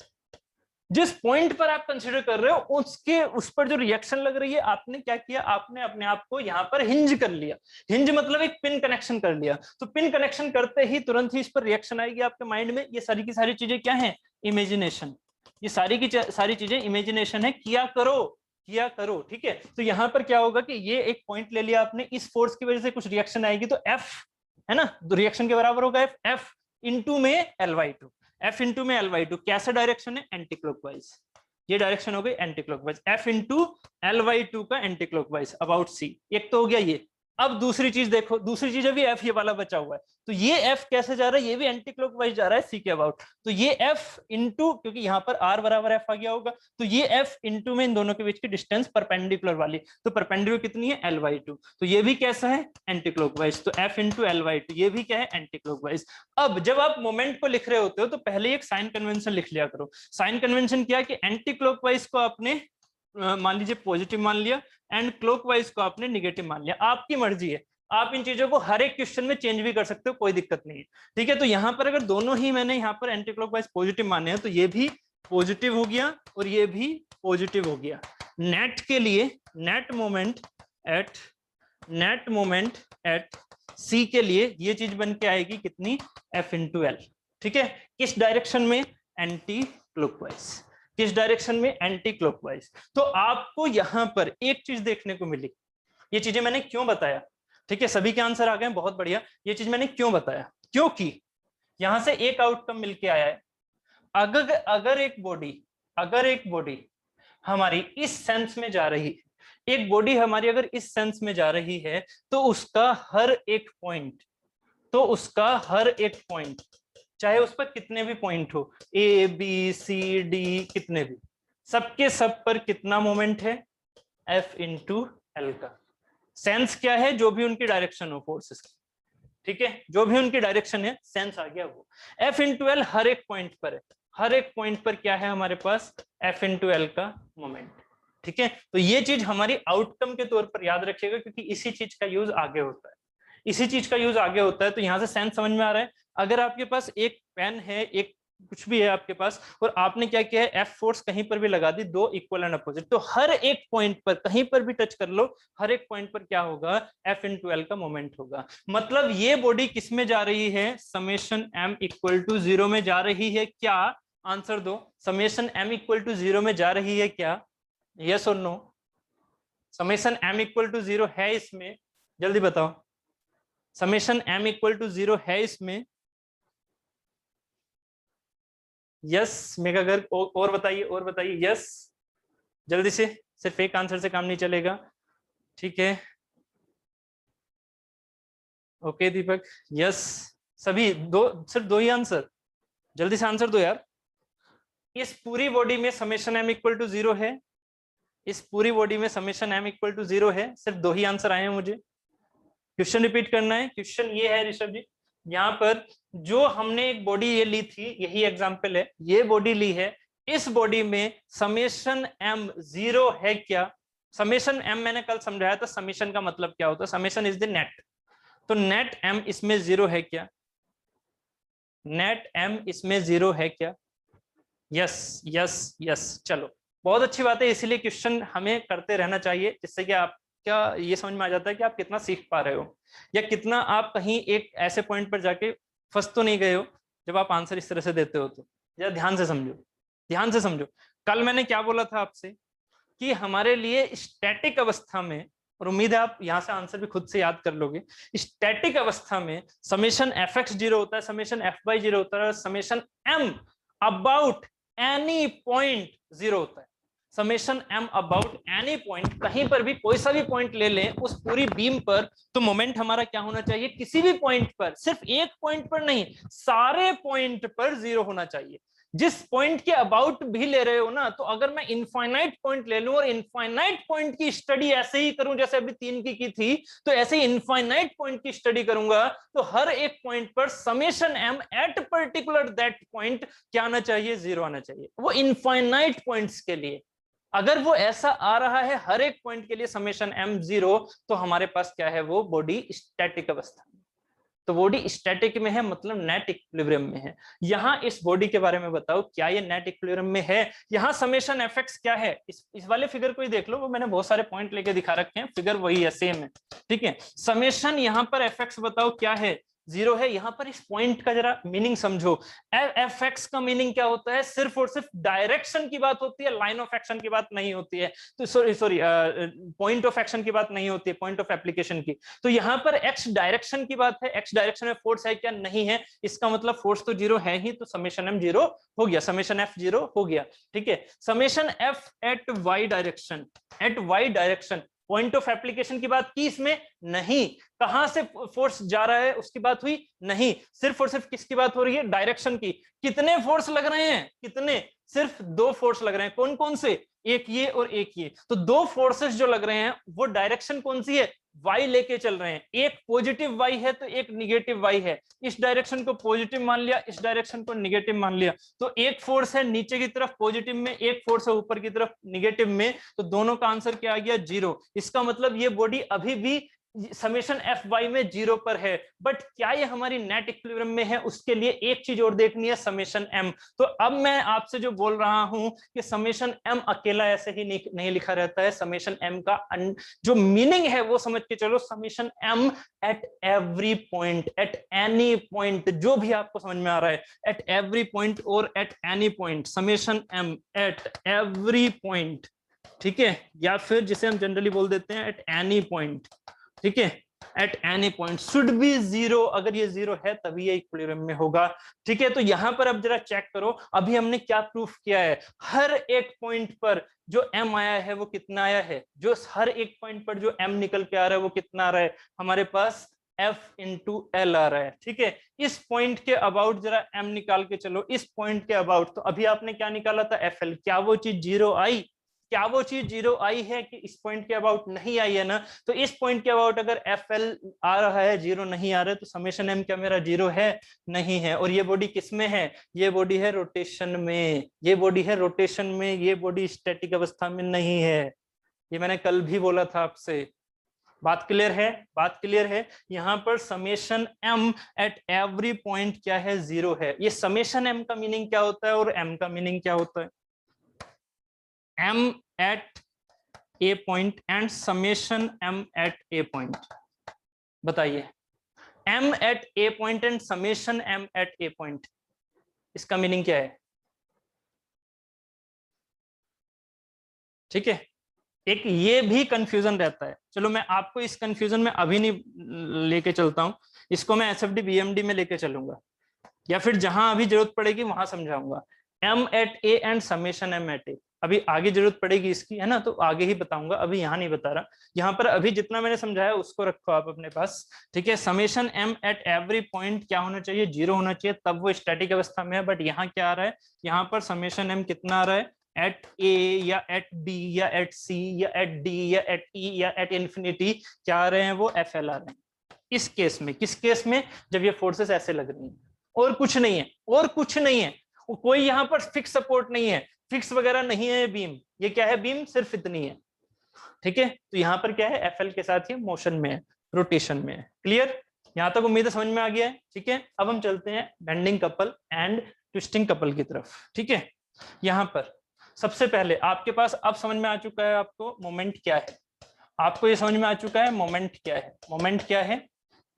जिस पॉइंट पर आप कंसीडर कर रहे हो उसके, उस पर जो रिएक्शन लग रही है, आपने क्या किया, आपने अपने आप को यहां पर हिंज कर लिया। हिंज मतलब एक पिन कनेक्शन कर लिया, तो पिन कनेक्शन करते ही तुरंत ही इस पर रिएक्शन आएगी आपके माइंड में। ये सारी की सारी चीजें क्या है, इमेजिनेशन। ये सारी की सारी चीजें इमेजिनेशन है, किया करो, किया करो। ठीक है, तो यहां पर क्या होगा कि ये एक पॉइंट ले लिया आपने, इस फोर्स की वजह से कुछ रिएक्शन आएगी, तो एफ है ना, रिएक्शन के बराबर होगा एफ, एफ इंटू में L by two, F into में एल वाई टू, कैसा डायरेक्शन है, एंटी क्लॉकवाइज। ये डायरेक्शन हो गई anti clockwise, F into L by two का एंटी क्लॉकवाइज अबाउट सी। एक तो हो गया ये। अब दूसरी चीज देखो, दूसरी चीज अभी एफ ये वाला बचा हुआ है, तो ये एफ कैसे जा रहा है, ये भी एंटी क्लॉकवाइज जा रहा है सी के अबाउट, तो ये एफ इंटू, क्योंकि यहाँ पर आर बराबर एफ आ गया होगा, तो ये एफ इंटू में इन दोनों के बीच की डिस्टेंस परपेंडिकुलर वाली, तो परपेंडिकुलर कितनी है, एल वाई टू, तो ये भी कैसा है, एंटी क्लॉकवाइज, तो F into L by two, ये भी क्या है, एंटी क्लॉकवाइज। अब जब आप मोमेंट को लिख रहे होते हो तो पहले एक साइन कन्वेंशन लिख लिया करो। साइन कन्वेंशन क्या है कि एंटी क्लॉकवाइज को आपने मान लीजिए पॉजिटिव मान लिया, एंड क्लॉकवाइज को आपने निगेटिव मान लिया, आपकी मर्जी है। आप इन चीजों को हर एक क्वेश्चन में चेंज भी कर सकते हो, कोई दिक्कत नहीं है। ठीक है, तो यहाँ पर अगर दोनों ही मैंने यहाँ पर एंटी क्लॉकवाइज पॉजिटिव माने हैं, तो ये भी पॉजिटिव हो गया और ये भी पॉजिटिव हो गया। नेट के लिए नेट मोमेंट एट सी के लिए ये चीज बन के आएगी कितनी, एफ इंटू एल। ठीक है, किस डायरेक्शन में, एंटी क्लॉकवाइज, किस डायरेक्शन में, एंटी क्लॉकवाइज। तो आपको यहां पर एक चीज देखने को मिली, ये चीजें मैंने क्यों बताया, ठीक है, सभी के आंसर आ गए, बहुत बढ़िया। ये चीज मैंने क्यों बताया, क्योंकि यहां से एक आउटकम मिलके आया है। अगर एक बॉडी हमारी इस सेंस में जा रही है, एक बॉडी हमारी अगर इस सेंस में जा रही है, तो उसका हर एक पॉइंट, चाहे उस पर कितने भी पॉइंट हो, ए बी सी डी, कितने भी, सबके सब पर कितना मोमेंट है, एफ इंटू एल का। सेंस क्या है, जो भी उनकी डायरेक्शन हो फोर्सेस की, ठीक है, जो भी उनकी डायरेक्शन है, सेंस आ गया वो। एफ इंटू एल हर एक पॉइंट पर है, हर एक पॉइंट पर क्या है हमारे पास, एफ इंटू एल का मोमेंट। ठीक है, तो ये चीज हमारी आउटकम के तौर पर याद रखिएगा, क्योंकि इसी चीज का यूज आगे होता है, इसी चीज का यूज आगे होता है। तो यहां से सेंस समझ में आ रहा है। अगर आपके पास एक पेन है, एक कुछ भी है आपके पास, और आपने क्या किया है, एफ फोर्स कहीं पर भी लगा दी, दो इक्वल एंड अपोजिट, तो हर एक पॉइंट पर कहीं पर भी टच कर लो, हर एक पॉइंट पर क्या होगा, एफ इंटू एल का मोमेंट होगा। मतलब ये बॉडी किस में जा रही है, समेशन एम इक्वल टू 0 में जा रही है क्या, आंसर दो, समेशन एम इक्वल टू 0 में जा रही है क्या, यस और no, summation m equal to 0 है इसमें, जल्दी बताओ, समेशन m इक्वल टू 0 है इसमें? यस मेगा गर्ग, और बताइए, और बताइए, यस जल्दी से, सिर्फ एक आंसर से काम नहीं चलेगा, ठीक है। ओके दीपक, यस, सभी दो, सिर्फ दो ही आंसर, जल्दी से आंसर दो यार। इस पूरी बॉडी में समेशन m इक्वल टू 0 है, इस पूरी बॉडी में समेशन m इक्वल टू 0 है, सिर्फ दो ही आंसर आए हैं मुझे। क्वेश्चन रिपीट करना है, क्वेश्चन ये है ऋषभ जी, यहाँ पर जो हमने एक बॉडी ये ली थी, यही एग्जांपल है, ये बॉडी ली है, इस बॉडी में समेशन m 0 है क्या? समेशन m मैंने कल समझाया था, समेशन का मतलब क्या होता है, समेशन इज द नेट, तो नेट m इसमें 0 है क्या? नेट m इसमें 0 है क्या? यस यस यस, चलो बहुत अच्छी बात है, इसीलिए क्वेश्चन हमें करते रहना चाहिए, जिससे कि आप क्या ये समझ में आ जाता है कि आप कितना सीख पा रहे हो, या कितना आप कहीं एक ऐसे पॉइंट पर जाके फंस तो नहीं गए हो जब आप आंसर इस तरह से देते हो। तो जरा ध्यान से समझो, ध्यान से समझो, कल मैंने क्या बोला था आपसे कि हमारे लिए स्टैटिक अवस्था में, और उम्मीद है आप यहां से आंसर भी खुद से याद कर लोगे, स्टैटिक अवस्था में समेशन fx 0 होता है, समेशन fy 0 होता है, summation m about any point 0 होता है। Summation m about any point, कहीं पर भी कोई सा भी पॉइंट ले लें उस पूरी बीम पर, तो मोमेंट हमारा क्या होना चाहिए, किसी भी पॉइंट पर, सिर्फ एक पॉइंट पर नहीं, सारे पॉइंट पर 0 होना चाहिए। जिस पॉइंट के अबाउट भी ले रहे हो ना, तो अगर मैं इनफाइनाइट पॉइंट ले लूं और इनफाइनाइट पॉइंट की स्टडी ऐसे ही करूं जैसे अभी 3 की थी, तो ऐसे ही इनफाइनाइट पॉइंट की स्टडी करूंगा, तो हर एक पॉइंट पर summation m at particular that point क्या आना चाहिए, 0 आना चाहिए, वो इनफाइनाइट पॉइंट्स के लिए। अगर वो ऐसा आ रहा है हर एक पॉइंट के लिए समेशन m 0, तो हमारे पास क्या है, वो बॉडी स्टैटिक अवस्था में, तो बॉडी स्टैटिक में है, मतलब नेट इक्विलिब्रियम में है। यहां इस बॉडी के बारे में बताओ, क्या ये नेट इक्विलिब्रियम में है? यहां समेशन fx क्या है, इस वाले फिगर को ही देख लो, वो मैंने बहुत सारे पॉइंट लेके दिखा रखे हैं, फिगर वही है, सेम है, ठीक है। समेशन यहां पर fx बताओ क्या है, 0 है। यहां पर इस पॉइंट का जरा मीनिंग समझो, fx का मीनिंग क्या होता है, सिर्फ और सिर्फ डायरेक्शन की बात होती है, लाइन ऑफ एक्शन की बात नहीं होती है, तो सॉरी पॉइंट ऑफ एक्शन की बात नहीं होती है, पॉइंट ऑफ एप्लीकेशन की। तो यहां पर x डायरेक्शन की बात है, x डायरेक्शन में फोर्स है क्या, नहीं है, इसका मतलब फोर्स तो 0 है ही, तो समेशन m 0 हो गया, समेशन f 0 हो गया, ठीक है। Summation f at y direction, at y direction, point of application की बात की इसमें नहीं, कहां से फोर्स जा रहा है उसकी बात हुई नहीं, सिर्फ और सिर्फ किसकी बात हो रही है, डायरेक्शन की। कितने फोर्स लग रहे हैं, कितने, सिर्फ 2 फोर्स लग रहे हैं, कौन कौन से, एक ये और एक ये, तो 2 फोर्सेस जो लग रहे हैं वो डायरेक्शन कौन सी है, y लेके चल रहे हैं, एक पॉजिटिव y है तो एक निगेटिव y है, इस डायरेक्शन को पॉजिटिव मान लिया, इस डायरेक्शन को निगेटिव मान लिया, तो एक फोर्स है नीचे की तरफ पॉजिटिव में, एक फोर्स है ऊपर की तरफ निगेटिव में, तो दोनों का आंसर क्या आ गया, 0। इसका मतलब ये बॉडी अभी भी समेशन fy में 0 पर है, बट क्या ये हमारी नेट इक्विलिब्रियम में है, उसके लिए एक चीज और देखनी है, समेशन m। तो अब मैं आपसे जो बोल रहा हूं कि समेशन m अकेला ऐसे ही नहीं लिखा रहता है, समेशन m का जो मीनिंग है वो समझ के चलो, summation m eight every point, at any point, जो भी आपको समझ में आ रहा है, एट एवरी पॉइंट और at any point, summation m eight every point, ठीक है, या फिर जिसे हम जनरली बोल देते हैं एट एनी पॉइंट, ठीक है, at any point should be 0, अगर ये 0 है तभी ये इक्विलिब्रियम में होगा, ठीक है। तो यहां पर अब जरा चेक करो, अभी हमने क्या प्रूफ किया है, हर एक पॉइंट पर जो m आया है वो कितना आया है, जो हर एक पॉइंट पर जो m निकल के आ रहा है वो कितना आ रहा है, हमारे पास f इंटू एल आ रहा है, ठीक है। इस पॉइंट के अबाउट जरा m निकाल के चलो, इस पॉइंट के अबाउट, तो अभी आपने क्या निकाला था, fl, क्या वो चीज 0 आई, क्या वो चीज 0 आई है कि इस पॉइंट के अबाउट नहीं आई है ना, तो इस पॉइंट के अबाउट अगर FL आ रहा है 0 नहीं आ रहा है, तो समेशन m क्या मेरा 0 है, नहीं है। और ये बॉडी किस में है, ये बॉडी है रोटेशन में, ये बॉडी है रोटेशन में, ये बॉडी स्टैटिक अवस्था में नहीं है, ये मैंने कल भी बोला था आपसे। बात क्लियर है, बात क्लियर है। यहां पर summation m eight every point क्या है, 0 है। ये समेशन m का मीनिंग क्या होता है और m का मीनिंग क्या होता है, m at a point and summation m at a point, बताइए, m at a point and summation m at a point, इसका मीनिंग क्या है, ठीक है। एक ये भी कंफ्यूजन रहता है। चलो मैं आपको इस कंफ्यूजन में अभी नहीं लेके चलता हूँ, इसको मैं एसएफडी बीएमडी में लेके चलूंगा, या फिर जहां अभी जरूरत पड़ेगी वहां समझाऊंगा। M at A and summation M at A, अभी आगे जरूरत पड़ेगी इसकी, है ना, तो आगे ही बताऊंगा, अभी यहाँ नहीं बता रहा। यहाँ पर अभी जितना मैंने समझाया उसको रखो आप अपने पास, ठीक है। Summation M at every point क्या होना चाहिए, 0 होना चाहिए, तब वो स्टैटिक अवस्था में है। बट यहाँ क्या आ रहा है, यहाँ पर समेशन एम कितना आ रहा है, एट ए या एट बी या एट सी या एट डी या एट ई या एट इंफिनिटी, क्या आ रहे हैं, वो एफ एल आ रहे हैं। इस केस में, किस केस में, जब ये फोर्सेस ऐसे लग रही हैं, और कुछ नहीं है, और कुछ नहीं है, कोई यहाँ पर फिक्स सपोर्ट नहीं है, फिक्स वगैरह नहीं है बीम, ये क्या है, बीम सिर्फ इतनी है, ठीक है। तो यहाँ पर क्या है, एफएल के साथ ये मोशन में है, रोटेशन में है। क्लियर, यहाँ तक उम्मीद है समझ में आ गया है, ठीक है। अब हम चलते हैं bending couple and twisting couple की तरफ, ठीक है। यहाँ पर सबसे पहले आपके पास अब समझ में आ चुका है आपको मोमेंट क्या है, आपको ये समझ में आ चुका है मोमेंट क्या है। मोमेंट क्या है,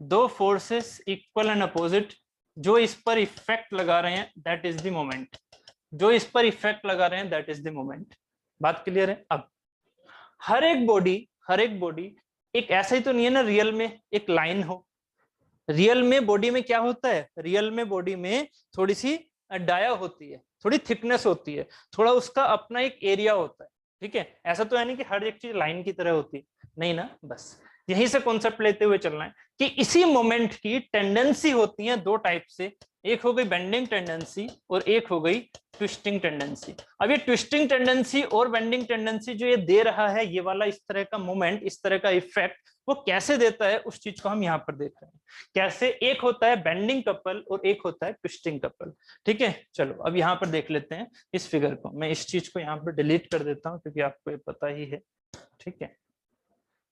दो फोर्सेस इक्वल एंड अपोजिट जो इस पर इफेक्ट लगा रहे हैं, दैट इज द मोमेंट, जो इस पर इफेक्ट लगा रहे हैं दैट इज द मोमेंट। बात क्लियर है। अब हर एक बॉडी एक ऐसा ही तो नहीं है ना रियल में एक लाइन हो, रियल में बॉडी में क्या होता है, रियल में बॉडी में थोड़ी सी डाया होती है, थोड़ी थिकनेस होती है, थोड़ा उसका अपना एक एरिया होता है, ठीक है। ऐसा तो है नहीं कि हर एक चीज लाइन की तरह होती है, नहीं ना। बस यहीं से कॉन्सेप्ट लेते हुए चलना है कि इसी मोमेंट की टेंडेंसी होती है दो टाइप से, एक हो गई बेंडिंग टेंडेंसी और एक हो गई ट्विस्टिंग टेंडेंसी। अब ये ट्विस्टिंग टेंडेंसी और बेंडिंग टेंडेंसी जो ये दे रहा है, ये वाला इस तरह का मोमेंट, इस तरह का इफेक्ट, वो कैसे देता है उस चीज को हम यहाँ पर देख रहे हैं। कैसे, एक होता है बेंडिंग कपल और एक होता है ट्विस्टिंग कपल, ठीक है। चलो अब यहाँ पर देख लेते हैं इस फिगर को, मैं इस चीज को यहाँ पर डिलीट कर देता हूँ क्योंकि आपको ये पता ही है, ठीक है,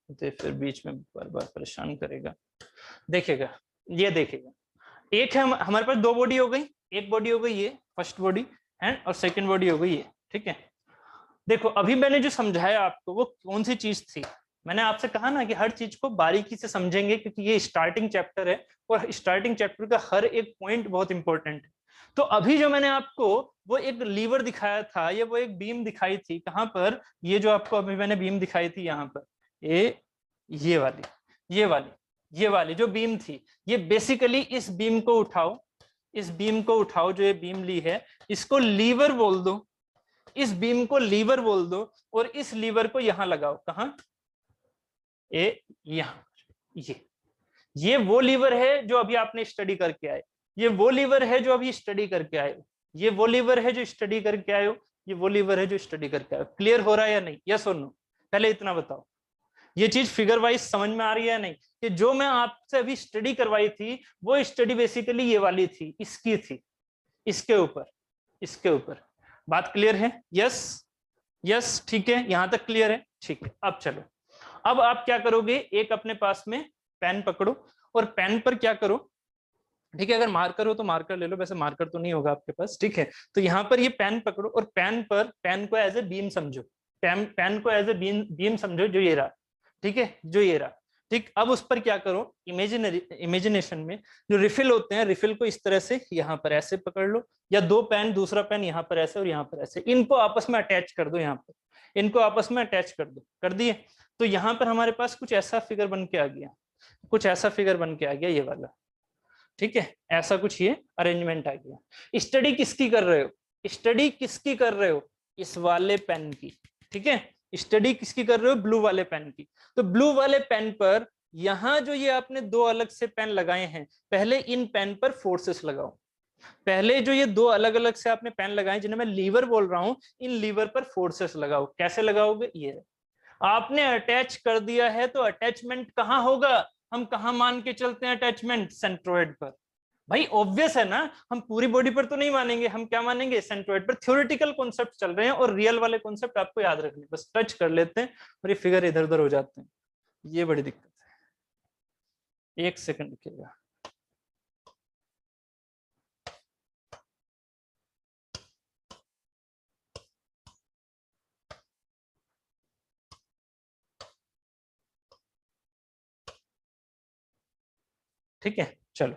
तो फिर बीच में बार बार परेशान करेगा। देखिएगा, ये देखिएगा, एक है हमारे पास दो बॉडी हो गई, एक बॉडी हो गई ये फर्स्ट बॉडी है, और सेकंड बॉडी हो गई ये, ठीक है। देखो अभी मैंने जो समझाया आपको वो कौन सी चीज थी, मैंने आपसे कहा ना कि हर चीज को बारीकी से समझेंगे क्योंकि ये स्टार्टिंग चैप्टर है और स्टार्टिंग चैप्टर का हर एक पॉइंट बहुत इंपॉर्टेंट है। तो अभी जो मैंने आपको वो एक लीवर दिखाया था, ये वो एक बीम दिखाई थी, कहां पर, ये जो आपको अभी मैंने बीम दिखाई थी यहाँ पर, ये वाली, ये वाली जो बीम थी, ये बेसिकली इस बीम को उठाओ, इस बीम को उठाओ, जो ये बीम ली है इसको लीवर बोल दो, इस बीम को लीवर बोल दो और इस लीवर को यहां लगाओ, कहां, यहां, ये वो लीवर है जो अभी आपने स्टडी करके आए, ये वो लीवर है जो अभी स्टडी करके आए, ये वो लीवर है जो स्टडी करके आए हो, ये वो लीवर है जो स्टडी करके आए हो। क्लियर हो रहा है या नहीं, यस और नो, पहले इतना बताओ, ये चीज फिगर वाइज समझ में आ रही है नहीं, कि जो मैं आपसे अभी स्टडी करवाई थी वो स्टडी बेसिकली ये वाली थी, इसकी थी, इसके ऊपर, इसके ऊपर। बात क्लियर है, यस यस, ठीक है, यहां तक क्लियर है, ठीक है। अब चलो, अब आप क्या करोगे, एक अपने पास में पेन पकड़ो और पेन पर क्या करो, ठीक है, अगर मार्कर हो तो मार्कर ले लो, वैसे मार्कर तो नहीं होगा आपके पास, ठीक है। तो यहाँ पर ये पेन पकड़ो और पेन पर, पेन को एज ए बीम समझो, पेन को एज ए बीम समझो, जो ये रहा, ठीक है, जो ये रहा, ठीक। अब उस पर क्या करो, इमेजिनेशन में जो रिफिल होते हैं, रिफिल को इस तरह से यहाँ पर ऐसे पकड़ लो, या दो पेन, दूसरा पेन यहाँ पर ऐसे और यहाँ पर ऐसे, इनको आपस में अटैच कर दो, यहाँ पर इनको आपस में अटैच कर दो, कर दिए। तो यहाँ पर हमारे पास कुछ ऐसा फिगर बन के आ गया, कुछ ऐसा फिगर बन के आ गया, ये वाला, ठीक है, ऐसा कुछ ये अरेंजमेंट आ गया। स्टडी किसकी कर रहे हो, स्टडी किसकी कर रहे हो, इस वाले पेन की, ठीक है, स्टडी किसकी कर रहे हो, ब्लू वाले पेन की। तो ब्लू वाले पेन पर यहां जो ये आपने दो अलग से पेन लगाए हैं, पहले इन पेन पर फोर्सेस लगाओ, पहले जो ये दो अलग अलग से आपने पेन लगाए जिन्हें मैं लीवर बोल रहा हूं, इन लीवर पर फोर्सेस लगाओ। कैसे लगाओगे, ये आपने अटैच कर दिया है, तो अटैचमेंट कहां होगा, हम कहां मान के चलते हैं अटैचमेंट, सेंट्रोइड पर। भाई ऑब्वियस है ना, हम पूरी बॉडी पर तो नहीं मानेंगे, हम क्या मानेंगे, सेंट्रोइड पर। थ्योरेटिकल कॉन्सेप्ट चल रहे हैं और रियल वाले कॉन्सेप्ट आपको याद रखने, बस टच कर लेते हैं और ये फिगर इधर उधर हो जाते हैं, ये बड़ी दिक्कत है। एक सेकंड रुकिएगा, ठीक है, चलो,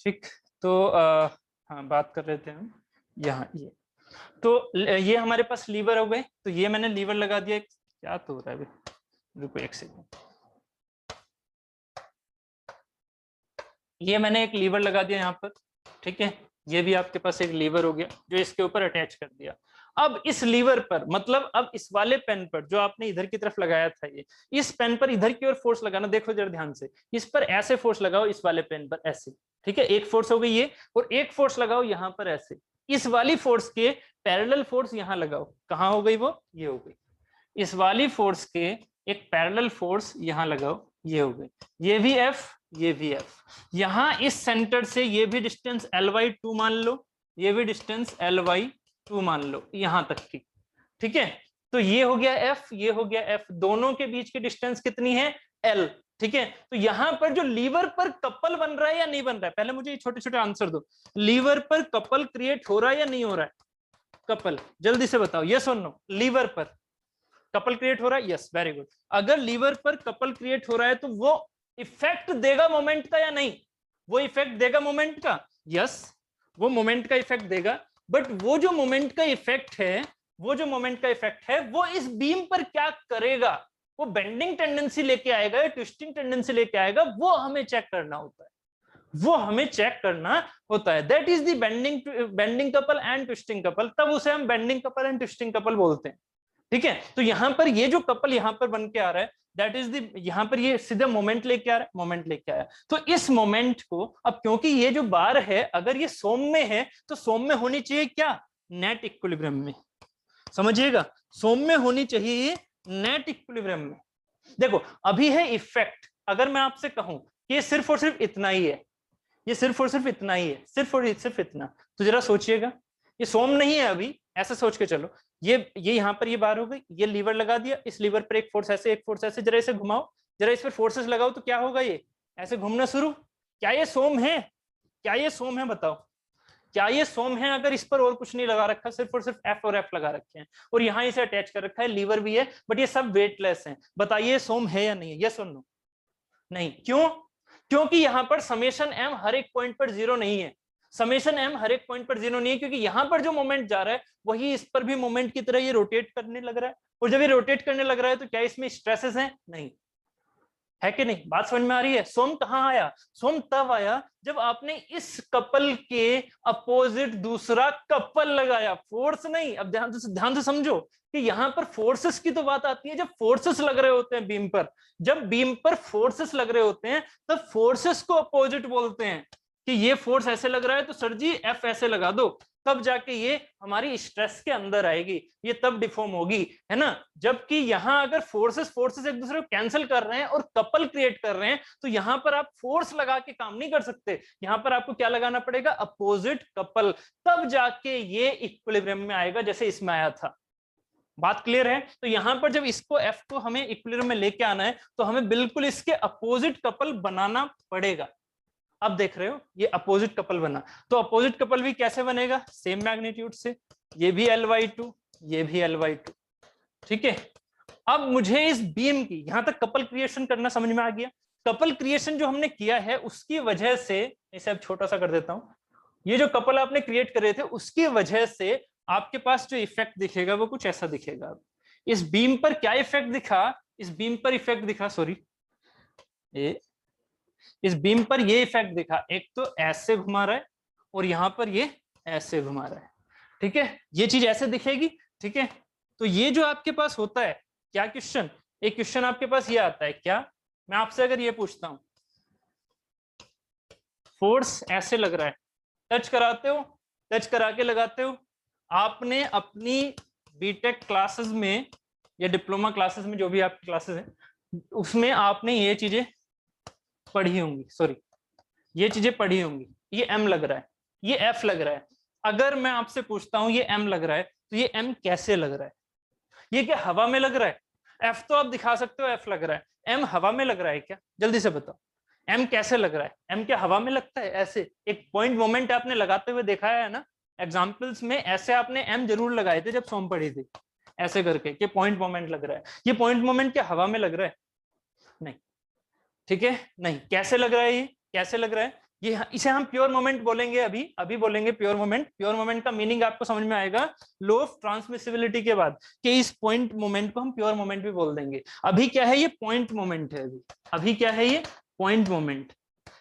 ठीक। तो हाँ, बात कर रहे थे हम यहाँ, ये तो ये हमारे पास लीवर हो गए, तो ये मैंने लीवर लगा दिया, क्या तो हो रहा है अभी, रुको एक सेकंड। ये मैंने एक लीवर लगा दिया यहाँ पर, ठीक है, ये भी आपके पास एक लीवर हो गया जो इसके ऊपर अटैच कर दिया। अब इस लीवर पर, मतलब अब इस वाले पेन पर जो आपने इधर की तरफ लगाया था, ये इस पेन पर इधर की ओर फोर्स लगाना, देखो जरा ध्यान से, इस पर ऐसे फोर्स लगाओ, इस वाले पेन पर ऐसे, ठीक है, एक फोर्स हो गई ये, और एक फोर्स लगाओ यहाँ पर ऐसे, इस वाली फोर्स के पैरेलल फोर्स यहाँ लगाओ, कहाँ हो गई वो, ये हो गई, इस वाली फोर्स के एक पैरेलल फोर्स यहाँ लगाओ, ये हो गई, ये भी एफ, ये भी एफ, यहां इस सेंटर से ये भी डिस्टेंस Ly2 मान लो, ये भी डिस्टेंस Ly2 मान लो, यहां तक की, ठीक है। तो ये हो गया एफ, ये हो गया एफ, दोनों के बीच की डिस्टेंस कितनी है, एल, ठीक है। तो यहां पर जो लीवर पर कपल बन रहा है या नहीं बन रहा है, पहले मुझे ये छोटे छोटे आंसर दो, लीवर पर कपल क्रिएट हो रहा है या नहीं हो रहा है, कपल, जल्दी से बताओ, यस और नो, लीवर पर कपल क्रिएट हो रहा है, यस, वेरी गुड। अगर लीवर पर कपल क्रिएट हो रहा है तो वो इफेक्ट देगा मोमेंट का या नहीं, वो इफेक्ट देगा मोमेंट का, यस, वो मोमेंट का इफेक्ट देगा, बट वो जो मोमेंट का इफेक्ट है, वो जो मोमेंट का इफेक्ट है वो इस बीम पर क्या करेगा, वो बेंडिंग टेंडेंसी लेके आएगा या ट्विस्टिंग टेंडेंसी लेके आएगा, वो हमें चेक करना होता है, वो हमें चेक करना होता है, that is the bending couple and twisting couple, तब उसे हम bending couple and twisting couple बोलते हैं, ठीक है। तो यहां पर ये जो कपल यहां पर बन के आ रहा है, दैट इज द, यहां पर ये सीधा मोमेंट लेके आ रहा है, मोमेंट लेके आया, तो इस मोमेंट को, अब क्योंकि ये जो बार है अगर ये सौम्य है तो सौम्य होनी चाहिए क्या, नेट इक्विलिब्रियम में, समझिएगा, सौम्य होनी चाहिए नेट इक्विलिब्रियम में। देखो अभी है इफेक्ट, अगर मैं आपसे कहूं कि ये सिर्फ और सिर्फ इतना ही है, ये सिर्फ और सिर्फ इतना ही है, सिर्फ और सिर्फ इतना, तो जरा सोचिएगा, ये सौम्य नहीं है अभी, ऐसा सोच के चलो, ये यहां पर ये बार हो गई, ये लीवर लगा दिया, इस लीवर पर एक फोर्स ऐसे, एक फोर्स ऐसे, जरा इसे घुमाओ, जरा इस पर फोर्सेस लगाओ, तो क्या होगा, ये ऐसे घूमना शुरू, क्या ये सौम्य है, क्या ये सौम्य है, बताओ, क्या ये सौम्य है, अगर इस पर और कुछ नहीं लगा रखा, सिर्फ और सिर्फ एफ और एफ लगा रखे हैं, और यहाँ इसे अटैच कर रखा है, लीवर भी है, बट ये सब वेटलेस है, बताइए सौम्य है या नहीं है, यस और नो, नहीं, क्यों, क्योंकि यहां पर समेशन एम हर एक पॉइंट पर जीरो नहीं है, समेशन एम हर एक पॉइंट पर जीरो नहीं है, क्योंकि यहां पर जो मोमेंट जा रहा है वही इस पर भी मोमेंट की तरह ये रोटेट करने लग रहा है, और जब ये रोटेट करने लग रहा है तो क्या इसमें स्ट्रेसेस हैं, नहीं है कि नहीं, बात समझ में आ रही है। सोम कहां आया, सोम तब आया जब आपने इस कपल के अपोजिट दूसरा कपल लगाया, फोर्स नहीं, अब ध्यान से समझो कि यहां पर फोर्सेस की तो बात आती है जब फोर्सेस लग रहे होते हैं बीम पर, जब बीम पर फोर्सेस लग रहे होते हैं तब फोर्सेस को अपोजिट बोलते हैं, कि ये फोर्स ऐसे लग रहा है तो सर जी एफ ऐसे लगा दो, तब जाके ये हमारी स्ट्रेस के अंदर आएगी, ये तब डिफॉर्म होगी, है ना। जबकि यहां अगर फोर्सेस एक दूसरे को कैंसिल कर रहे हैं और कपल क्रिएट कर रहे हैं, तो यहां पर आप फोर्स लगा के काम नहीं कर सकते, यहां पर आपको क्या लगाना पड़ेगा, अपोजिट कपल, तब जाके ये इक्विलिब्रियम में आएगा, जैसे इसमें आया था। बात क्लियर है। तो यहां पर जब इसको एफ को हमें इक्विलिब्रियम में लेके आना है तो हमें बिल्कुल इसके अपोजिट कपल बनाना पड़ेगा। अब देख रहे हो ये अपोजिट कपल बना, तो अपोजिट कपल भी कैसे बनेगा, सेम मैग्नीट्यूड से, ये भी Ly2, ये भी Ly2, ठीक है। अब मुझे इस बीम की यहां तक कपल क्रिएशन करना समझ में आ गया। कपल क्रिएशन जो हमने किया है उसकी वजह से, इसे अब छोटा सा कर देता हूं, ये जो कपल आपने क्रिएट करे थे उसकी वजह से आपके पास जो इफेक्ट दिखेगा वो कुछ ऐसा दिखेगा। इस बीम पर क्या इफेक्ट दिखा, इस बीम पर इफेक्ट दिखा, सॉरी, इस बीम पर ये इफेक्ट दिखा, एक तो ऐसे घुमा रहा है और यहां पर ये ऐसे घुमा रहा है, ठीक है, ये चीज ऐसे दिखेगी, ठीक है। तो ये जो आपके पास होता है क्या क्वेश्चन, एक क्वेश्चन आपके पास ये आता है, क्या मैं आपसे अगर ये पूछता हूं, फोर्स ऐसे लग रहा है, टच कराते हो, टच करा के लगाते हो, आपने अपनी बीटेक क्लासेस में या डिप्लोमा क्लासेस में, जो भी आपकी क्लासेस है उसमें आपने ये चीजें पढ़ी होंगी, सॉरी ये चीजें पढ़ी होंगी, ये एम लग रहा है, ये एफ लग रहा है। अगर मैं आपसे पूछता हूं ये एम लग रहा है तो ये एम कैसे लग रहा है, ये क्या हवा में लग रहा है, एफ तो आप दिखा सकते हो एफ लग रहा है, एम हवा में लग रहा है क्या, जल्दी से बताओ, एम कैसे लग रहा है, एम क्या हवा में लगता है, ऐसे एक पॉइंट मोमेंट आपने लगाते हुए देखा है ना, एग्जाम्पल्स में ऐसे आपने एम जरूर लगाए थे जब सॉम पढ़ी थी, ऐसे करके कि पॉइंट मोमेंट लग रहा है, ये पॉइंट मोमेंट क्या हवा में लग रहा है, नहीं, ठीक है, नहीं, कैसे लग रहा है, ये कैसे लग रहा है, ये इसे हम प्योर मोमेंट बोलेंगे, अभी बोलेंगे प्योर मोमेंट। प्योर मोमेंट का मीनिंग आपको समझ में आएगा लो ऑफ ट्रांसमिसिबिलिटी के बाद, कि इस पॉइंट मोमेंट को हम प्योर मोमेंट भी बोल देंगे। अभी क्या है, ये पॉइंट मोमेंट है। अभी क्या है, ये पॉइंट मोमेंट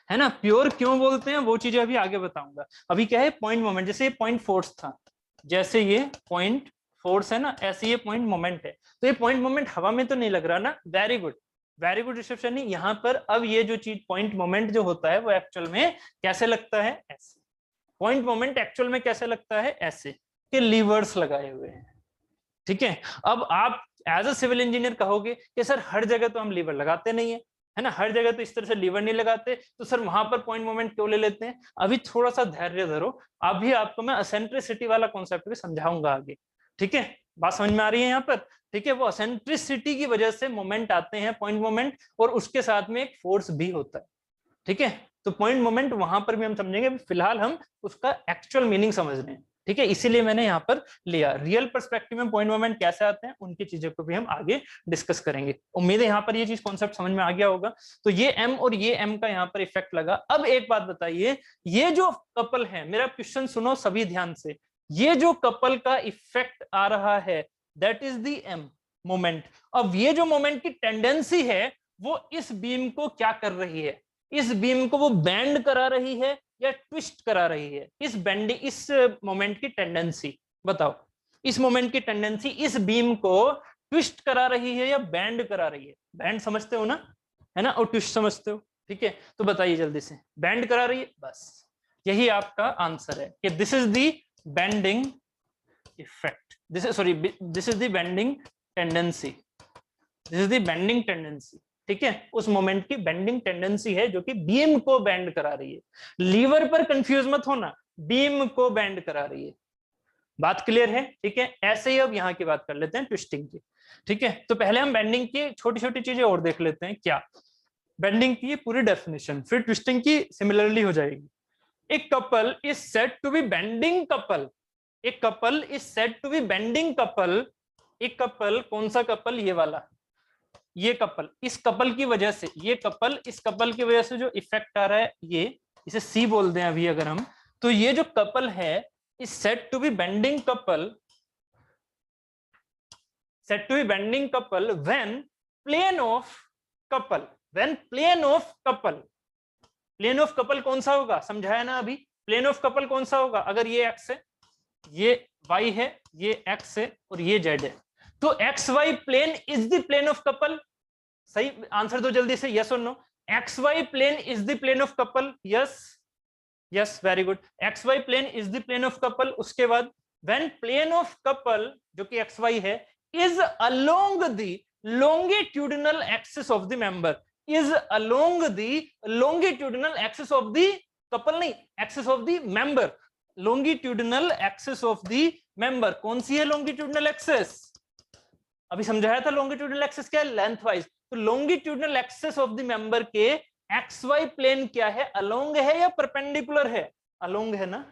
है ना। प्योर क्यों बोलते हैं वो चीजें अभी आगे बताऊंगा। अभी क्या है, पॉइंट मोमेंट। जैसे ये पॉइंट फोर्स था, जैसे ये पॉइंट फोर्स है ना, ऐसे ये पॉइंट मोमेंट है। तो ये पॉइंट मोमेंट हवा में तो नहीं लग रहा ना, very good, very good reception. यहाँ पर अब ये जो चीज पॉइंट मोमेंट जो होता है वो एक्चुअल में कैसे लगता है, ऐसे। पॉइंट मोमेंट एक्चुअल में कैसे लगता है, ऐसे कि लीवर्स लगाए हुए हैं। ठीक है, अब आप एज अ सिविल इंजीनियर कहोगे कि सर हर जगह तो हम लीवर लगाते नहीं है ना, हर जगह तो इस तरह से लीवर नहीं लगाते, तो सर वहां पर पॉइंट मोमेंट क्यों ले लेते हैं। अभी थोड़ा सा धैर्य धरो, अभी आपको मैं असेंट्रिसिटी वाला कॉन्सेप्ट भी समझाऊंगा आगे। ठीक है, बात समझ में आ रही है यहाँ पर। ठीक है, वो असेंट्रिसिटी की वजह से मोमेंट आते हैं, पॉइंट मोमेंट, और उसके साथ में एक फोर्स भी होता है। ठीक है, तो पॉइंट मोमेंट वहां पर भी हम समझेंगे, फिलहाल हम उसका एक्चुअल मीनिंग समझ रहे हैं। ठीक है, इसीलिए मैंने यहाँ पर लिया। रियल पर्सपेक्टिव में पॉइंट मोमेंट कैसे आते हैं, उनकी चीजों को भी हम आगे डिस्कस करेंगे। उम्मीद है यहाँ पर ये चीज कॉन्सेप्ट समझ में आ गया होगा। तो ये एम और ये एम का यहाँ पर इफेक्ट लगा। अब एक बात बताइए, ये जो कपल है, मेरा क्वेश्चन सुनो सभी ध्यान से, ये जो कपल का इफेक्ट आ रहा है that is the M moment. अब ये जो मोमेंट की टेंडेंसी है वो इस बीम को क्या कर रही है, इस बीम को वो बैंड करा रही है या ट्विस्ट करा रही है। इस बेंडिंग, इस मोमेंट की टेंडेंसी बताओ, इस मोमेंट की टेंडेंसी इस बीम को ट्विस्ट करा रही है या बैंड करा रही है। बैंड समझते हो ना, है ना, और ट्विस्ट समझते हो। ठीक है, तो बताइए जल्दी से, बैंड करा रही है, बस यही आपका आंसर है कि this is the bending effect, this is sorry this is the bending tendency, this is the bending tendency. ठीक है, उस मोमेंट की बेंडिंग टेंडेंसी है जो कि बीम को बेंड करा रही है। लीवर पर कंफ्यूज मत होना, बीम को बेंड करा रही है। बात क्लियर है। ठीक है, ऐसे ही अब यहाँ की बात कर लेते हैं ट्विस्टिंग की। ठीक है, तो पहले हम बेंडिंग की छोटी छोटी चीजें और देख लेते हैं। क्या बेंडिंग की पूरी डेफिनेशन, फिर ट्विस्टिंग की सिमिलरली हो जाएगी। एक couple is said to be bending couple, एक couple is said to be bending couple. एक कपल, कौन सा कपल, ये वाला, ये कपल, इस कपल की वजह से, ये कपल, इस कपल की वजह से जो इफेक्ट आ रहा है, ये इसे सी बोल दें अभी अगर हम, तो ये जो कपल है is said to be bending couple, said to be bending couple when plane of couple, when plane of couple, plane of couple कौन सा होगा, समझाया ना अभी। प्लेन ऑफ कपल कौन सा होगा, अगर ये एक्स है, ये वाई है, ये एक्स है और ये जेड है, तो X Y plane is the plane of couple. सही आंसर दो जल्दी से, यस और no. X Y plane is the plane of couple, yes yes, very good. X Y plane is the plane of couple. उसके बाद व्हेन प्लेन ऑफ कपल जो कि एक्स वाई है is along the longitudinal axis of the member, is along the longitudinal axis of the couple, नहीं, axis of the member, longitudinal axis of the member। कौन सी है longitudinal axis, अभी समझाया था longitudinal axis क्या है, लेंथ वाइज। तो longitudinal axis of the member के एक्स वाई प्लेन क्या है, अलोंग है या परपेंडिकुलर है, अलोंग है ना।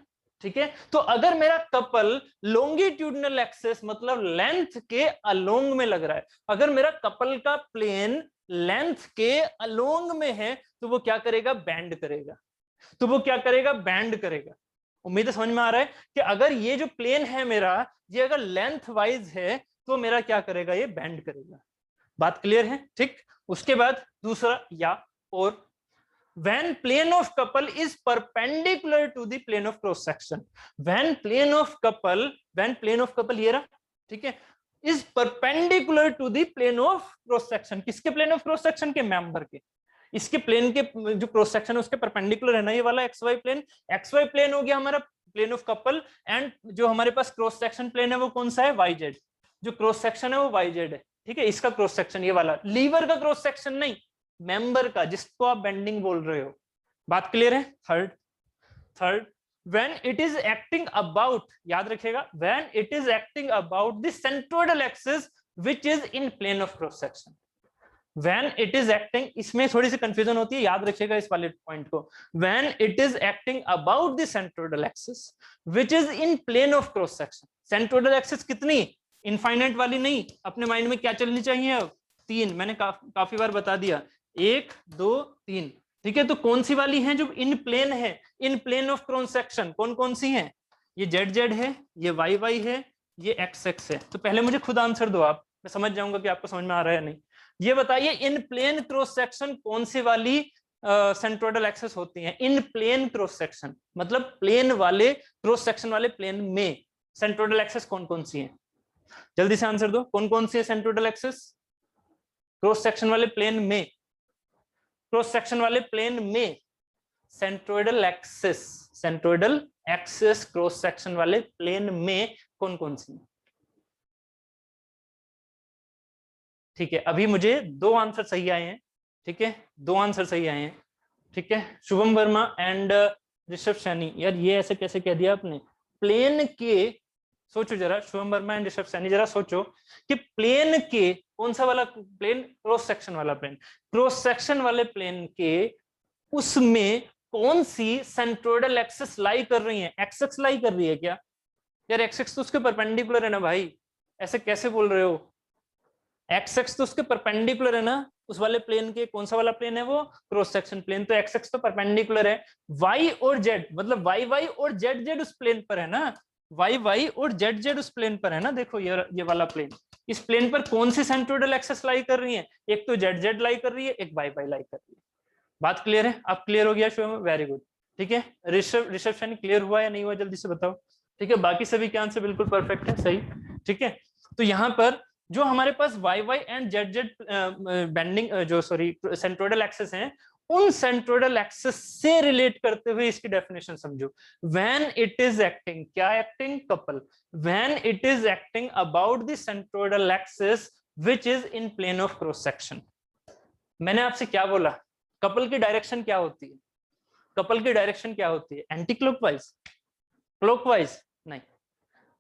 ठीक है, तो अगर मेरा कपल लॉन्गिट्यूडनल एक्सेस मतलब लेंथ के अलोंग में लग रहा है, अगर मेरा कपल का प्लेन लेंथ के अलोंग में है, तो वो क्या करेगा, बैंड करेगा। तो वो क्या करेगा, बैंड करेगा। उम्मीद है समझ में आ रहा है कि अगर ये जो प्लेन है मेरा, ये अगर लेंथ वाइज है तो मेरा क्या करेगा, ये बैंड करेगा। बात क्लियर है। ठीक, उसके बाद दूसरा या और, when plane of couple is perpendicular to the plane of cross section, when plane of couple ये रहा, ठीक है, is perpendicular to the plane of cross section, किसके plane of cross section के, मेंबर के। इसके प्लेन के जो क्रॉस सेक्शन है उसके परपेंडिकुलर है ना ये वाला X Y plane. X Y plane हो गया हमारा प्लेन ऑफ कपल, एंड जो हमारे पास क्रॉस सेक्शन प्लेन है वो कौन सा है, वाई जेड। जो क्रॉस सेक्शन है वो वाई जेड है। ठीक है, इसका क्रॉस सेक्शन ये वाला, लीवर का क्रॉस सेक्शन नहीं, मेंबर का, जिसको आप बेंडिंग बोल रहे हो। बात क्लियर है। Third when it is acting about, याद रखिएगा, when it is acting about the centroidal axis which is in plane of cross section, when it is acting, इसमें थोड़ी सी कंफ्यूजन होती है, याद रखिएगा इस वाले पॉइंट को, when it is acting about the centroidal axis which is in plane of cross section। centroidal axis कितनी, इनफाइनाइट वाली नहीं, अपने माइंड में क्या चलनी चाहिए अब, 3, मैंने काफी बार बता दिया, 1 2 3, ठीक है, तो कौन सी वाली है जो इन प्लेन है, इन प्लेन ऑफ क्रॉस सेक्शन कौन कौन सी है? ये जेड जेड है, ये वाई वाई है, ये एक्स एक्स है। तो पहले मुझे खुद आंसर दो आप, मैं समझ जाऊंगा कि आपको समझ में आ रहा है नहीं। ये बताइए इन प्लेन क्रॉस सेक्शन कौन सी वाली सेंट्रोइडल एक्सेस होती हैं? इन प्लेन क्रॉस सेक्शन मतलब प्लेन वाले क्रॉस सेक्शन वाले प्लेन में सेंट्रोइडल एक्सेस कौन कौन सी है? जल्दी से आंसर दो, कौन कौन सी है सेंट्रोइडल एक्सेस क्रॉस सेक्शन वाले प्लेन में? क्रॉस सेक्शन वाले प्लेन में centroidal axes, centroidal axes cross section वाले प्लेन में कौन कौन सी है? ठीक है, अभी मुझे दो आंसर सही आए हैं। ठीक है, दो आंसर सही आए हैं। ठीक है, शुभम वर्मा एंड ऋषभ सैनी। यार ये ऐसे कैसे कह दिया आपने? प्लेन के, सोचो जरा, शुभम वर्मा एंड ऋषभ सैनी जरा सोचो कि प्लेन के कौन सा वाला प्लेन? क्रॉस सेक्शन वाला प्लेन। क्रॉस सेक्शन वाले प्लेन के उसमें कौन सी सेंट्रोइडल एक्सिस लाई कर रही है? एक्स एक्स लाई कर रही है क्या? यार एक्स एक्स तो उसके परपेंडिकुलर है ना भाई, ऐसे कैसे बोल रहे हो? एक्स एक्स तो उसके परपेंडिकुलर है ना, उस वाले प्लेन के। कौन सा वाला प्लेन है वो? Cross section plane. तो एक्स एक्स तो परपेंडिकुलर है। वाई और जेड मतलब वाई वाई और जेड जेड उस प्लेन पर है ना, वाई वाई और जेड जेड उस प्लेन पर है ना। देखो ये वाला प्लेन, इस प्लेन पर कौन सी सेंट्रोइडल एक्सिस लाई कर रही है? एक तो जेड जेड लाई कर रही है, एक वाई वाई लाई कर रही है। बात क्लियर है? आप क्लियर हो गया शुभम? Very good. ठीक है, ऋषभ सैनी क्लियर हुआ या नहीं हुआ जल्दी से बताओ। ठीक है, बाकी सभी के आंसर बिल्कुल परफेक्ट है, सही। ठीक है, तो यहाँ पर जो हमारे पास Y Y and Z Z bending जो सॉरी सेंट्रोइडल एक्सिस हैं, उन सेंट्रोइडल एक्सिस से रिलेट करते हुए इसकी डेफिनेशन समझो। व्हेन इट इज एक्टिंग, क्या acting? Couple. When it is acting about the centroidal axis which is in plane of cross section. मैंने आपसे क्या बोला? कपल की डायरेक्शन क्या होती है? कपल की डायरेक्शन क्या होती है? एंटी क्लॉकवाइज, क्लॉकवाइज नहीं।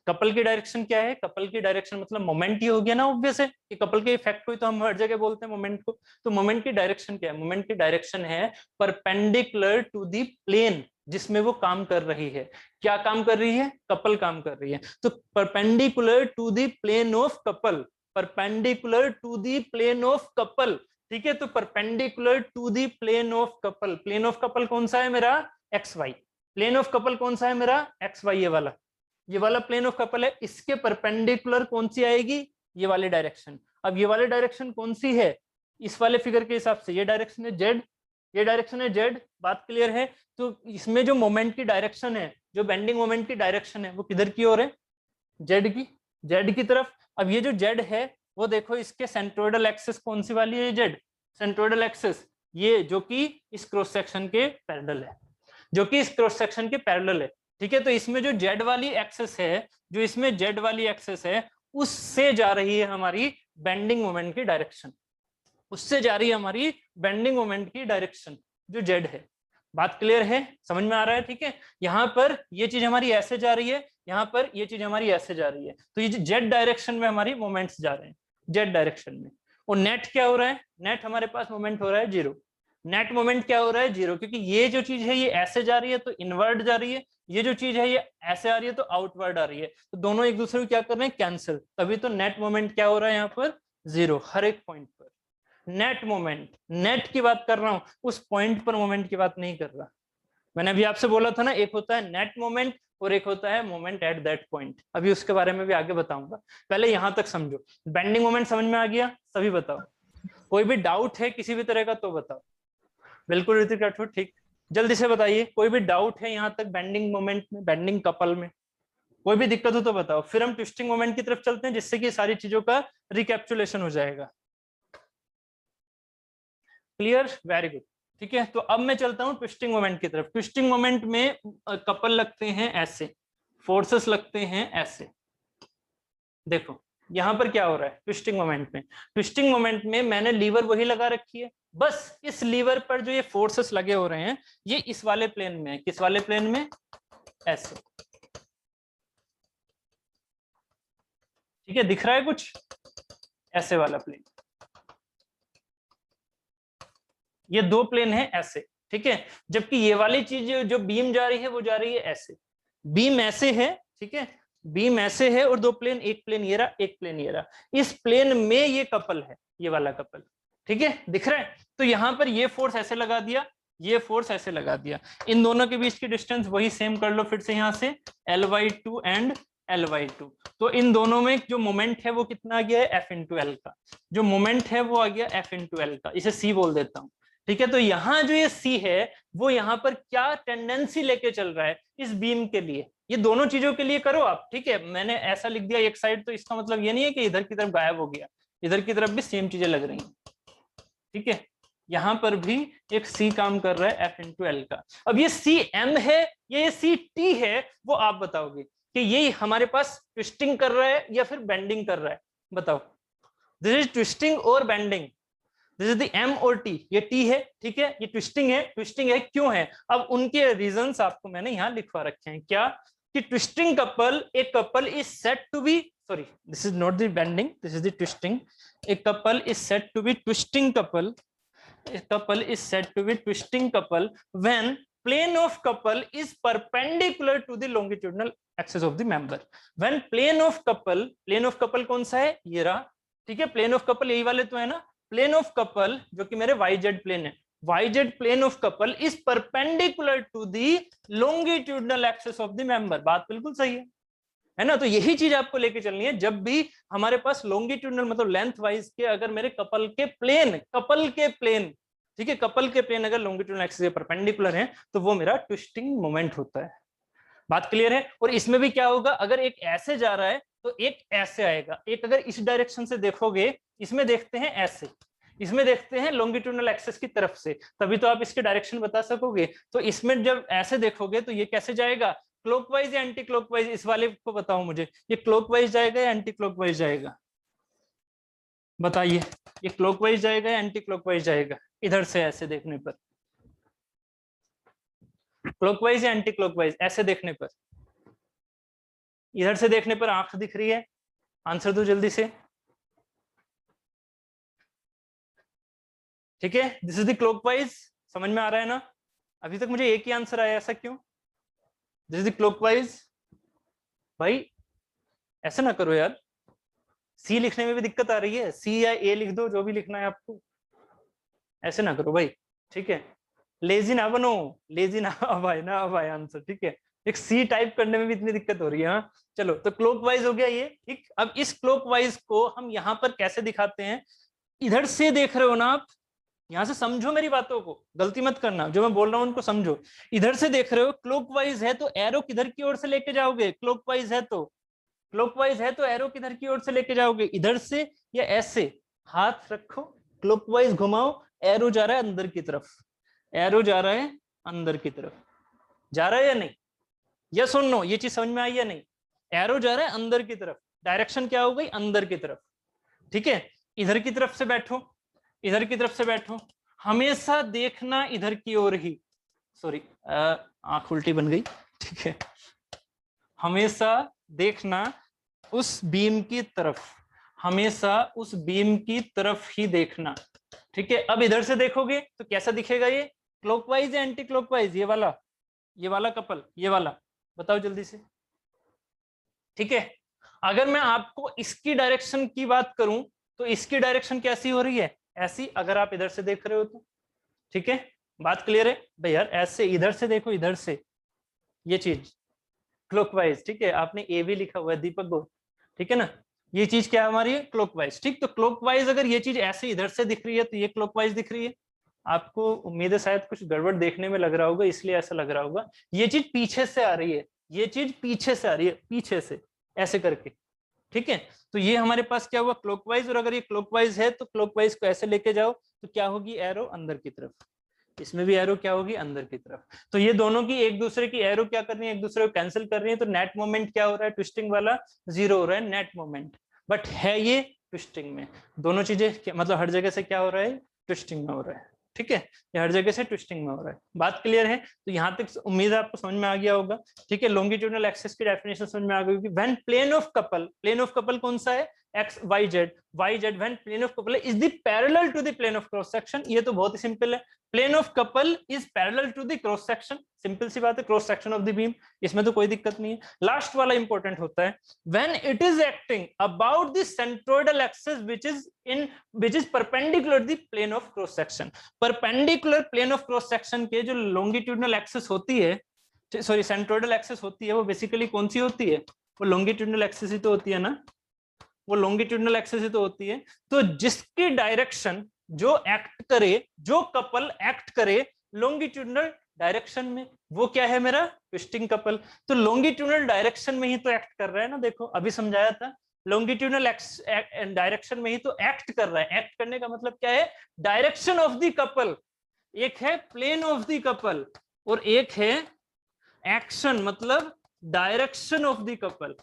कपल की डायरेक्शन क्या है? कपल की डायरेक्शन मतलब मोमेंट ही हो गया ना, ऑब्वियस है कि कपल के इफेक्ट को ही तो हम हर जगह बोलते हैं मोमेंट को। तो मोमेंट की डायरेक्शन क्या है? मोमेंट की डायरेक्शन है परपेंडिकुलर टू दी प्लेन जिसमें वो काम कर रही है। क्या काम कर रही है? कपल काम कर रही है। तो perpendicular to the plane of couple, perpendicular to the plane of couple. ठीक है, तो perpendicular to the plane of couple, plane of couple कौन सा है मेरा? X Y. Plane of couple कौन सा है मेरा? X Y. ये वाला प्लेन ऑफ कपल है, इसके परपेंडिकुलर कौन सी आएगी? ये वाली डायरेक्शन। अब ये वाली डायरेक्शन कौन सी है? इस वाले फिगर के हिसाब से ये डायरेक्शन है जेड, ये डायरेक्शन है जेड। बात क्लियर है? तो इसमें जो मोमेंट की डायरेक्शन है, जो बेंडिंग मोमेंट की डायरेक्शन है, वो किधर की ओर है? जेड की, जेड की तरफ। अब ये जो जेड है वो देखो, इसके सेंट्रोइडल एक्सिस कौन सी वाली है? जेड सेंट्रोइडल एक्सिस, ये जो कि इस क्रॉस सेक्शन के पैरेलल है, जो कि इस क्रॉस सेक्शन के पैरेलल है। ठीक है, तो इसमें जो जेड वाली एक्सिस है, जो इसमें जेड वाली एक्सिस है, उससे जा रही है हमारी बेंडिंग मोमेंट की डायरेक्शन, उससे जा रही है हमारी बेंडिंग मोमेंट की डायरेक्शन जो जेड है। बात क्लियर है? समझ में आ रहा है? ठीक है, यहाँ पर ये चीज हमारी ऐसे जा रही है, यहाँ पर ये चीज हमारी ऐसे जा रही है। तो ये जेड डायरेक्शन में हमारी मोमेंट्स जा रहे हैं, जेड डायरेक्शन में। और नेट क्या हो रहा है? नेट हमारे पास मोमेंट हो रहा है जीरो। नेट मोमेंट क्या हो रहा है? जीरो, क्योंकि ये जो चीज है ये ऐसे जा रही है तो इनवर्ड जा रही है, ये जो चीज है ये ऐसे आ रही है तो आउटवर्ड आ रही है। तो दोनों एक दूसरे को क्या कर रहे हैं? कैंसिल। तभी तो नेट मोमेंट क्या हो रहा है यहाँ पर? जीरो, हर एक पॉइंट पर। नेट मोमेंट, नेट की बात कर रहा हूं, उस पॉइंट पर मोमेंट की बात नहीं कर रहा। मैंने अभी आपसे बोला था ना, एक होता है नेट मोमेंट और एक होता है मोमेंट एट दैट पॉइंट। अभी उसके बारे में भी आगे बताऊंगा, पहले यहां तक समझो। बेंडिंग मोमेंट समझ में आ गया? सभी बताओ, कोई भी डाउट है किसी भी तरह का तो बताओ। बिल्कुल ऋतिक राठौर, ठीक। जल्दी से बताइए, कोई भी डाउट है यहाँ तक बेंडिंग मोमेंट में, बेंडिंग कपल में? कोई भी दिक्कत हो तो बताओ, फिर हम ट्विस्टिंग मोमेंट की तरफ चलते हैं जिससे कि सारी चीजों का रिकैप्चुलेशन हो जाएगा। क्लियर? Very good. ठीक है, तो अब मैं चलता हूं ट्विस्टिंग मोमेंट की तरफ। ट्विस्टिंग मोमेंट में कपल लगते हैं ऐसे, फोर्सेस लगते हैं ऐसे। देखो यहां पर क्या हो रहा है ट्विस्टिंग मोमेंट में? ट्विस्टिंग मोमेंट में मैंने लीवर वही लगा रखी है, बस इस लीवर पर जो ये फोर्सेस लगे हो रहे हैं ये इस वाले प्लेन में है। किस वाले प्लेन में? ऐसे। ठीक है, दिख रहा है कुछ? ऐसे वाला प्लेन, ये दो प्लेन है ऐसे। ठीक है, जबकि ये वाली चीज जो बीम जा रही है वो जा रही है ऐसे। बीम ऐसे है, ठीक है, बीम ऐसे है और दो प्लेन, एक प्लेन ये रहा, एक प्लेन ये रहा। इस प्लेन में ये कपल है, ये वाला कपल। ठीक है, दिख रहा है? तो यहां पर ये फोर्स ऐसे लगा दिया, ये फोर्स ऐसे लगा दिया, इन दोनों के बीच की डिस्टेंस वही सेम कर लो फिर से यहाँ से Ly2 एंड Ly2। तो इन दोनों में जो मोमेंट है वो कितना आ गया है F इंटू एल का, जो मोमेंट है वो आ गया F इंटू एल का, इसे C बोल देता हूँ। ठीक है, तो यहाँ जो ये C है वो यहाँ पर क्या टेंडेंसी लेके चल रहा है इस बीम के लिए, ये दोनों चीजों के लिए करो आप। ठीक है, मैंने ऐसा लिख दिया एक साइड, तो इसका मतलब ये नहीं है कि इधर की तरफ गायब हो गया, इधर की तरफ भी सेम चीजें लग रही हैं। ठीक है, यहां पर भी एक C काम कर रहा है F इंटू एल का। अब ये CM है ये CT है, वो आप बताओगे कि ये हमारे पास ट्विस्टिंग कर रहा है या फिर बेंडिंग कर रहा है, बताओ। दिस इज ट्विस्टिंग और bending, this is the M और T, ये T है। ठीक है, ये ट्विस्टिंग है, ट्विस्टिंग है क्यों है, अब उनके रीजंस आपको मैंने यहाँ लिखवा रखे हैं। क्या कि ट्विस्टिंग कपल, एक couple is set to be, sorry this is not the bending, this is the twisting. A couple is said to be twisting couple. A couple is said to be twisting couple when plane of couple is perpendicular to the longitudinal axis of the member. When plane of couple कौन सा है, ये रहा। ठीक है, plane of couple यही वाले तो है ना, plane of couple जो कि मेरे YZ plane है, YZ plane of couple is perpendicular to the longitudinal axis of the member। बात बिल्कुल सही है ना। तो यही चीज आपको लेके चलनी है जब भी हमारे पास लॉन्गिट्यूडनल मतलब लेंथ वाइज के अगर मेरे कपल के प्लेन, ठीक है, कपल के प्लेन अगर लॉन्गिट्यूडनल एक्सिस के परपेंडिकुलर हैं तो वो मेरा ट्विस्टिंग मोमेंट होता है। बात क्लियर है। और इसमें भी क्या होगा, अगर एक ऐसे जा रहा है तो एक ऐसे आएगा, एक अगर इस डायरेक्शन से देखोगे, इसमें देखते हैं ऐसे, इसमें देखते हैं लॉन्गिट्यूडनल एक्सिस की तरफ से, तभी तो आप इसके डायरेक्शन बता सकोगे। तो इसमें जब ऐसे देखोगे तो ये कैसे जाएगा, क्लॉकवाइज या एंटी क्लॉकवाइज, इस वाले को बताओ मुझे, ये क्लॉकवाइज जाएगा या एंटी क्लॉकवाइज जाएगा, बताइए। ये क्लॉकवाइज जाएगा या एंटी क्लॉकवाइज जाएगा, इधर से ऐसे देखने पर, क्लॉकवाइज या एंटी क्लॉकवाइज, ऐसे देखने पर, इधर से देखने पर आंख दिख रही है, आंसर दो जल्दी से। ठीक है, दिस इज द क्लॉकवाइज, समझ में आ रहा है ना। अभी तक मुझे एक ही आंसर आया, ऐसा क्यों, दिस इज द क्लॉकवाइज। भाई ऐसा ना करो यार, सी लिखने में भी दिक्कत आ रही है, सी या ए लिख दो, जो भी लिखना है आपको, ऐसे ना करो भाई। ठीक है, लेजी ना बनो, लेजी ना भाई, ना भाई आंसर। ठीक है, एक सी टाइप करने में भी इतनी दिक्कत हो रही है। हाँ चलो, तो क्लॉकवाइज हो गया ये। ठीक, अब इस क्लॉकवाइज को हम यहाँ पर कैसे दिखाते हैं, इधर से देख रहे हो ना आप, यहां से समझो मेरी बातों को, गलती मत करना, जो मैं बोल रहा हूं उनको समझो। इधर से देख रहे हो, क्लॉकवाइज है तो एरो किधर की ओर से लेके जाओगे, क्लॉकवाइज है तो, क्लॉकवाइज है तो एरो किधर की ओर से लेके जाओगे, इधर से या ऐसे, हाथ रखो, क्लॉकवाइज घुमाओ, एरो जा रहा है अंदर की तरफ, एरो जा रहा है अंदर की तरफ, जा रहा है या नहीं, यस और नो, ये चीज समझ में आई या नहीं। एरो जा रहा है अंदर की तरफ, डायरेक्शन क्या हो गई, अंदर की तरफ। ठीक है, इधर की तरफ से बैठो, इधर की तरफ से बैठो, हमेशा देखना इधर की ओर ही, सॉरी आंख उल्टी बन गई। ठीक है, हमेशा देखना उस बीम की तरफ, हमेशा उस बीम की तरफ ही देखना। ठीक है, अब इधर से देखोगे तो कैसा दिखेगा ये, क्लॉकवाइज या एंटी क्लॉकवाइज, ये वाला कपल, ये वाला, बताओ जल्दी से। ठीक है, अगर मैं आपको इसकी डायरेक्शन की बात करूं तो इसकी डायरेक्शन कैसी हो रही है, ऐसी, अगर आप इधर से देख रहे हो तो। ठीक है, बात क्लियर है भाई यार, ऐसे इधर से देखो, इधर से, ये चीज क्लॉकवाइज। ठीक है, आपने ए भी लिखा हुआ है दीपक गो, ठीक है ना, ये चीज क्या हमारी है, क्लॉकवाइज। ठीक, तो क्लॉकवाइज अगर ये चीज ऐसे इधर से दिख रही है तो ये क्लॉकवाइज दिख रही है। आपको उम्मीद है शायद कुछ गड़बड़ देखने में लग रहा होगा, इसलिए ऐसा लग रहा होगा। ये चीज पीछे से आ रही है, ये चीज पीछे से आ रही है, पीछे से ऐसे करके। ठीक है, तो ये हमारे पास क्या हुआ, क्लॉकवाइज। और अगर ये क्लॉकवाइज है तो क्लॉकवाइज को ऐसे लेके जाओ तो क्या होगी, एरो अंदर की तरफ, इसमें भी एरो क्या होगी, अंदर की तरफ। तो ये दोनों की एक दूसरे की एरो क्या कर रही है, एक दूसरे को कैंसिल कर रही है, तो नेट मोमेंट क्या हो रहा है, ट्विस्टिंग वाला 0 हो रहा है नेट मोमेंट, बट है ये ट्विस्टिंग में। दोनों चीजें मतलब हर जगह से क्या हो रहा है, ट्विस्टिंग में हो रहा है। ठीक है, ये हर जगह से ट्विस्टिंग में हो रहा है। बात क्लियर है, तो यहाँ तक उम्मीद है आपको समझ में आ गया होगा। ठीक है, लॉन्गिट्यूडनल एक्सिस की डेफिनेशन समझ में आ गई होगी। When plane of couple, plane of couple कौन सा है, YZ when plane of couple is the parallel to the plane of cross section। ये तो बहुत ही सिंपल है, plane of couple is parallel to the cross section, simple सी बात है, cross section of the beam, इसमें तो कोई दिक्कत नहीं है। लास्ट वाला इंपॉर्टेंट होता है, when it is acting about the centroidal axis which is perpendicular to the plane of cross section। perpendicular plane of cross section के जो longitudinal axis होती है, सॉरी सेंट्रोइडल एक्सिस होती है, वो बेसिकली कौन सी होती है, वो लॉन्गिट्यूडिनल एक्सिस ही तो होती है ना, वो लॉन्गिट्यूडिनल एक्सिस ही तो होती है। तो जिसकी डायरेक्शन जो एक्ट करे, जो कपल एक्ट करे लॉन्गिट्यूडिनल डायरेक्शन में, वो क्या है मेरा ट्विस्टिंग कपल। तो लॉन्गिट्यूडिनल डायरेक्शन में ही तो एक्ट कर रहा है ना, देखो अभी समझाया था, लॉन्गिट्यूडिनल डायरेक्शन में ही तो एक्ट कर रहा है। एक्ट करने का मतलब क्या है, डायरेक्शन ऑफ द कपल, एक है प्लेन ऑफ द कपल और एक है एक्शन, मतलब direction of the couple,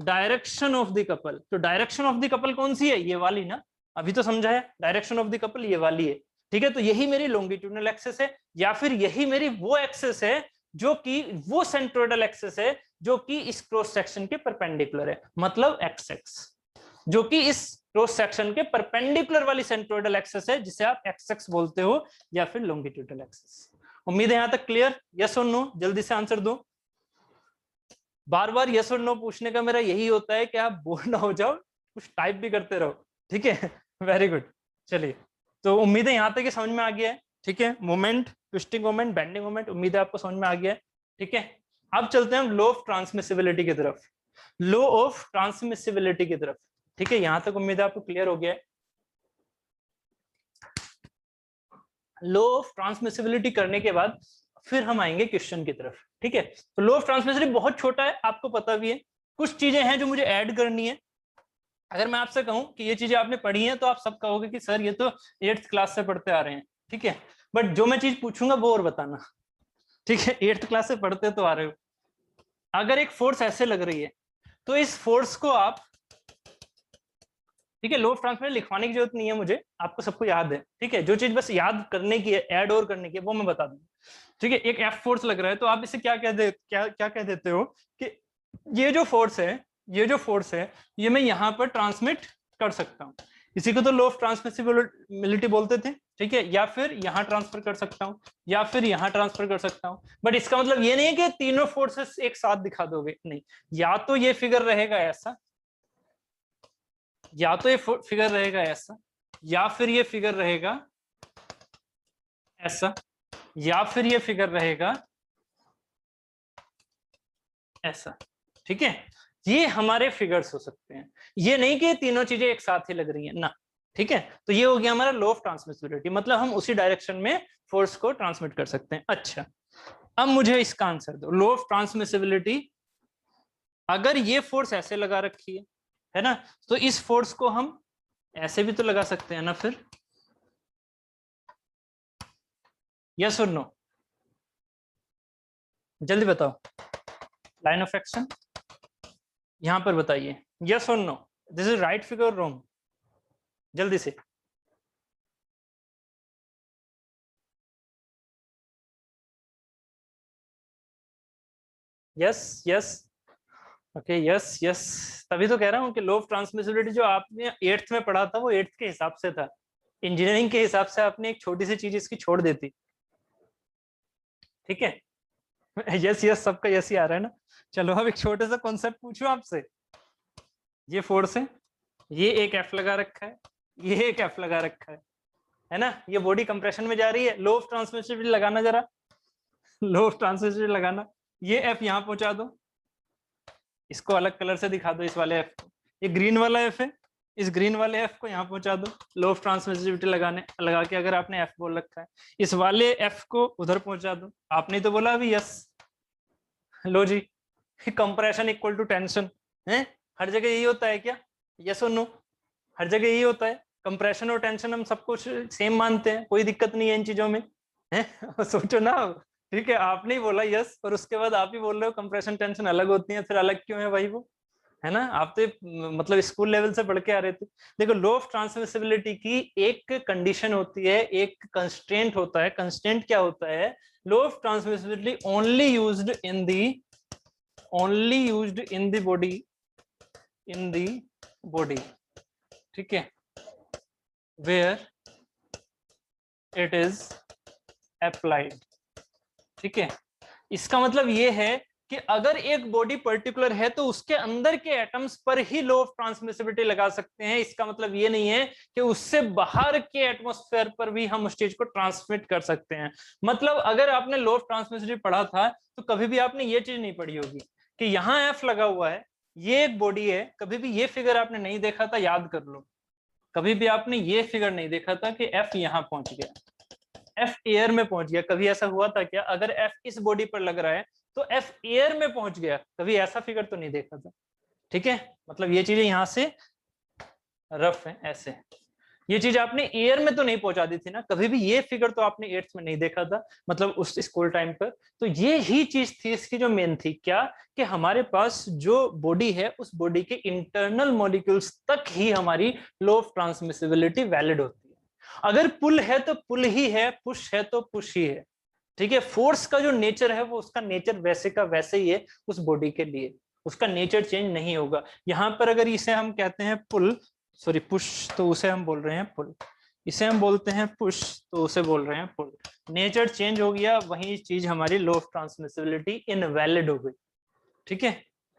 direction of the couple. तो डायरेक्शन ऑफ द कपल कौन सी है, ये वाली ना, अभी तो समझा है, डायरेक्शन ऑफ द कपल ये वाली है, ठीक है। तो यही मेरी लॉन्गिट्यूडिनल एक्सिस है, या फिर यही मेरी वो एक्सिस है जो कि वो सेंट्रोइडल एक्सिस है जो कि इस क्रॉस सेक्शन के परपेंडिकुलर है, मतलब एक्स एक्स, जो कि इस क्रॉस सेक्शन के परपेंडिकुलर वाली सेंट्रोइडल एक्सिस है, जिसे आप एक्स एक्स बोलते हो या फिर लॉन्गिट्यूडिनल एक्सिस। उम्मीद है यहां तक क्लियर, यस और नो, जल्दी से आंसर दो। बार बार यस और नो पूछने का मेरा यही होता है कि आप बोर ना हो जाओ, कुछ टाइप भी करते रहो, ठीक है। वेरी गुड, चलिए, तो उम्मीद है यहां तक कि समझ में आ गया है, ठीक है। Moment, twisting moment, bending moment, उम्मीद है आपको समझ में आ गया है, ठीक है। अब चलते हैं हम लॉ ऑफ ट्रांसमिसिबिलिटी की तरफ, लॉ ऑफ ट्रांसमिसिबिलिटी की तरफ, ठीक है। यहां तक उम्मीद है आपको क्लियर हो गया है। लॉ ऑफ ट्रांसमिसिबिलिटी करने के बाद फिर हम आएंगे क्वेश्चन की तरफ, ठीक है। तो लॉ ऑफ ट्रांसमिसिबिलिटी बहुत छोटा है, आपको पता भी है, कुछ चीजें हैं जो मुझे ऐड करनी है। अगर मैं आपसे कहूं कि ये चीजें आपने पढ़ी हैं तो आप सब कहोगे कि सर ये तो 8th क्लास से पढ़ते आ रहे हैं, ठीक है। बट जो मैं चीज पूछूंगा वो और बताना, ठीक है। 8th क्लास से पढ़ते तो आ रहे हो। अगर एक फोर्स ऐसे लग रही है तो इस फोर्स को आप, ठीक है, लॉ ऑफ ट्रांसमिसिबिलिटी लिखवाने की जरूरत नहीं है मुझे, आपको सबको याद है, ठीक है। जो चीज बस याद करने की है, ऐड और करने की है, वो मैं बता दूंगा, ठीक है। एक एफ फोर्स लग रहा है तो आप इसे क्या कह देते हो कि ये जो फोर्स है, ये जो फोर्स है, ये मैं यहाँ पर ट्रांसमिट कर सकता हूँ, इसी को तो लॉ ऑफ ट्रांसमिसिबिलिटी बोलते थे, ठीक है। या फिर यहाँ ट्रांसफर कर सकता हूँ, या फिर यहाँ ट्रांसफर कर सकता हूँ। बट इसका मतलब ये नहीं है कि तीनों फोर्सेस एक साथ दिखा दोगे, नहीं। या तो ये फिगर रहेगा ऐसा, या तो ये फिगर रहेगा ऐसा, या फिर ये फिगर रहेगा ऐसा, या फिर ये फिगर रहेगा ऐसा, ठीक है। ये हमारे फिगर्स हो सकते हैं, ये नहीं कि तीनों चीजें एक साथ ही लग रही हैं ना, ठीक है। तो ये हो गया हमारा लॉ ऑफ ट्रांसमिसिबिलिटी, मतलब हम उसी डायरेक्शन में फोर्स को ट्रांसमिट कर सकते हैं। अच्छा, अब मुझे इसका आंसर दो। लॉ ऑफ ट्रांसमिसिबिलिटी, अगर ये फोर्स ऐसे लगा रखी है ना, तो इस फोर्स को हम ऐसे भी तो लगा सकते हैं ना फिर, यस और नो, जल्दी बताओ। लाइन ऑफ एक्शन यहां पर बताइए, यस और no, this is right figure और रॉन्ग, जल्दी से। Yes yes, okay, yes yes, तभी तो कह रहा हूं कि लॉ ऑफ ट्रांसमिसिबिलिटी जो आपने 8th में पढ़ा था वो 8th के हिसाब से था, इंजीनियरिंग के हिसाब से आपने एक छोटी सी चीज इसकी छोड़ देती, ठीक है। यस यस, सबका यस ही आ रहा है ना। चलो अब एक छोटे सा कॉन्सेप्ट पूछूं आपसे। ये फोर्स है, ये एक एफ लगा रखा है, ये एक एफ लगा रखा है ना, ये बॉडी कंप्रेशन में जा रही है। लॉ ऑफ ट्रांसमिसिबिलिटी लगाना जरा, लॉ ऑफ ट्रांसमिसिबिलिटी लगाना, ये एफ यहाँ पहुंचा दो, इसको अलग कलर से दिखा दो, इस वाले एफ को, ये ग्रीन वाला एफ है, इस ग्रीन वाले एफ को यहाँ पहुंचा दो। लॉ ऑफ ट्रांसमिसिबिलिटी लगा के अगर आपने एफ बोल रखा है, इस वाले एफ को उधर पहुंचा दो। आपने तो बोला अभी यस, लो जी, कंप्रेशन इक्वल टू टेंशन है, हर जगह यही होता है क्या, यस और नो, हर जगह यही होता है। कंप्रेशन और टेंशन हम सब कुछ सेम मानते हैं, कोई दिक्कत नहीं है इन चीजों में, है। सोचो ना, ठीक है, आपने ही बोला यस और उसके बाद आप ही बोल रहे हो कंप्रेशन टेंशन अलग होती है, फिर अलग क्यों है भाई वो, है ना। आप तो मतलब स्कूल लेवल से पढ़ के आ रहे थे। देखो, लॉ ऑफ ट्रांसमिसिबिलिटी की एक कंडीशन होती है, एक कंस्ट्रेंट होता है। कंस्ट्रेंट क्या होता है, law of transmissibility only used in the body, in the body, ठीक है, वेयर इट इज अप्लाइड। ठीक है, इसका मतलब ये है कि अगर एक बॉडी पर्टिकुलर है तो उसके अंदर के एटम्स पर ही लॉ ऑफ ट्रांसमिसिबिलिटी लगा सकते हैं। इसका मतलब ये नहीं है कि उससे बाहर के एटमॉस्फेयर पर भी हम उस चीज को ट्रांसमिट कर सकते हैं। मतलब अगर आपने लॉ ऑफ ट्रांसमिसिबिलिटी पढ़ा था तो कभी भी आपने ये चीज नहीं पढ़ी होगी कि यहाँ एफ लगा हुआ है, ये एक बॉडी है। कभी भी ये फिगर आपने नहीं देखा था, याद कर लो। कभी भी आपने ये फिगर नहीं देखा था कि एफ यहाँ पहुंच गया, एफ एयर में पहुंच गया। कभी ऐसा हुआ था क्या? अगर एफ इस बॉडी पर लग रहा है तो एफ एयर में पहुंच गया, कभी ऐसा फिगर तो नहीं देखा था। ठीक है, मतलब ये चीजें यहां से रफ है ऐसे। ये चीज आपने एयर में तो नहीं पहुंचा दी थी ना, कभी भी ये फिगर तो आपने 8th में नहीं देखा था, मतलब उस स्कूल टाइम पर। तो ये ही चीज थी इसकी जो मेन थी, क्या कि हमारे पास जो बॉडी है उस बॉडी के इंटरनल मॉलिक्यूल्स तक ही हमारी लॉ ऑफ ट्रांसमिसिबिलिटी वैलिड होती है। अगर पुल है तो पुल ही है, पुश है तो पुश ही है। ठीक है, फोर्स का जो नेचर है वो उसका नेचर वैसे का वैसे ही है उस बॉडी के लिए, उसका नेचर चेंज नहीं होगा। यहां पर अगर इसे हम कहते हैं पुल, सॉरी पुश, तो उसे हम बोल रहे हैं पुल। इसे हम बोलते हैं पुश, तो उसे बोल रहे हैं पुल। नेचर चेंज हो गया, वही चीज हमारी लॉ ऑफ ट्रांसमिसिबिलिटी इनवैलिड हो गई। ठीक है,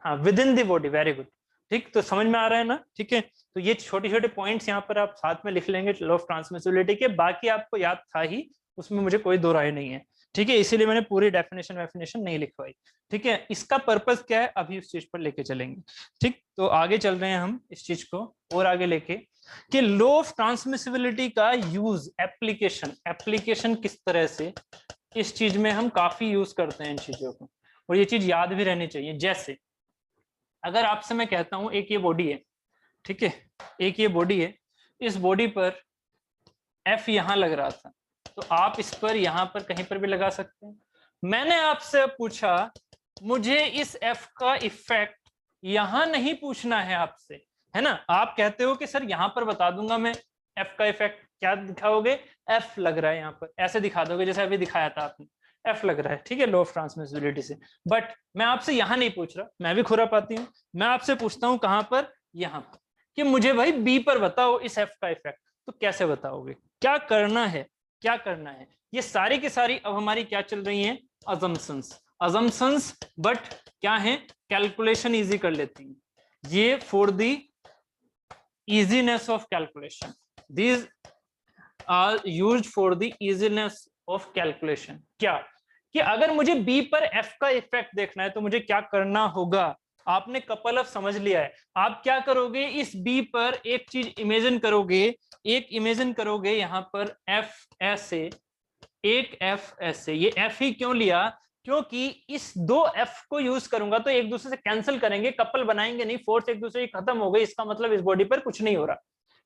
हाँ, with in the body. Very good, ठीक, तो समझ में आ रहा है ना? ठीक है, तो ये छोटे छोटे पॉइंट्स यहाँ पर आप साथ में लिख लेंगे लॉ ऑफ ट्रांसमिसिबिलिटी के, बाकी आपको याद था ही, उसमें मुझे कोई दो राय नहीं है। ठीक है, इसीलिए मैंने पूरी डेफिनेशन नहीं लिखवाई। ठीक है, इसका पर्पस क्या है अभी उस चीज पर लेके चलेंगे। ठीक, तो आगे चल रहे हैं हम इस चीज को और आगे लेके, कि लॉ ऑफ ट्रांसमिसिबिलिटी का यूज, एप्लीकेशन किस तरह से इस चीज में हम काफी यूज करते हैं इन चीजों को, और ये चीज याद भी रहनी चाहिए। जैसे अगर आपसे मैं कहता हूं एक ये बॉडी है, ठीक है, एक ये बॉडी है, इस बॉडी पर एफ यहां लग रहा था, तो आप इस पर यहां पर कहीं पर भी लगा सकते हैं। मैंने आपसे पूछा, मुझे इस एफ का इफेक्ट यहां नहीं पूछना है आपसे, है ना? आप कहते हो कि सर यहां पर बता दूंगा मैं एफ का इफेक्ट। क्या दिखाओगे? एफ लग रहा है यहां पर, ऐसे दिखा दोगे जैसे अभी दिखाया था आपने, एफ लग रहा है। ठीक है, लॉ ऑफ ट्रांसमिसिबिलिटी से। बट मैं आपसे यहां नहीं पूछ रहा, मैं भी खुरापाती हूं। मैं आपसे पूछता हूं कहां पर? यहां पर, कि मुझे भाई बी पर बताओ इस एफ का इफेक्ट। तो कैसे बताओगे? क्या करना है, क्या करना है? ये सारी की सारी अब हमारी क्या चल रही है? अजम्पशंस, बट क्या है? कैलकुलेशन इजी कर लेती हैं ये for the easiness of calculation. These are used for the easiness of calculation. क्या कि अगर मुझे बी पर एफ का इफेक्ट देखना है तो मुझे क्या करना होगा? आपने कपल ऑफ समझ लिया है। आप क्या करोगे? इस बी पर एक चीज इमेजिन करोगे, एक इमेजिन करोगे यहां पर एफ ऐसे, एक एफ ऐसे। ये एफ ही क्यों लिया? क्योंकि इस दो एफ को यूज करूंगा तो एक दूसरे से कैंसिल करेंगे, कपल बनाएंगे नहीं, फोर्स एक दूसरे की खत्म हो गई। इसका मतलब इस बॉडी पर कुछ नहीं हो रहा।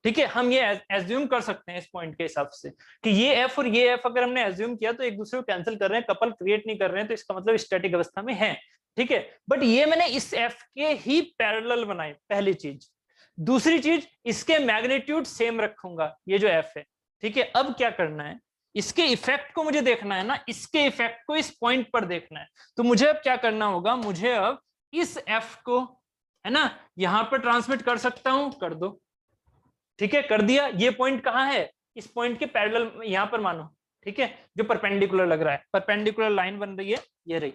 ठीक है, हम ये एज्यूम कर सकते हैं इस पॉइंट के हिसाब से कि ये एफ और ये एफ अगर हमने एज्यूम किया तो एक दूसरे को कैंसिल कर रहे हैं, कपल क्रिएट नहीं कर रहे हैं, तो इसका मतलब स्टैटिक अवस्था में है। ठीक है, बट ये मैंने इस एफ के ही पैरेलल बनाए, पहली चीज। दूसरी चीज, इसके मैग्नीट्यूड सेम रखूंगा, ये जो एफ है। ठीक है, अब क्या करना है? इसके इफेक्ट को मुझे देखना है ना, इसके इफेक्ट को इस पॉइंट पर देखना है। तो मुझे अब क्या करना होगा? मुझे अब इस एफ को, है ना, यहां पर ट्रांसमिट कर सकता हूं, कर दो। ठीक है, कर दिया। ये पॉइंट कहां है? इस पॉइंट के पैरेलल यहां पर मानो। ठीक है, जो परपेंडिकुलर लग रहा है, परपेंडिकुलर लाइन बन रही है, ये रही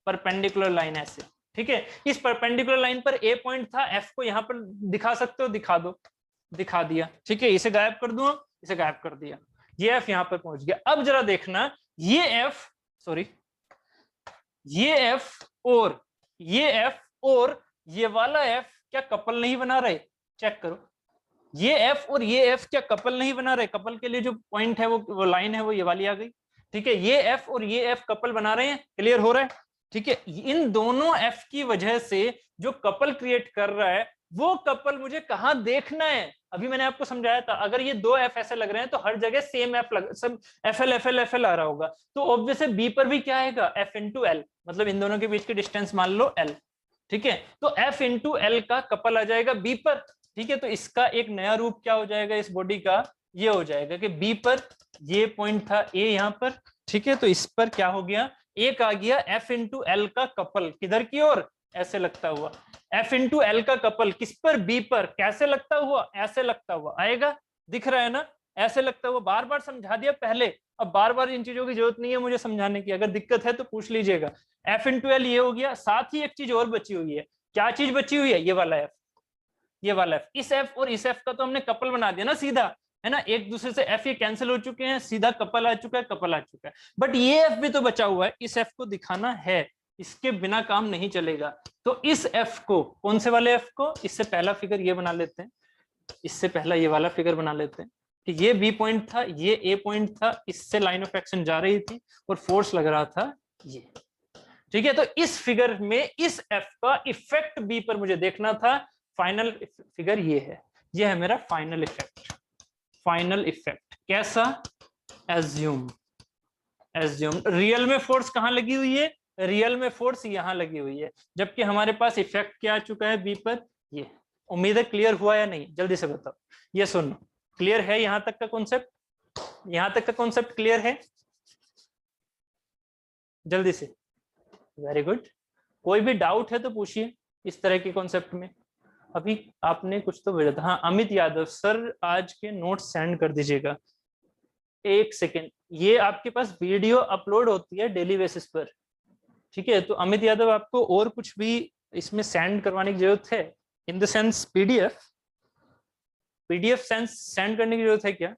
परपेंडिकुलर लाइन ऐसे। ठीक है, इस परपेंडिकुलर लाइन पर ए पॉइंट था, एफ को यहां पर दिखा सकते हो, दिखा दो, दिखा दिया। ठीक है, इसे गायब कर दूं, इसे गायब कर दिया, ये एफ यहां पर पहुंच गया। अब जरा देखना, ये एफ, सॉरी, ये एफ और ये एफ और ये वाला एफ क्या कपल नहीं बना रहे? चेक करो, ये एफ और ये एफ क्या कपल नहीं बना रहे? कपल के लिए जो पॉइंट है, वो लाइन है, वो ये वाली आ गई। ठीक है, ये एफ और ये एफ कपल बना रहे हैं, क्लियर हो रहा है? ठीक है, इन दोनों एफ की वजह से जो कपल क्रिएट कर रहा है, वो कपल मुझे कहां देखना है? अभी मैंने आपको समझाया था, अगर ये दो एफ ऐसे लग रहे हैं तो हर जगह सेम एफ लग, सब एफ एल आ रहा होगा। तो ऑब्वियसली बी पर भी क्या आएगा? एफ इंटू एल, मतलब इन दोनों के बीच की डिस्टेंस मान लो एल। ठीक है, तो एफ इंटू एल का कपल आ जाएगा बी पर। ठीक है, तो इसका एक नया रूप क्या हो जाएगा इस बॉडी का? ये हो जाएगा कि बी पर ये पॉइंट था ए यहां पर। ठीक है, तो इस पर क्या हो गया? एक आ गया एफ इंटू एल का कपल, किधर की ओर? ऐसे लगता हुआ। F इंटू एल का कपल किस पर, बी पर, कैसे लगता हुआ, ऐसे लगता हुआ आएगा, दिख रहा है ना, ऐसे लगता हुआ। बार बार समझा दिया पहले, अब बार बार इन चीजों की जरूरत नहीं है मुझे समझाने की, अगर दिक्कत है तो पूछ लीजिएगा। F इंटू एल ये हो गया, साथ ही एक चीज और बची हुई है। क्या चीज बची हुई है? ये वाला F, ये वाला F। इस F और इस F का तो हमने कपल बना दिया ना सीधा, है ना, एक दूसरे से F ये कैंसिल हो चुके हैं, सीधा कपल आ चुका है, कपल आ चुका है। बट ये F भी तो बचा हुआ है, इस F को दिखाना है, इसके बिना काम नहीं चलेगा। तो इस F को, कौन से वाले F को, इससे पहला फिगर ये बना लेते हैं, इससे पहला ये वाला फिगर बना लेते हैं कि ये बी पॉइंट था, ये ए पॉइंट था, इससे लाइन ऑफ एक्शन जा रही थी और फोर्स लग रहा था ये। ठीक है, तो इस फिगर में इस एफ का इफेक्ट बी पर मुझे देखना था। फाइनल फिगर ये है, ये है मेरा फाइनल इफेक्ट। फाइनल इफेक्ट कैसा? एज्यूम, एज्यूम रियल में फोर्स कहां लगी हुई है? रियल में फोर्स यहां लगी हुई है, जबकि हमारे पास इफेक्ट क्या आ चुका है बी पर, ये। उम्मीद है क्लियर हुआ या नहीं, जल्दी से बताओ। ये सुनो, क्लियर है यहां तक का कॉन्सेप्ट? यहां तक का कॉन्सेप्ट क्लियर है? जल्दी से, वेरी गुड। कोई भी डाउट है तो पूछिए इस तरह के कॉन्सेप्ट में। अभी आपने कुछ तो भेजा था, हाँ, अमित यादव सर आज के नोट्स सेंड कर दीजिएगा। एक सेकेंड, ये आपके पास वीडियो अपलोड होती है डेली बेसिस पर, ठीक है? तो अमित यादव आपको और कुछ भी इसमें सेंड करवाने की जरूरत है? In the sense PDF, PDF sense send करने की जरूरत है क्या?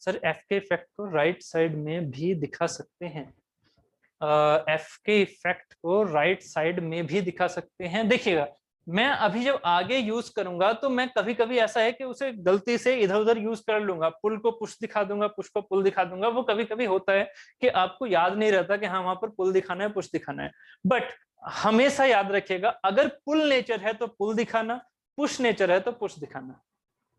सर एफ के इफेक्ट को राइट साइड में भी दिखा सकते हैं, एफ के इफेक्ट को राइट साइड में भी दिखा सकते हैं। देखिएगा, मैं अभी जब आगे यूज करूंगा तो मैं कभी कभी ऐसा है कि उसे गलती से इधर उधर यूज कर लूंगा, पुल को पुश दिखा दूंगा, पुश को पुल दिखा दूंगा। वो कभी कभी होता है कि आपको याद नहीं रहता कि हाँ वहां पर पुल दिखाना है, पुश दिखाना है। बट हमेशा याद रखिएगा, अगर पुल नेचर है तो पुल दिखाना, पुश नेचर है तो पुश दिखाना।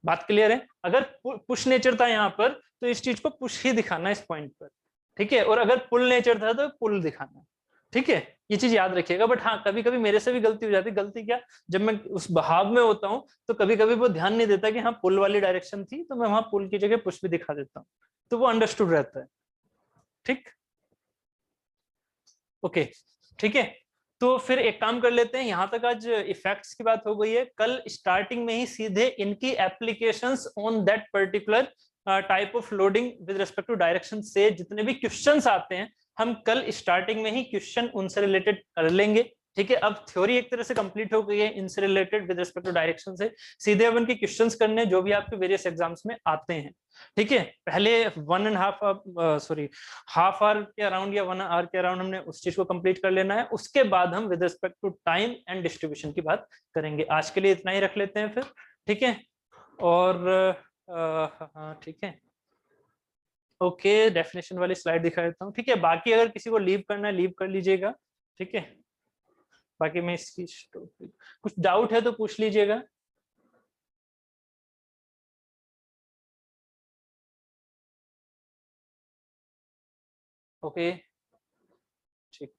बात क्लियर है? अगर पुश नेचर था यहाँ पर तो इस चीज को पुश ही दिखाना इस पॉइंट पर, ठीक है? और अगर पुल नेचर था तो पुल दिखाना, ठीक है? ये चीज याद रखिएगा। बट हाँ, कभी कभी मेरे से भी गलती हो जाती है। गलती क्या, जब मैं उस बहाव में होता हूँ तो कभी कभी वो ध्यान नहीं देता कि हाँ पुल वाली डायरेक्शन थी, तो मैं वहां पुल की जगह पुश भी दिखा देता हूँ, तो वो अंडरस्टूड रहता है। ठीक, ओके, ठीक है। तो फिर एक काम कर लेते हैं, यहां तक आज इफेक्ट्स की बात हो गई है। कल स्टार्टिंग में ही सीधे इनकी applications on that particular type of loading with respect to direction से जितने भी क्वेश्चंस आते हैं, हम कल स्टार्टिंग में ही क्वेश्चन उनसे रिलेटेड कर लेंगे। ठीक है, अब थ्योरी एक तरह से कंप्लीट हो गई है इनसे related with respect to direction से। सीधे अब उनके क्वेश्चंस करने जो भी आपके वेरियस एग्जाम्स में आते हैं। ठीक है, पहले 1.5 सॉरी हाफ आवर के अराउंड या 1 आवर के अराउंड हमने उस चीज को कंप्लीट कर लेना है। उसके बाद हम with respect to time and distribution की बात करेंगे। आज के लिए इतना ही रख लेते हैं फिर, ठीक है? और हाँ ठीक है, ओके, डेफिनेशन वाली स्लाइड दिखा देता हूँ। ठीक है, बाकी अगर किसी को लीव करना है लीव कर लीजिएगा, ठीक है? बाकी मैं इसकी कुछ डाउट है तो पूछ लीजिएगा। ओके, ठीक।